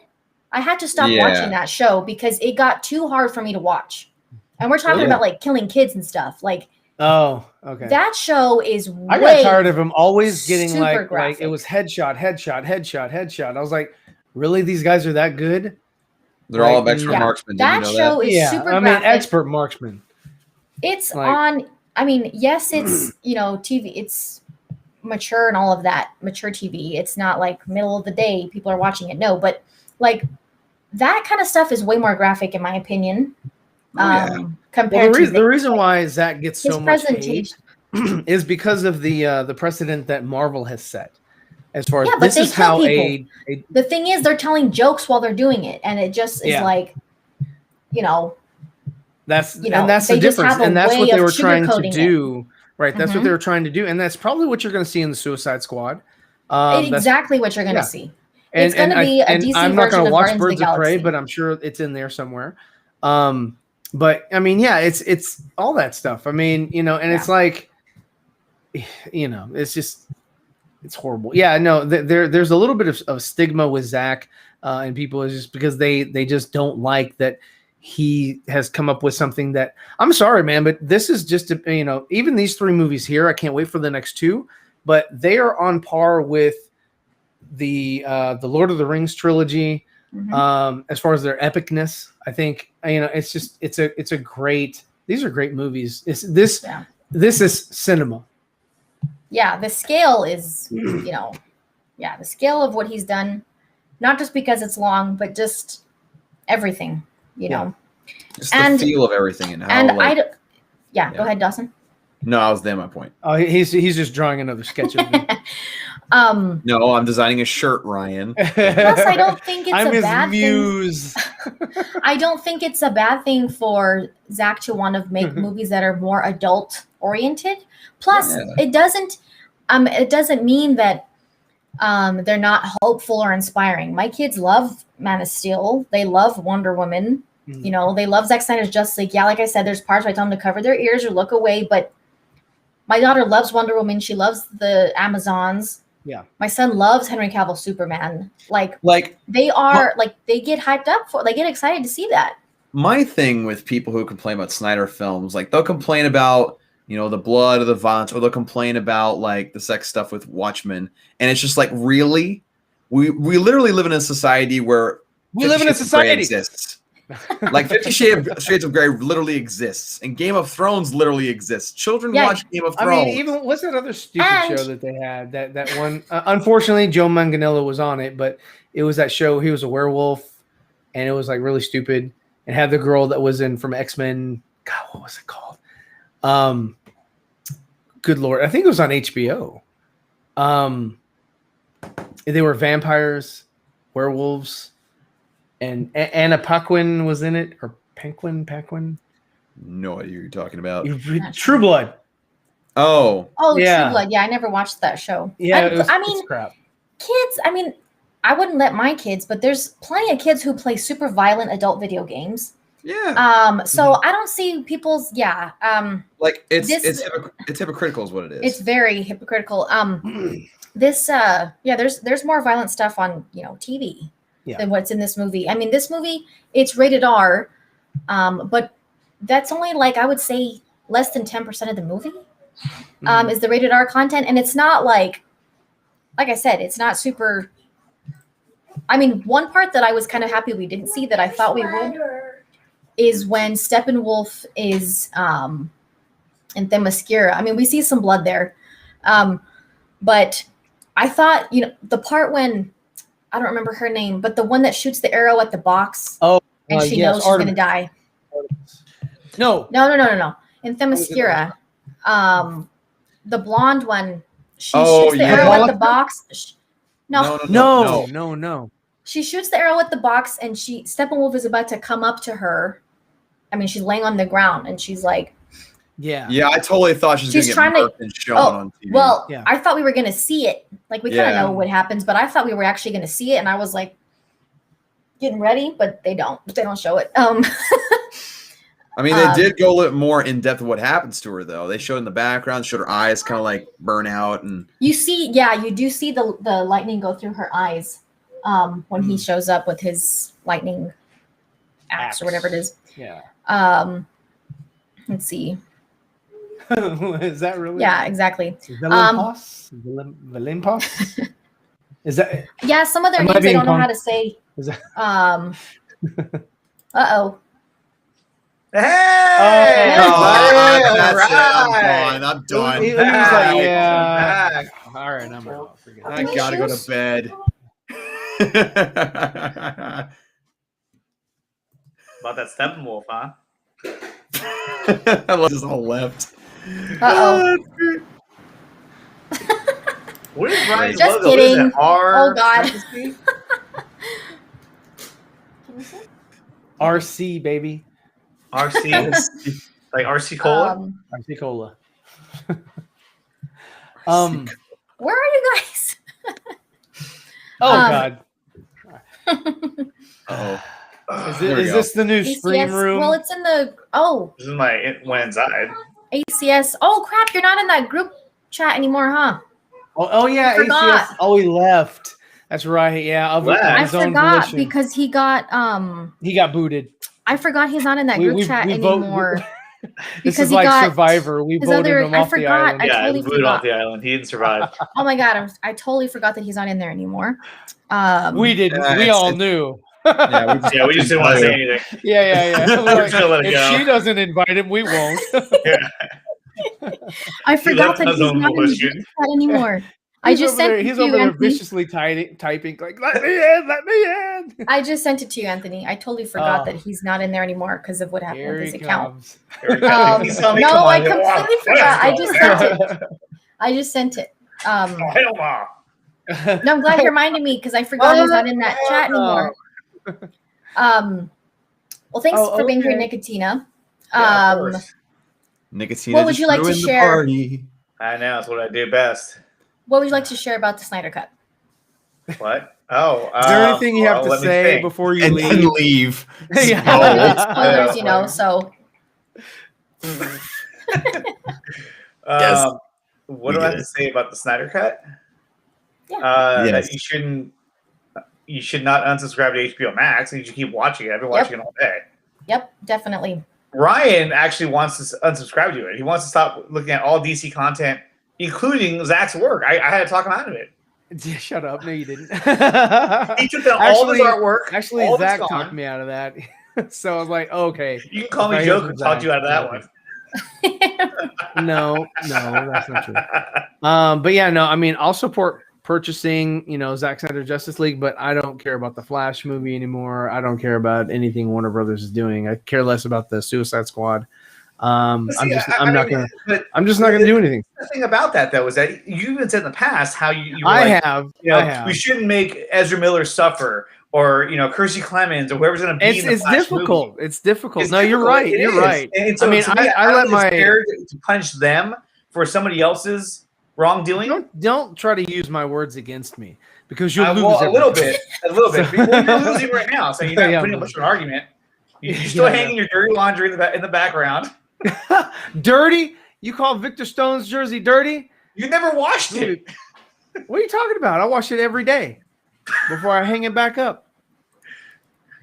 I had to stop watching that show because it got too hard for me to watch. And we're talking about like killing kids and stuff. Like, oh, okay. That show is I got tired of him always getting like graphic. It was headshot. I was like, really? These guys are that good? They're all expert marksmen. That show is super graphic. I mean, expert marksman. It's like, on, I mean, yes, it's, TV, it's mature and all of that, mature TV. It's not like middle of the day, people are watching it. No, but like that kind of stuff is way more graphic in my opinion. Compared to the reason why Zack gets so much hate is because of the precedent that Marvel has set. As far as this is how the thing is, they're telling jokes while they're doing it, and it just is like, that's the difference, and that's what they were trying to do, right? That's what they were trying to do, and that's probably what you're going to see in the Suicide Squad. Exactly what you're going to see. And, it's going to be a DC I'm not going to watch Guardians Birds of Prey, but I'm sure it's in there somewhere. But I mean, it's all that stuff. I mean, and it's like, it's just, it's horrible. Yeah, no, there's a little bit of stigma with Zack and people is just because they just don't like that he has come up with something that, I'm sorry, man, but this is just, even these 3 movies here, I can't wait for the next 2, but they are on par with the Lord of the Rings trilogy. As far as their epicness, I think it's just these are great movies. This is cinema. Yeah, the scale is the scale of what he's done, not just because it's long, but just everything, just the feel of everything and how. Go ahead, Dawson. No, I was there. My point. Oh, he's just drawing another sketch of me. No, I'm designing a shirt, Ryan. Plus, I don't think it's a bad muse. thing. I don't think it's a bad thing for Zack to want to make movies that are more adult oriented. Plus, it doesn't mean that they're not hopeful or inspiring. My kids love Man of Steel. They love Wonder Woman. They love Zack Snyder's Justice League. Yeah, like I said, there's parts where I tell them to cover their ears or look away, but my daughter loves Wonder Woman. She loves the Amazons. Yeah. My son loves Henry Cavill Superman. Like they get hyped up they get excited to see that. My thing with people who complain about Snyder films, like they'll complain about, the blood or the violence, or they'll complain about like the sex stuff with Watchmen. And it's just like, really? We literally live in a society where exists. Like 50 Shades of Grey literally exists, and Game of Thrones literally exists. Children watch Game of Thrones. I mean, even what's that other stupid show that they had? That one. Unfortunately, Joe Manganiello was on it, but it was that show. He was a werewolf, and it was like really stupid. And had the girl that was in from X-Men. God, what was it called? Good Lord, I think it was on HBO. They were vampires, werewolves. And Anna Paquin was in it, or Paquin? No idea what you're talking about. True Blood. Oh, yeah. True Blood. Yeah, I never watched that show. Yeah, it's crap. Kids. I mean, I wouldn't let my kids, but there's plenty of kids who play super violent adult video games. Yeah. So I don't see people's like it's hypocritical is what it is. It's very hypocritical. There's more violent stuff on TV than what's in this movie. I mean, this movie, it's rated R, but that's only like, I would say, less than 10% of the movie is the rated R content, and it's not like I said, it's not super. I mean, one part that I was kind of happy we didn't see that I thought we would is when Steppenwolf is in Themyscira. I mean, we see some blood there, but I thought, the part when, I don't remember her name, but the one that shoots the arrow at the box, and she knows she's going to die. No. In Themyscira, the blonde one, she shoots the arrow at the box. No. She shoots the arrow at the box, and Steppenwolf is about to come up to her. I mean, she's laying on the ground, and she's like, Yeah, I totally thought she's going to get murked and shown on TV. Well, I thought we were going to see it. Like, we kind of know what happens, but I thought we were actually going to see it, and I was like, getting ready, but they don't show it. I mean, they did go a little more in depth of what happens to her, though. They showed in the background, showed her eyes kind of like burn out, and you do see the lightning go through her eyes when he shows up with his lightning axe or whatever it is. Yeah. Let's see. Is that really? Yeah, exactly. Villainposs? Is that? Yeah, some of their names I don't know how to say. Is that? Uh-oh. Hey! I'm done. He was like, yeah. All right, I'm out. I gotta go to bed. About that Steppenwolf, huh? I just all left. Uh-oh. What is Ryan's Just logo? kidding. Is it R? Oh, God. RC, baby. RC? Like RC Cola? RC Cola. Where are you guys? God. Oh, Is this the new Scream room? Well, it's in the This is my went inside. ACS. Oh crap! You're not in that group chat anymore, huh? Oh yeah, I forgot. ACS. Oh, he left. That's right. Yeah, I forgot because he got booted. I forgot he's not in that group chat anymore. This is like Survivor. We voted him off the island. I totally booted off the island. He didn't survive. Oh my god! I totally forgot that he's not in there anymore. We didn't. We all knew. We just didn't want to say anything. Yeah. We're just gonna let it go. If she doesn't invite him, we won't. I forgot that he's not in the group chat anymore. He's over there viciously typing like, let me in. I just sent it to you, Anthony. I totally forgot that he's not in there anymore because of what happened with his account. No, I completely forgot. I just sent it. Hell no. No, I'm glad you reminded me because I forgot he's not in that chat anymore. Well, thanks for being here, Nicotina. Nicotina. What would you like to share? I know, it's what I do best. What would you like to share about the Snyder Cut? What? Oh, is there anything you have to say before you leave? Spoilers, so. Yes. What do I have to say about the Snyder Cut? Yeah. That you should not unsubscribe to HBO Max, and you should keep watching it. I've been watching it all day. Yep, definitely. Ryan actually wants to unsubscribe to it. He wants to stop looking at all DC content, including Zack's work. I had to talk him out of it. Shut up. No, you didn't. He took down all his artwork. Actually, Zack talked me out of that. So I was like, okay. You can call me Joker. Talked you out of that one. No, that's not true. But yeah, no, I mean, I'll support purchasing, Zack Snyder's Justice League, but I don't care about the Flash movie anymore. I don't care about anything Warner Brothers is doing. I care less about the Suicide Squad. I'm just not gonna do anything. The thing about that though is that you even said in the past how you were I like, have. We shouldn't make Ezra Miller suffer, or Kersey Clemens, or whoever's going to be in the Flash difficult. movie. It's difficult. No, you're right. You're right. And so, I let my scared to punish them for somebody else's wrongdoing. Don't try to use my words against me, because you'll lose. Well, a little bit. Well, you're losing right now, so you're not Yeah, putting up much of an argument. You're still hanging your dirty laundry in the background. Dirty? You call Victor Stone's jersey dirty? You never washed it. What are you talking about? I wash it every day before I hang it back up.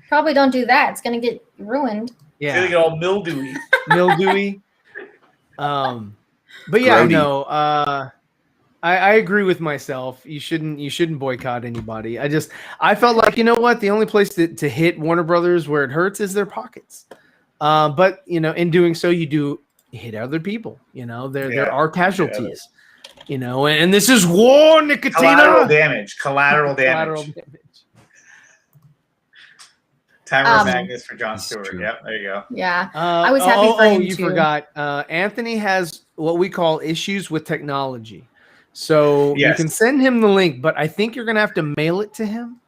Probably don't do that. It's gonna get ruined. Yeah, it's gonna get all mildewy. But yeah, no. I agree with myself. You shouldn't boycott anybody. I felt like, you know what? The only place to hit Warner Brothers where it hurts is their pockets. But in doing so, you do hit other people. There are casualties. And this is war, Nicotina. Collateral damage. Timer Magnus for Jon Stewart. Yep, there you go. Yeah, I was happy for him you too. forgot. Anthony has what we call issues with technology. So you can send him the link, but I think you're going to have to mail it to him.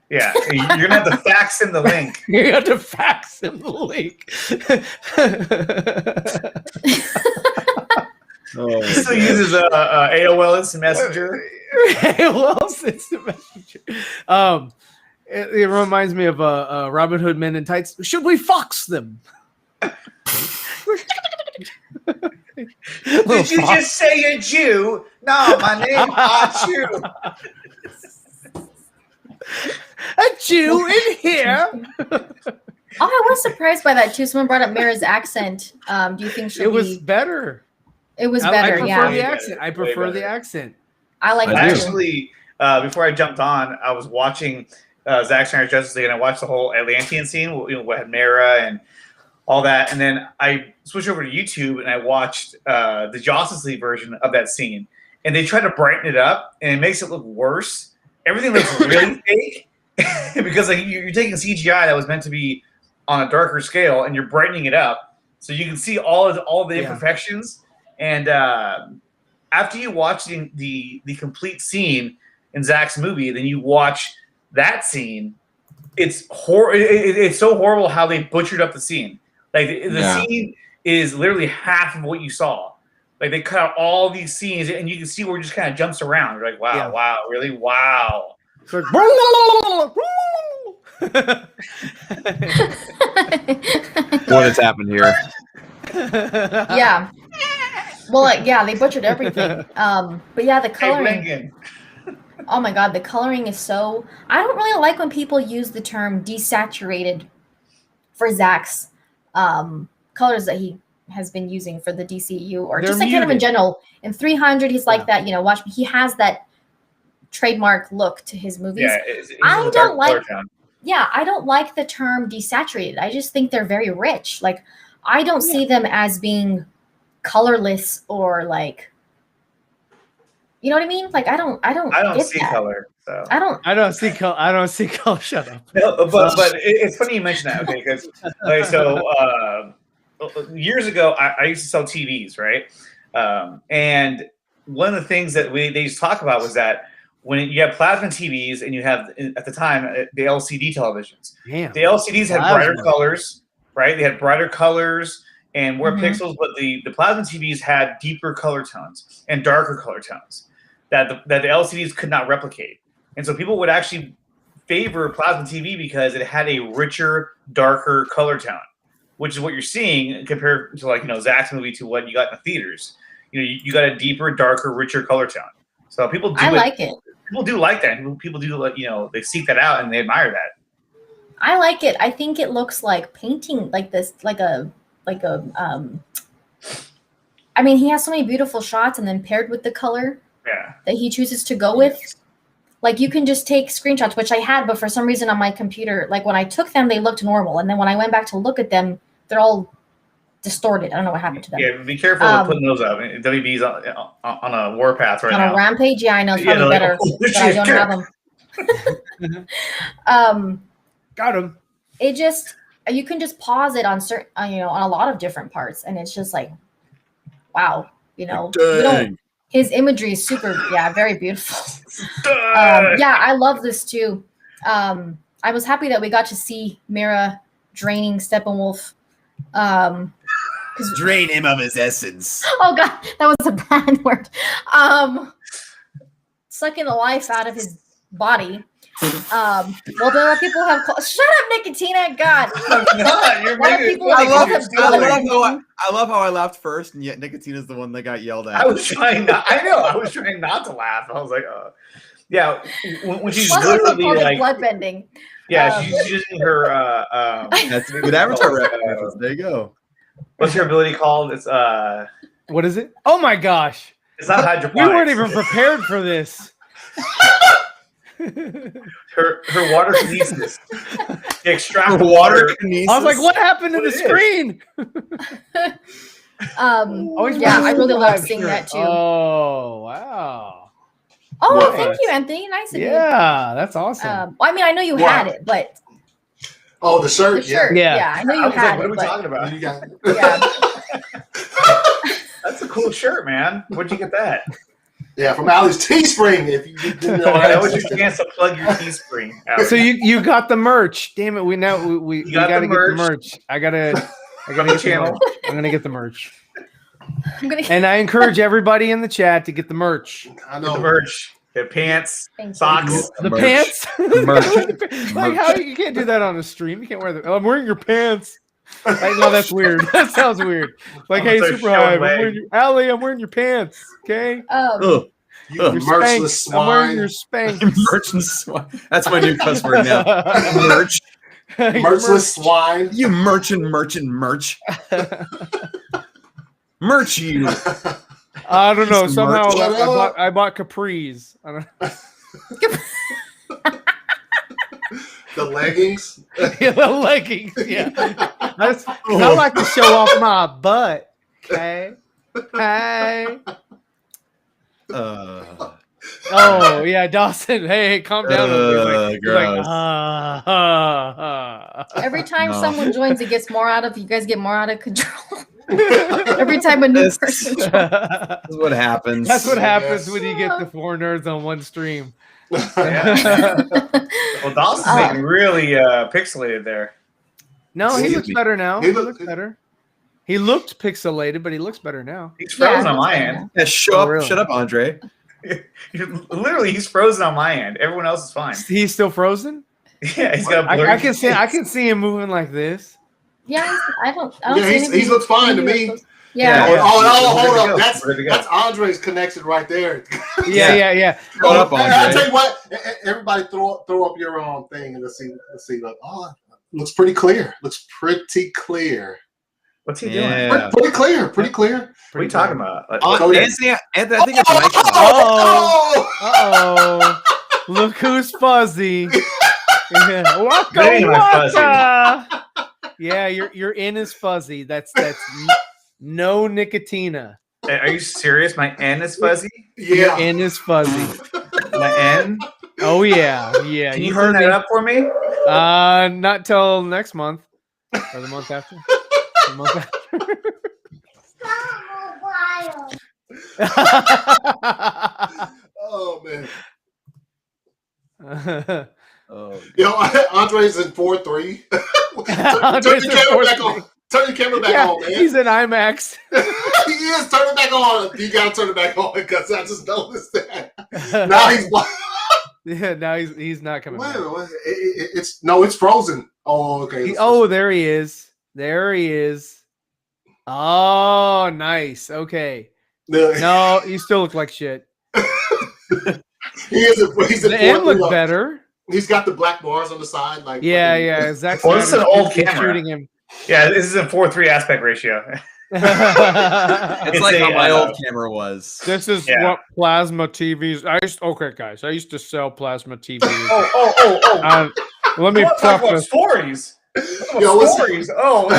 Yeah, you're going to have to fax him the link. You have to fax him the link. He still uses AOL Instant Messenger. AOL Instant Messenger. It reminds me of Robin Hood Men in Tights. Should we fox them? Did you just say a Jew? No, my name is Jew. A Jew in here. I was surprised by that too. Someone brought up Mira's accent. Do you think it was better? It was better. I prefer the accent. I like it actually. Before I jumped on, I was watching Zack Snyder's Justice League, and I watched the whole Atlantean scene. What had Mira and all that, and then I switched over to YouTube and I watched the Justice League version of that scene, and they try to brighten it up, and it makes it look worse. Everything looks really fake because you're taking CGI that was meant to be on a darker scale, and you're brightening it up so you can see all of the imperfections. And after you watch the complete scene in Zack's movie, then you watch that scene. It's it's so horrible how they butchered up the scene. Like the scene is literally half of what you saw. Like they cut out all these scenes, and you can see where it just kind of jumps around. You're like, wow, really, wow. It's like, what has happened here? Yeah. Well, they butchered everything. But yeah, the coloring. Oh my God, the coloring is so. I don't really like when people use the term desaturated for Zack's colors that he has been using for the DCU, or just like kind of in general. In 300, he's like that. Watch me. He has that trademark look to his movies. Yeah, I don't like. Yeah, I don't like the term desaturated. I just think they're very rich. Like, I don't see them as being colorless or like. You know what I mean? Like I don't see color. So I don't see color. I don't see color. Shut up. No, but it's funny you mention that. Okay, because years ago I used to sell TVs, right? And one of the things that they used to talk about was that when you have plasma TVs and you have at the time the LCD televisions, the LCDs had brighter colors, right? They had brighter colors and more pixels, but the plasma TVs had deeper color tones and darker color tones that the LCDs could not replicate. And so people would actually favor plasma TV because it had a richer, darker color tone, which is what you're seeing compared to Zack's movie to what you got in the theaters. You got a deeper, darker, richer color tone. So people do like it. People do like that. People do they seek that out and they admire that. I like it. I think it looks like painting like this, I mean, he has so many beautiful shots, and then paired with the color that he chooses to go with. Like, you can just take screenshots, which I had, but for some reason on my computer, like when I took them, they looked normal. And then when I went back to look at them, they're all distorted. I don't know what happened to them. Yeah, be careful with putting those up. WB's on a warpath right now. On a rampage? Yeah, I know. It's probably better, but I don't have them. Got him. It just, you can just pause it on certain, on a lot of different parts. And it's just like, wow, his imagery is super, very beautiful. I love this too. I was happy that we got to see Mira draining Steppenwolf. Drain him of his essence. Oh God, that was a bad word. Sucking the life out of his body. Well, there are people who have called. Shut up, Nicotina. God. You're A lot of making people have called him I love how I laughed first, and yet Nicotina's the one that got yelled at. I was trying not. I know. I was trying not to laugh. I was like, yeah. When she's Plus, people literally called it like, bloodbending. yeah, she's using her. That's a good Avatar reference. There you go. What's her ability called? It's What is it? Oh my gosh. It's not We hydroponics. weren't even prepared for this. her water kinesis. Extract Her water. kinesis. I was like, what happened to What the it is. screen? Yeah, I really love seeing that too. Oh, wow. Oh, Nice. thank you, Anthony. Nice of you. Yeah, that's awesome. Well, I mean, I know you had it, but Oh, the shirt. the shirt. Yeah. Yeah, I know I you was like, had what are it. we But, talking about? You got yeah. That's a cool shirt, man. Where'd you get that? yeah, from Allie's Teespring. If you didn't know That was your chance to plug your Teespring out. So you got the merch. Damn it. We You got gotta the get the merch. merch. I gotta On get the the channel. merch. I'm gonna get the merch. I'm gonna. And I encourage everybody in the chat to get the merch. I The know. merch, the pants, Thank you. socks. The Merch. pants. Merch. Like how you can't do that on a stream. You can't wear I'm wearing your pants. Like, no, that's weird. That sounds weird. Like, I'm hey, so Super Hive, short-legged. Allie, I'm wearing your pants. Okay. Ugh. You Your merciless Spanx. I'm wearing swine. your Spanx. Merchant swine. That's my new cuss word now. Merch. Merciless swine. You merch. Merch you. I don't know. Some Somehow merch. I bought capris. I don't The leggings. yeah, the leggings. Yeah. I like to show off my butt. Okay. Hey. Oh yeah, Dawson. Hey, calm down. He's like, Every time No. someone joins, it gets more out of. You guys get more out of control. Every time a new This- person joins. That's what happens. That's what happens Yes. when you get the 4 nerds on one stream. Yeah. Well, Dawson's getting really pixelated there. No, he Excuse looks me. better now. He He look- looks better. He looked pixelated, but he looks better now. He's frozen Yeah, on my that's end. Yeah, Oh, really? shut up, Andre. Literally, he's frozen on my end. Everyone else is fine. He's still frozen. Yeah, he's got. I can see him moving like this. Yeah, I don't Yeah, see he anything- looks fine to me. Yeah. Yeah. Oh, Where'd hold it up. go? That's Where'd it go? that's Andre's connection right there. Yeah. Shut up, I'll Andre. tell you what. Everybody, throw up your own thing and let's see. Look, looks pretty clear. Looks pretty clear. What's he doing? Yeah. Pretty clear. Pretty clear. What are you talking about? Like, Oh, yeah. Anthony, I think it's my turn. Oh. Look who's fuzzy. Yeah. Waka Dang, my fuzzy. waka. Yeah, your in is fuzzy. That's no Nicotina. are you serious? My N is fuzzy. Your Yeah. in is fuzzy. My N. Oh yeah. Can you heard clean me. that up for me? Not till next month or the month after. The month after. Oh man. Oh, Yo, Andre's in 4:3. Andre's in 4:3. Turn your camera back Yeah, on, man. he's in IMAX. He is. Turn it back on. You gotta turn it back on because I just noticed that. Now he's Yeah, now he's not coming wait a back. minute. It's frozen. Oh, okay. Oh, there he is. There he is. Oh, nice. Okay. No, you still look like shit. He's The end looked better. He's got the black bars on the side, like Yeah. Zack Well, this is an Snyder's old camera. shooting him. Yeah, this is a 4:3 aspect ratio. it's It's like a, how my uh, old camera was. This is Yeah. what plasma TVs. Okay, guys. I used to sell plasma TVs. Oh. Let me Talk about preface. stories. Yo, what's- Stories. Oh,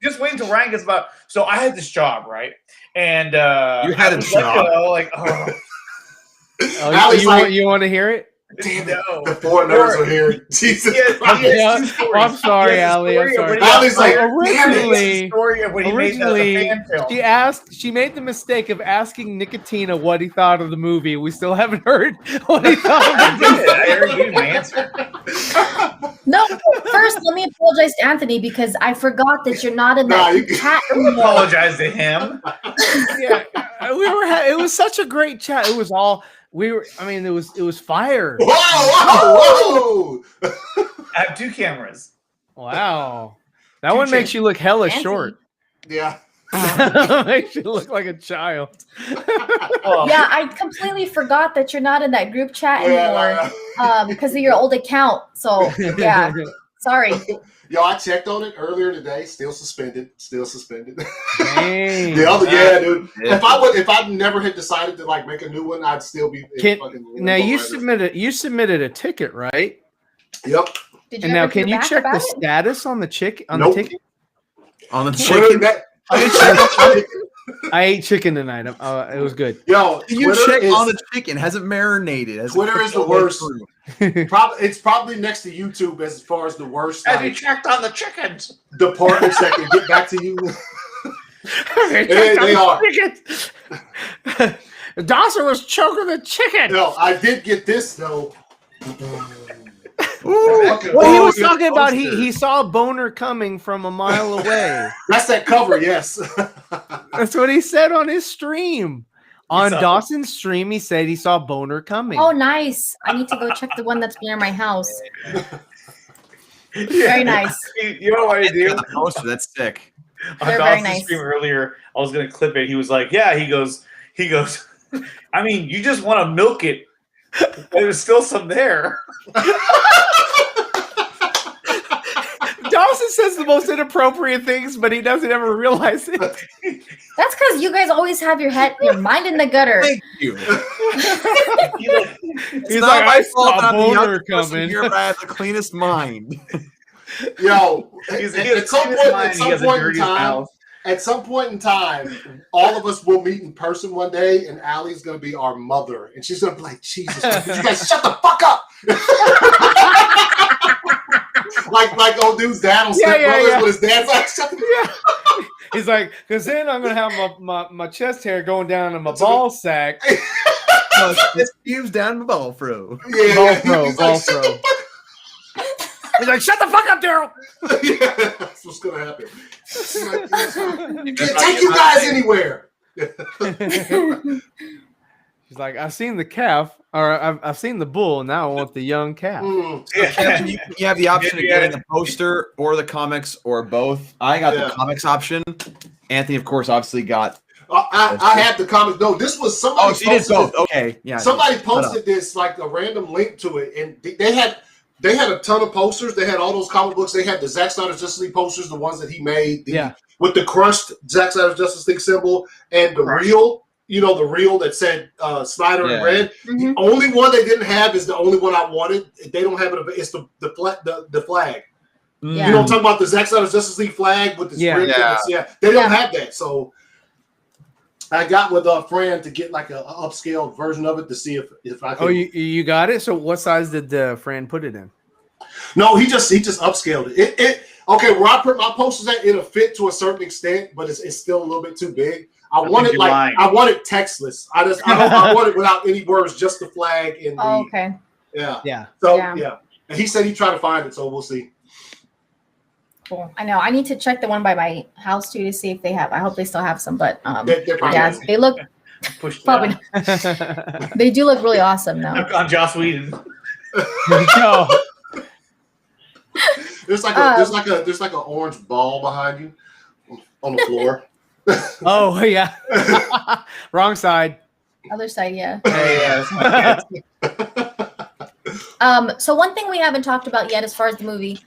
just wait until Ryan gets about. So I had this job, right? And You had I a was let job. go, like, oh Oh, Allie's like- you want to hear it? Damn it. no. The 4 nerds are here. Jesus Yeah, Christ. Yeah. two stories. I'm sorry, He has a Allie, I'm story of sorry. when he got Allie's like, fired. originally- He has a story of when he made the Originally, fan film. she made the mistake of asking Nicotina what he thought of the movie. We still haven't heard what he thought I of the movie. did. I already gave you my answer. No, first let me apologize to Anthony because I forgot that you're not in Nah, that you- chat I anymore. apologize to him. Yeah, it was such a great chat. It was all I mean, it was fire. Whoa! I have 2 cameras. Wow. That one makes you look hella Fancy. short. Yeah. Makes you look like a child. Well, Yeah, I completely forgot that you're not in that group chat anymore because of your old account. So yeah, sorry. Yo, I checked on it earlier today. Still suspended. Dang. Yeah, dude. If I never had decided to like make a new one, I'd still be. Now you submitted a ticket, right? Yep. Did And ever now, can you hear back check about the it? status on the ticket? Nope. The ticket? On the chicken. I ate chicken tonight. It was good. Yo, You check on the chicken. Has it marinated? Twitter is the worst. It's probably next to YouTube as far as the worst. have you checked on the chickens? Departments that can get back to you. They are. Dawson was choking the chicken. No, I did get this though. Well, he was talking about he saw a boner coming from a mile away. That's that cover, yes. That's what he said on his stream. On Dawson's stream, he said he saw a boner coming. Oh, nice. I need to go check the one that's near my house. Very nice. You know what I do? The poster, that's sick. On They're very Dawson's nice. stream earlier, I was gonna clip it. He was like, "Yeah." He goes. I mean, you just want to milk it. There's still some there. Dawson says the most inappropriate things, but he doesn't ever realize it. That's because you guys always have your mind in the gutter. Thank you. He's like, I saw a boner coming. Here, but I have the cleanest mind. Yo, He's at some point in time, all of us will meet in person one day, and Allie's gonna be our mother, and she's gonna be like, "Jesus, you guys shut the fuck up!" like old dude's dad on Step Brothers when his dad's like, "Shut the He's like, because then I'm gonna have my chest hair going down in my ball sack. This fuse down the ball fro. Ball throw. He's like, shut the fuck up, Daryl. Yeah, that's what's gonna happen. You can't take you guys anywhere. He's like, I've seen the calf, or I've seen the bull. Now I want the young calf. Kevin, you have the option of getting the poster or the comics or both. I got the comics option. Anthony, of course, obviously got. I had the comics. No, this was somebody. Oh, so you did both. Okay, yeah. Somebody posted this like a random link to it, and they had a ton of posters. They had all those comic books. They had the Zack Snyder's Justice League posters, the ones that he made, with the crushed Zack Snyder's Justice League symbol, and the reel. You know, the reel that said Snyder in red. Mm-hmm. The only one they didn't have is the only one I wanted. They don't have it. It's the flag. Yeah. You know, I'm talking about the Zack Snyder's Justice League flag with the red. They don't have that. So I got with a friend to get like an upscaled version of it to see if I could. Oh, you got it? So what size did the friend put it in? No, he just upscaled it. It okay, where I put my posters at, it'll fit to a certain extent, but it's still a little bit too big. I want it textless. I want it without any words, just the flag and the okay. Yeah. So yeah. And he said he'd try to find it, so we'll see. Cool. I know. I need to check the one by my house too to see if they have. I hope they still have some, but they look probably. They do look really awesome though. On Joss Whedon. No. There's like an orange ball behind you on the floor. Oh yeah. Wrong side. Other side, yeah. Yeah. So one thing we haven't talked about yet as far as the movie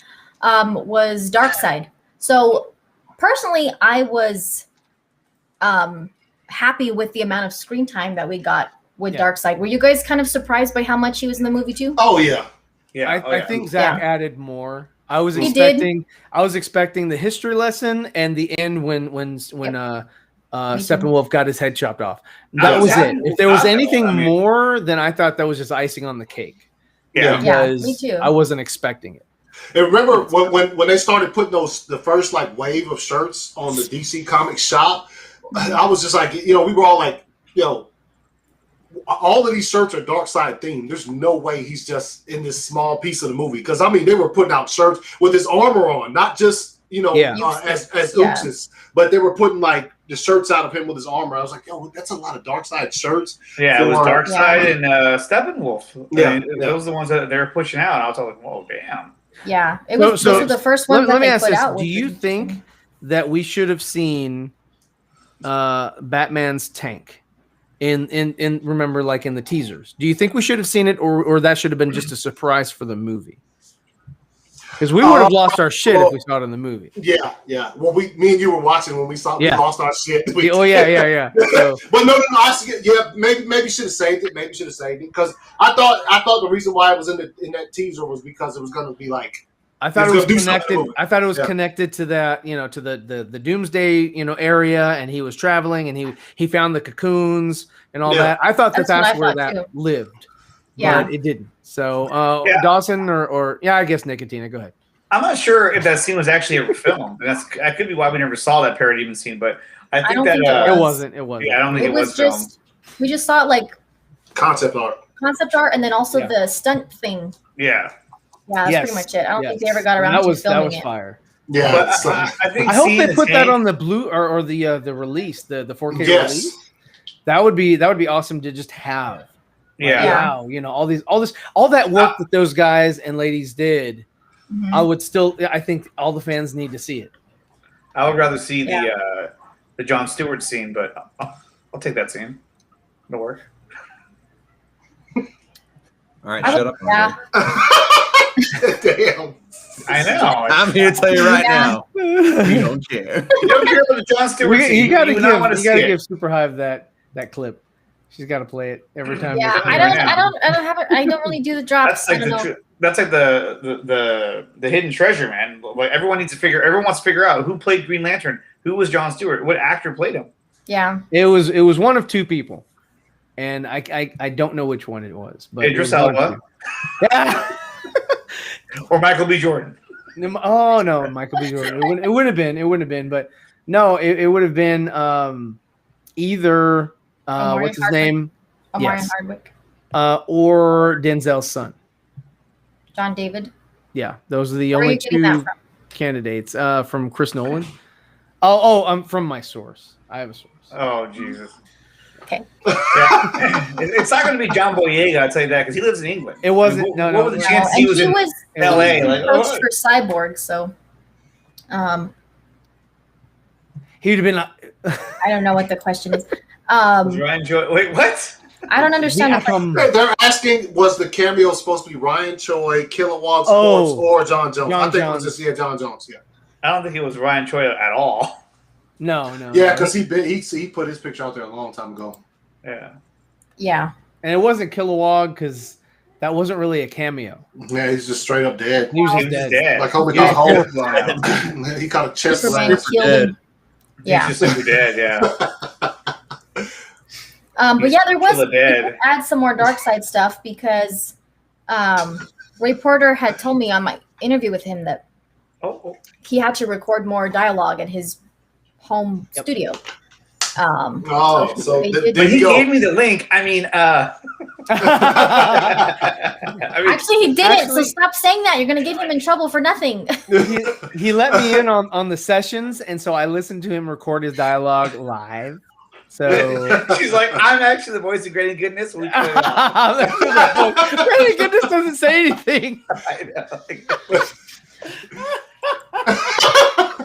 was Darkseid. So personally, I was happy with the amount of screen time that we got with Darkseid. Were you guys kind of surprised by how much he was in the movie too? Oh yeah. Yeah. I think Zach added more. I was expecting the history lesson and the end when Steppenwolf got his head chopped off. That was it. If there was anything more, then I thought that was just icing on the cake. Yeah. Because me too. I wasn't expecting it. And remember when they started putting the first like wave of shirts on the DC Comics shop, I was just like, we were all like, all of these shirts are Darkseid themed. There's no way he's just in this small piece of the movie. Because I mean, they were putting out shirts with his armor on, not just as Oopsis, but they were putting like the shirts out of him with his armor. I was like, yo, that's a lot of Darkseid shirts. Yeah, it was Darkseid and Steppenwolf. Yeah, Those are the ones that they're pushing out. I was like, whoa, damn. Yeah, it was. Those are the first ones that they put out. Do you think that we should have seen Batman's tank in remember, like in the teasers? Do you think we should have seen it, or that should have been just a surprise for the movie? Because we would have lost our shit if we saw it in the movie. Yeah. Well, me and you were watching when we saw. We lost our shit. Yeah. So. But no. Maybe should have saved it. Maybe should have saved it because I thought the reason why it was in that teaser was because it was going to be like. I thought it was connected. I thought it was connected to that, to the Doomsday, area, and he was traveling, and he found the cocoons and all that. I thought that's where that lived. Yeah, but it didn't. So Dawson or I guess Nicotina, go ahead. I'm not sure if that scene was actually ever filmed. That could be why we never saw that parody even scene. But I think that it wasn't. It wasn't. Yeah, I don't think it was just filmed. We just saw it like concept art, and then also the stunt thing. Yeah. Yeah, that's pretty much it. I don't think they ever got around to filming it. That was fire. Yeah, but I hope they put that on the blue or the release, the 4K release. That would be awesome to just have. Yeah. Wow, all that work that those guys and ladies did. Mm-hmm. I think all the fans need to see it. I would rather see the Jon Stewart scene, but I'll take that scene. It'll work. All right, shut up. Yeah. Damn. I know. I'm here to tell you right now. We don't care. You don't care about the Jon Stewart scene. You got to give Super Hive that clip. She's got to play it every time. Yeah, I don't have it. I don't really do the drops. That's like the hidden treasure, man. Like everyone wants to figure out who played Green Lantern, who was Jon Stewart, what actor played him. Yeah, it was one of two people, and I don't know which one it was. But Idris Elba. Yeah. Or Michael B. Jordan. Oh no, Michael B. Jordan. It wouldn't have been, but no, it would have been either what's his name? Omarion Hardwick. Or Denzel's son. John David. Yeah, those are the only two candidates from Chris Nolan. I'm from my source. I have a source. Oh Jesus. Okay. Yeah. It's not going to be John Boyega, I'll tell you that, because he lives in England. It wasn't. What was the chance he was in LA? Coached for Cyborg, so. He'd have been. I don't know what the question is. Was Ryan Choi? Wait, what? I don't understand. They're asking, was the cameo supposed to be Ryan Choi, Kilowog Sports, or John Jones? I think it was just John Jones. Yeah. I don't think it was Ryan Choi at all. No. Yeah, because he put his picture out there a long time ago. Yeah. And it wasn't Kilowog because that wasn't really a cameo. Yeah, he's just straight up dead. He was just dead. Like Homie got home. He got a chest Superman killed him. Yeah. He's just super dead. Yeah. But yeah, there was add some more Darkseid stuff because Ray Porter had told me on my interview with him that he had to record more dialogue at his home studio. So he gave me the link. I mean, actually, he didn't. So stop saying that. You're going to get him in trouble for nothing. he let me in on the sessions, and so I listened to him record his dialogue live. So she's like, I'm actually the voice of Great and Goodness. Great and Goodness doesn't say anything. I know.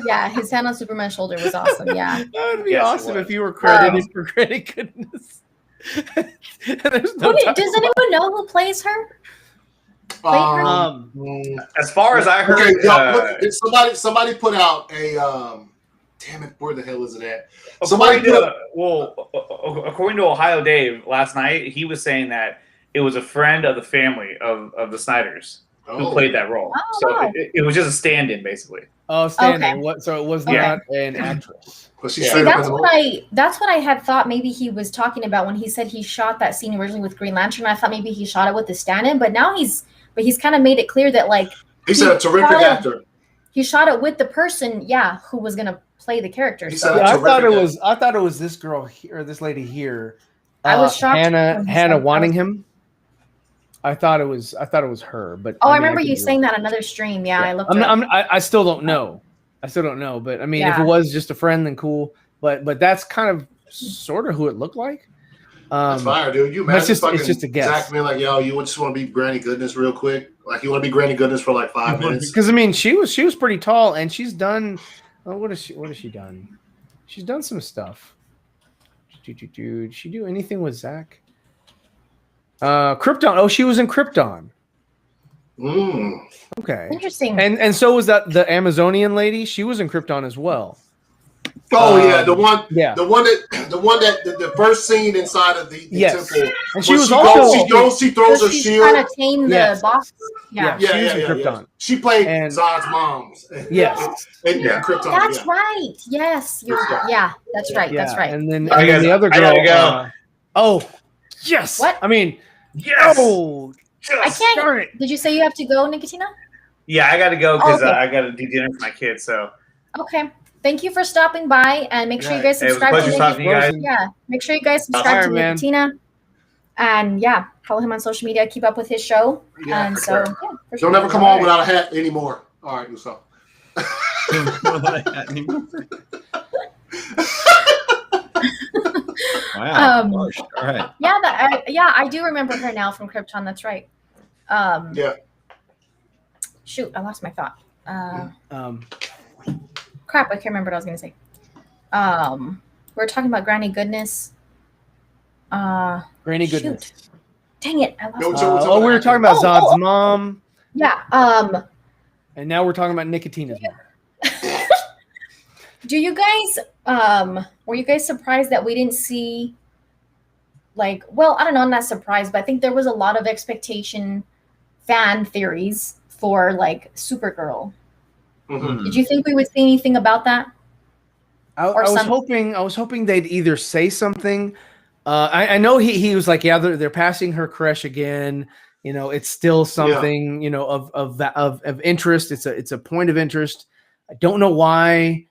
Yeah, his hand on Superman's shoulder was awesome. Yeah, that would be awesome if you were credited for Great and Goodness. Does anyone know who plays her? As far as I heard, somebody put out a. Damn it! Where the hell is it at? According to Ohio Dave last night, he was saying that it was a friend of the family of the Snyders who played that role. So it was just a stand-in, basically. Oh, stand-in. What? So it was not an actress. That's what I had thought. Maybe he was talking about when he said he shot that scene originally with Green Lantern. I thought maybe he shot it with the stand-in, but now he's kind of made it clear that like he's a terrific actor. He shot it with the person, who was gonna play the character. So. I thought it was this girl here, or this lady here. I was shocked. Hannah Waddingham. I thought it was her, but I remember you saying that on another stream. Yeah, I looked. I still don't know. But I mean, if it was just a friend, then cool. but that's kind of sort of who it looked like. That's fire, dude. You imagine it's just a guess. Zach being like, yo, you just want to be Granny Goodness real quick? Like, you want to be Granny Goodness for like 5 minutes? Because I mean, she was pretty tall, and she's done. What has she done? She's done some stuff. Did she do anything with Zach? Krypton. Oh, she was in Krypton. Okay. Interesting. And so was that the Amazonian lady. She was in Krypton as well. Oh yeah, the one that the first scene inside of the temple. And she was also she throws her shield. Trying to tame the boss. Yeah, she was in Krypton. She played Zod's mom's. Yes. And Krypton. That's right. Yes. That's right. That's right. And then the other girl. I gotta go. Yes. What? I mean, yes. Oh, I can't. Did you say you have to go, Nicotina? Yeah, I got to go because I got to do dinner for my kids. So. Okay. Thank you for stopping by, and make sure you guys subscribe to Nicotina. Yeah, make sure you guys subscribe to Nicotina, and follow him on social media. Keep up with his show, and so don't ever come on without a hat anymore. All right, so. Wow. All right. I do remember her now from Krypton. That's right. Shoot, I lost my thought. Crap, I can't remember what I was going to say. We're talking about Granny Goodness. Granny Goodness. Shoot. Dang it, I lost we were talking about Zod's mom. Yeah. And now we're talking about Nicotina's mom. Do you guys, were you guys surprised that we didn't see, I don't know, I'm not surprised, but I think there was a lot of expectation, fan theories for, Supergirl. Mm-hmm. Did you think we would see anything about that? I was hoping they'd either say something. I know he was like, they're passing her crush again. You know, it's still something, of interest. It's a point of interest. I don't know why.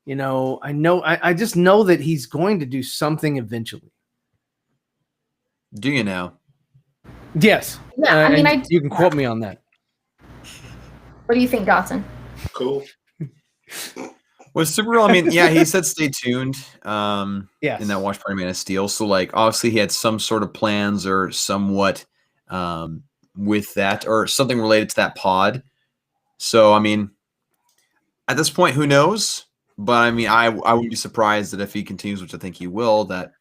I just know that he's going to do something eventually. Do you now? Yes. Yeah, you can quote me on that. What do you think, Dawson? Cool. With Supergirl, I mean, he said stay tuned. Yes. In that Watch Party Man of Steel. So, obviously, he had some sort of plans or somewhat with that, or something related to that pod. So, I mean, at this point, who knows? But I mean, I wouldn't be surprised that if he continues, which I think he will, that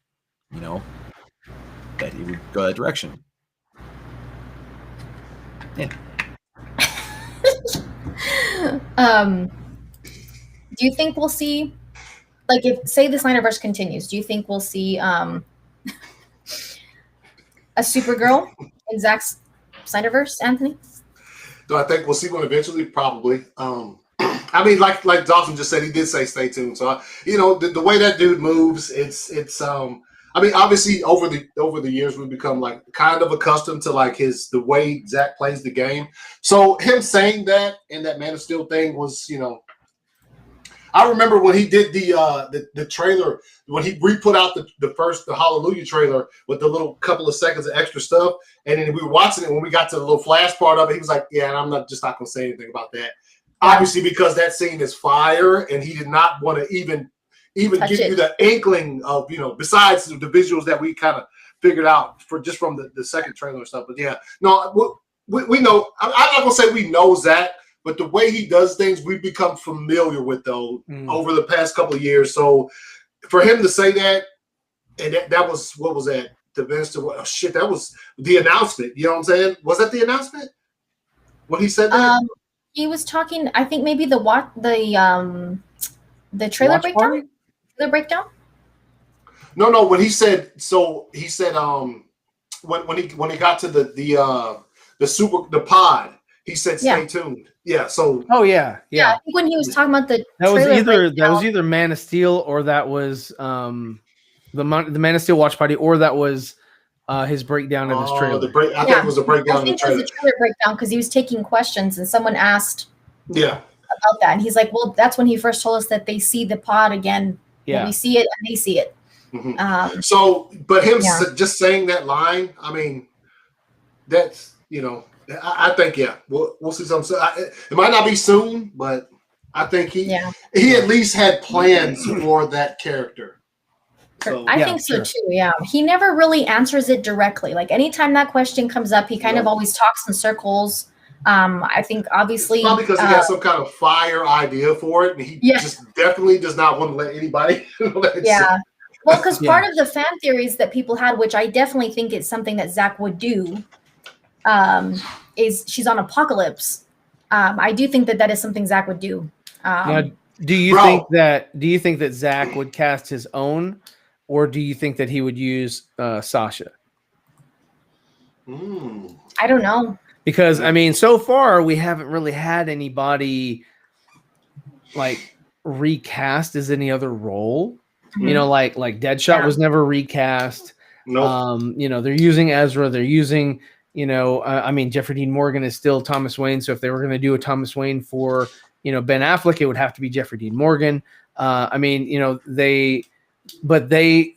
that he would go that direction. Yeah. Do you think we'll see, if say the Snyderverse continues, do you think we'll see a Supergirl in Zack's Snyderverse, Anthony? Do I think we'll see one eventually? Probably. I mean, like Dawson just said, he did say stay tuned. So the way that dude moves, it's I mean, obviously over the years we've become kind of accustomed to the way Zack plays the game. So him saying that and that Man of Steel thing was, I remember when he did the trailer, when he re-put out the Hallelujah trailer with the little couple of seconds of extra stuff, and then we were watching it when we got to the little flash part of it. He was like, "Yeah, and I'm not going to say anything about that." Obviously, because that scene is fire, and he did not want to even give you the inkling of besides the visuals that we kind of figured out from the second trailer and stuff. But we know. I'm not going to say we know Zack. But the way he does things, we've become familiar with over the past couple of years. So for him to say that, and that was, what was that? The minister, that was the announcement. You know what I'm saying? Was that the announcement? When he said that? He was talking, I think maybe the trailer Watch breakdown? party? Trailer breakdown? No, when he said when he got to the pod, he said stay tuned. Yeah. So. Oh yeah. I think when he was talking about that was either Man of Steel, or that was the Man of Steel watch party, or that was his breakdown of his trailer. I think it was a breakdown of the trailer. It was a trailer breakdown because he was taking questions and someone asked. Yeah. About that, and he's like, "Well, that's when he first told us that they see the pod again. Yeah. We see it and they see it." Mm-hmm. But him just saying that line, I mean, that's I think we'll see something. It might not be soon, but I think he at least had plans for that character. So, I think so too. Yeah, he never really answers it directly. Like anytime that question comes up, he kind of always talks in circles. I think obviously probably because he has some kind of fire idea for it, and he just definitely does not want to let anybody. Well, because part of the fan theories that people had, which I definitely think is something that Zack would do, is she's on Apocalypse. I do think that is something Zack would do. Now, do you think that Zack would cast his own, or do you think that he would use Sasha? I don't know. Because I mean, so far we haven't really had anybody like recast as any other role. You know, like Deadshot was never recast. Nope. You know, they're using Ezra. They're using, you know, I mean, Jeffrey Dean Morgan is still Thomas Wayne. So if they were going to do a Thomas Wayne for, you know, Ben Affleck, it would have to be Jeffrey Dean Morgan. I mean, you know, they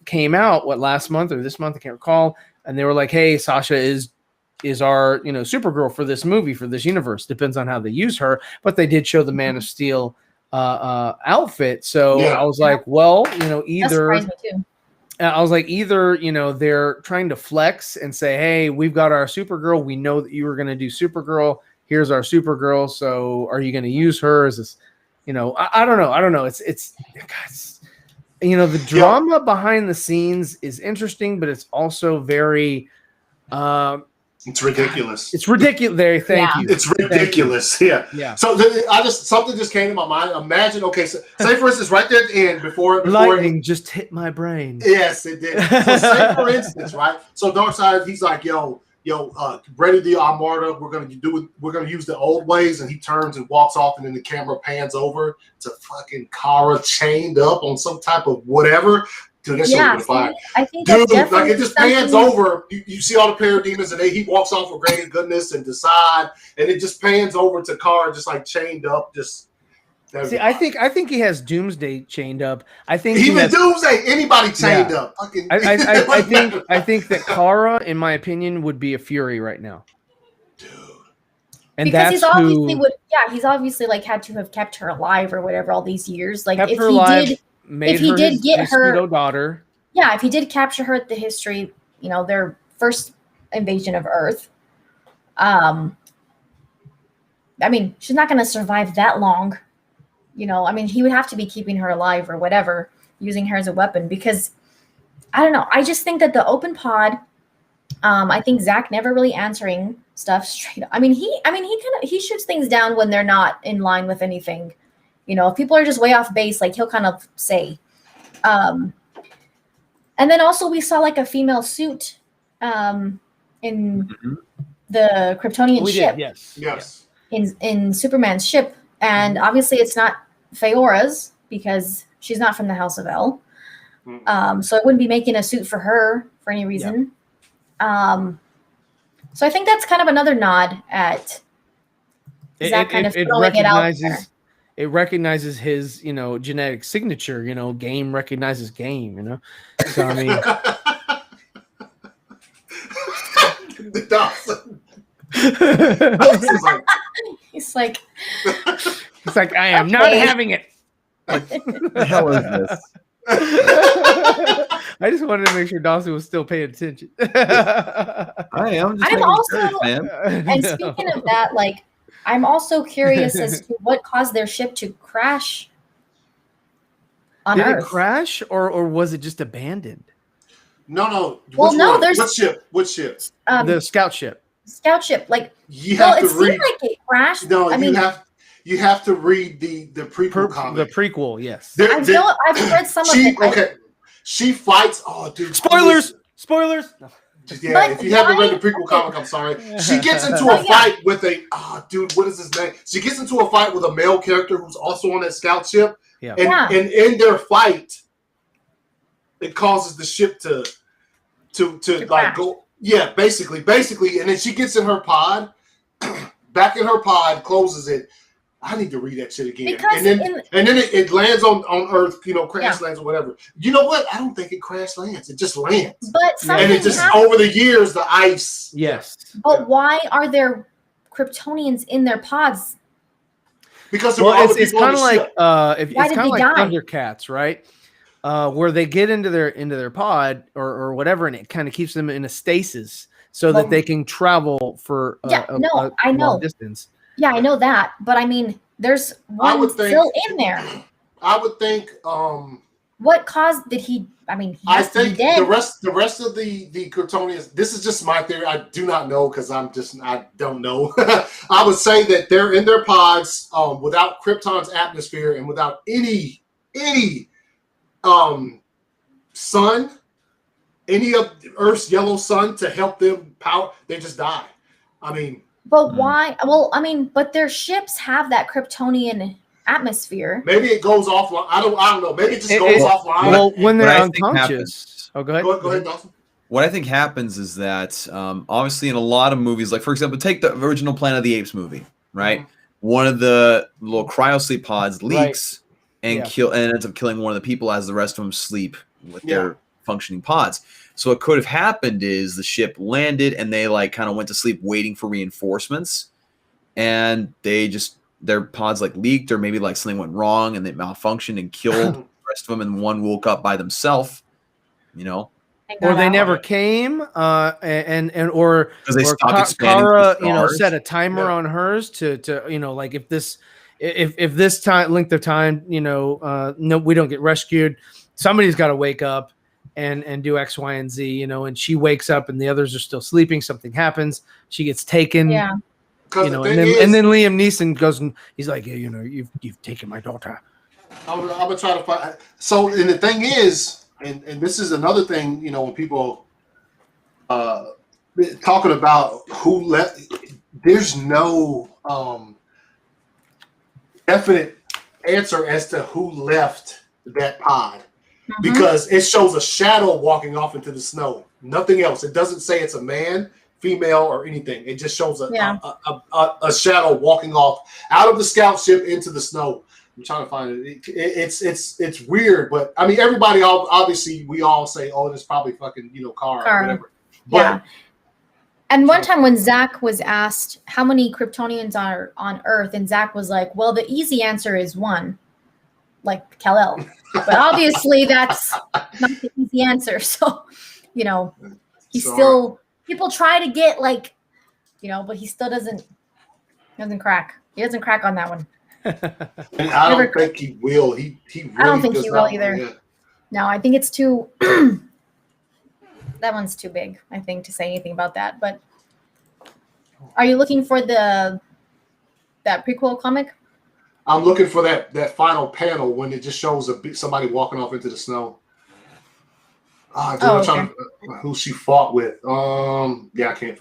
came out last month or this month, I can't recall, and they were like, "Hey, Sasha is our, you know, Supergirl for this movie, for this universe." Depends on how they use her, but they did show the Man of Steel outfit. So I was like, well, you know, either you know, they're trying to flex and say, hey, we've got our Supergirl. We know that you were going to do Supergirl. Here's our Supergirl. So are you going to use her as this, you know, I don't know. It's you know, the drama behind the scenes is interesting, but it's also very, it's ridiculous. It's ridiculous. Thank you. It's ridiculous. Yeah. So something just came to my mind. Imagine, okay, so say for instance, right there at the end, before lightning just hit my brain. Yes, it did. So say for instance, right? So Darkseid, he's like, yo, ready the Armada. We're gonna use the old ways, and he turns and walks off, and then the camera pans over to fucking Kara chained up on some type of whatever. Dude, that's fine. I think dude, like it just pans over. You see all the parademons, and he walks off with great goodness and decide, and it just pans over to Kara, just like chained up. Just see, I think he has Doomsday chained up. I think even Doomsday, anybody chained up. Fucking, I think that Kara, in my opinion, would be a Fury right now. Dude, and because he's obviously like had to have kept her alive or whatever all these years. Like if he did. If he did get her daughter, if he did capture her at the history, you know, their first invasion of Earth, I mean, she's not going to survive that long. You know, I mean, he would have to be keeping her alive or whatever, using her as a weapon, because I don't know. I just think that the open pod, I think Zack never really answering stuff straight up. I mean, he shoots things down when they're not in line with anything. You know, if people are just way off base, like he'll kind of say. And then also we saw like a female suit in the Kryptonian ship. Yes. In Superman's ship. And obviously it's not Feora's because she's not from the House of El. So it wouldn't be making a suit for her for any reason. So I think that's kind of another nod at Zack kind of throwing it out there. It recognizes his, you know, genetic signature. You know, game recognizes game. You know, so I mean, he's like, I am not having it. What the hell is this? I just wanted to make sure Dawson was still paying attention. I am. I'm also, man. And speaking of that, like. I'm also curious as to what caused their ship to crash on Earth. Did it crash or was it just abandoned? No. Well, no, there's What ship? The scout ship. Scout ship, like you have to read. Seemed like it crashed. No, you have to read the prequel comic. The prequel, yes. I've read some of it. Okay, she fights. Oh, dude! Spoilers. No. Yeah, but if you haven't read the prequel comic, I'm sorry. She gets into a fight with what is his name? She gets into a fight with a male character who's also on that scout ship. Yeah. And in their fight, it causes the ship to like go. Yeah, basically, and then she gets in her pod, back in her pod, closes it. I need to read that shit again. And then it lands on Earth, you know, crash lands or whatever. You know what? I don't think it crash lands. It just lands. But and it just over the years, the ice. Yes. But why are there Kryptonians in their pods? because there were other it's people on kind the of ship. like it's Why did kind of they like die? Thundercats, right? Where they get into their pod or whatever, and it kind of keeps them in a stasis so that they can travel for I a know. long distance. Yeah, I know that, but I mean, there's one still in there. I would think. What caused did he? I mean, he I has to be think dead. the rest of the Kryptonians. This is just my theory. I do not know because I don't know. I would say that they're in their pods without Krypton's atmosphere and without any sun, any of Earth's yellow sun to help them power. They just die. I mean, But why? Well, I mean, but their ships have that Kryptonian atmosphere. maybe it goes offline. I don't know. Maybe it just goes offline. Well, when What they're I think unconscious. Oh, go ahead. Go ahead, Dawson. What I think happens is that obviously in a lot of movies, like for example, take the original Planet of the Apes movie, right? Mm-hmm. One of the little cryosleep pods leaks and Yeah. ends up killing one of the people as the rest of them sleep with their functioning pods. So what could have happened is the ship landed and they like kind of went to sleep waiting for reinforcements, and their pods like leaked, or maybe like something went wrong and they malfunctioned and killed the rest of them, and one woke up by themselves, you know. Or they never came, or because they stopped expanding. Kara, set a timer on hers to like if this time length of time, no, we don't get rescued. Somebody's got to wake up and do X, Y, and Z, and she wakes up and the others are still sleeping. Something happens. She gets taken. Yeah. And then Liam Neeson goes and he's like, you've taken my daughter. I'm gonna try to find. So, and the thing is. And this is another thing, when people talking about who left, there's no definite answer as to who left that pod, because it shows a shadow walking off into the snow. Nothing else. It doesn't say it's a man, female, or anything. It just shows a shadow walking off out of the scout ship into the snow. I'm trying to find it. It's weird, but I mean, everybody obviously we all say, "Oh, it's probably fucking Kara or whatever." But, yeah. And one time when Zack was asked how many Kryptonians are on Earth, and Zack was like, "Well, the easy answer is one, like Kal-El." But obviously, that's not the easy answer. So, he's still. People try to get but he still doesn't crack. He doesn't crack on that one. And I don't think he will. He really I don't think he will either. Yeah. No, I think it's too. That one's too big, I think, to say anything about that. But are you looking for that prequel comic? I'm looking for that final panel when it just shows somebody walking off into the snow. I'm trying to who she fought with. Yeah, I can't.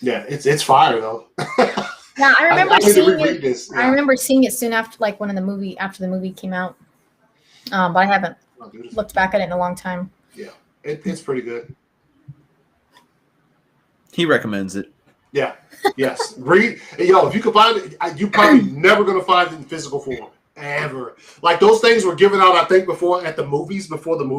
Yeah, it's fire though. Yeah, I remember seeing it. This. Yeah. I remember seeing it soon after, after the movie came out. But I haven't looked back at it in a long time. Yeah, it's pretty good. He recommends it. Yeah. Yes. Read. If you can find it, you're probably never gonna find it in physical form ever. Like those things were given out, I think, before the movie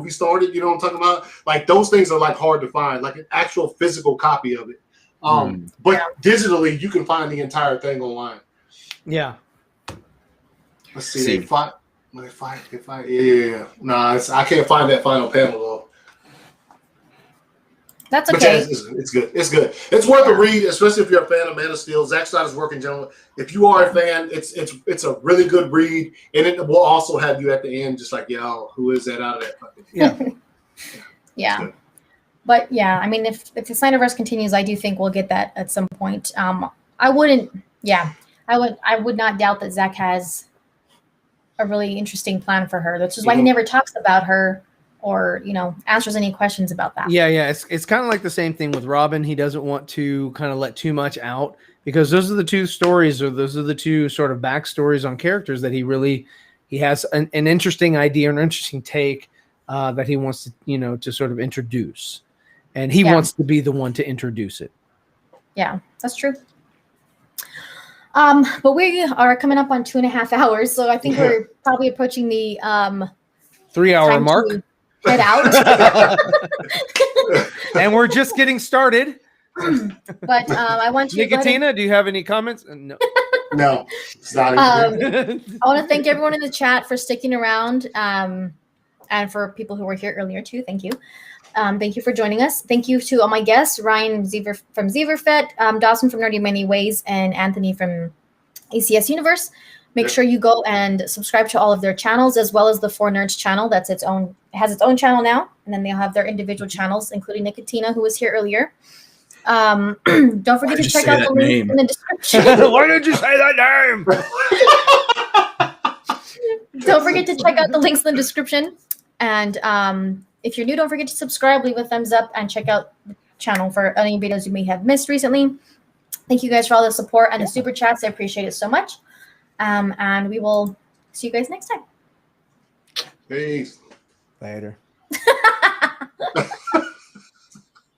started. You know what I'm talking about? Like those things are hard to find, like an actual physical copy of it. But digitally, you can find the entire thing online. Yeah. Let's see. If I I can't find that final panel though. That's okay. But it's good. It's good. It's worth a read, especially if you're a fan of Man of Steel. Zack Snyder's work in general. If you are a fan, it's a really good read, and it will also have you at the end, just like, who is that out of that fucking? Yeah. But yeah, I mean, if the Snyderverse continues, I do think we'll get that at some point. I would not doubt that Zack has a really interesting plan for her. That's just why he never talks about her or answers any questions about that. Yeah. It's kind of like the same thing with Robin. He doesn't want to kind of let too much out because those are the two stories, or those are the two sort of backstories on characters that he has an interesting idea, an interesting take that he wants to to sort of introduce. And he wants to be the one to introduce it. Yeah, that's true. But we are coming up on 2.5 hours, so I think we're probably approaching the 3-hour mark. Head out. And we're just getting started. But I want to Nicotina, do you have any comments? No. No, it's not. I want to thank everyone in the chat for sticking around, and for people who were here earlier too. Thank you. Thank you for joining us. Thank you to all my guests, Ryan from Zeverfet, Dawson from Nerdy Many Ways, and Anthony from ACS Universe. Make sure you go and subscribe to all of their channels, as well as the Four Nerds channel. It has its own channel now, and then they'll have their individual channels, including Nicotina, who was here earlier. Don't forget to check out the link in the description. Why did you say that name? Don't forget to check out the links in the description. And if you're new, don't forget to subscribe, leave a thumbs up, and check out the channel for any videos you may have missed recently. Thank you guys for all the support and the super chats. I appreciate it so much. And we will see you guys next time. Peace. Later.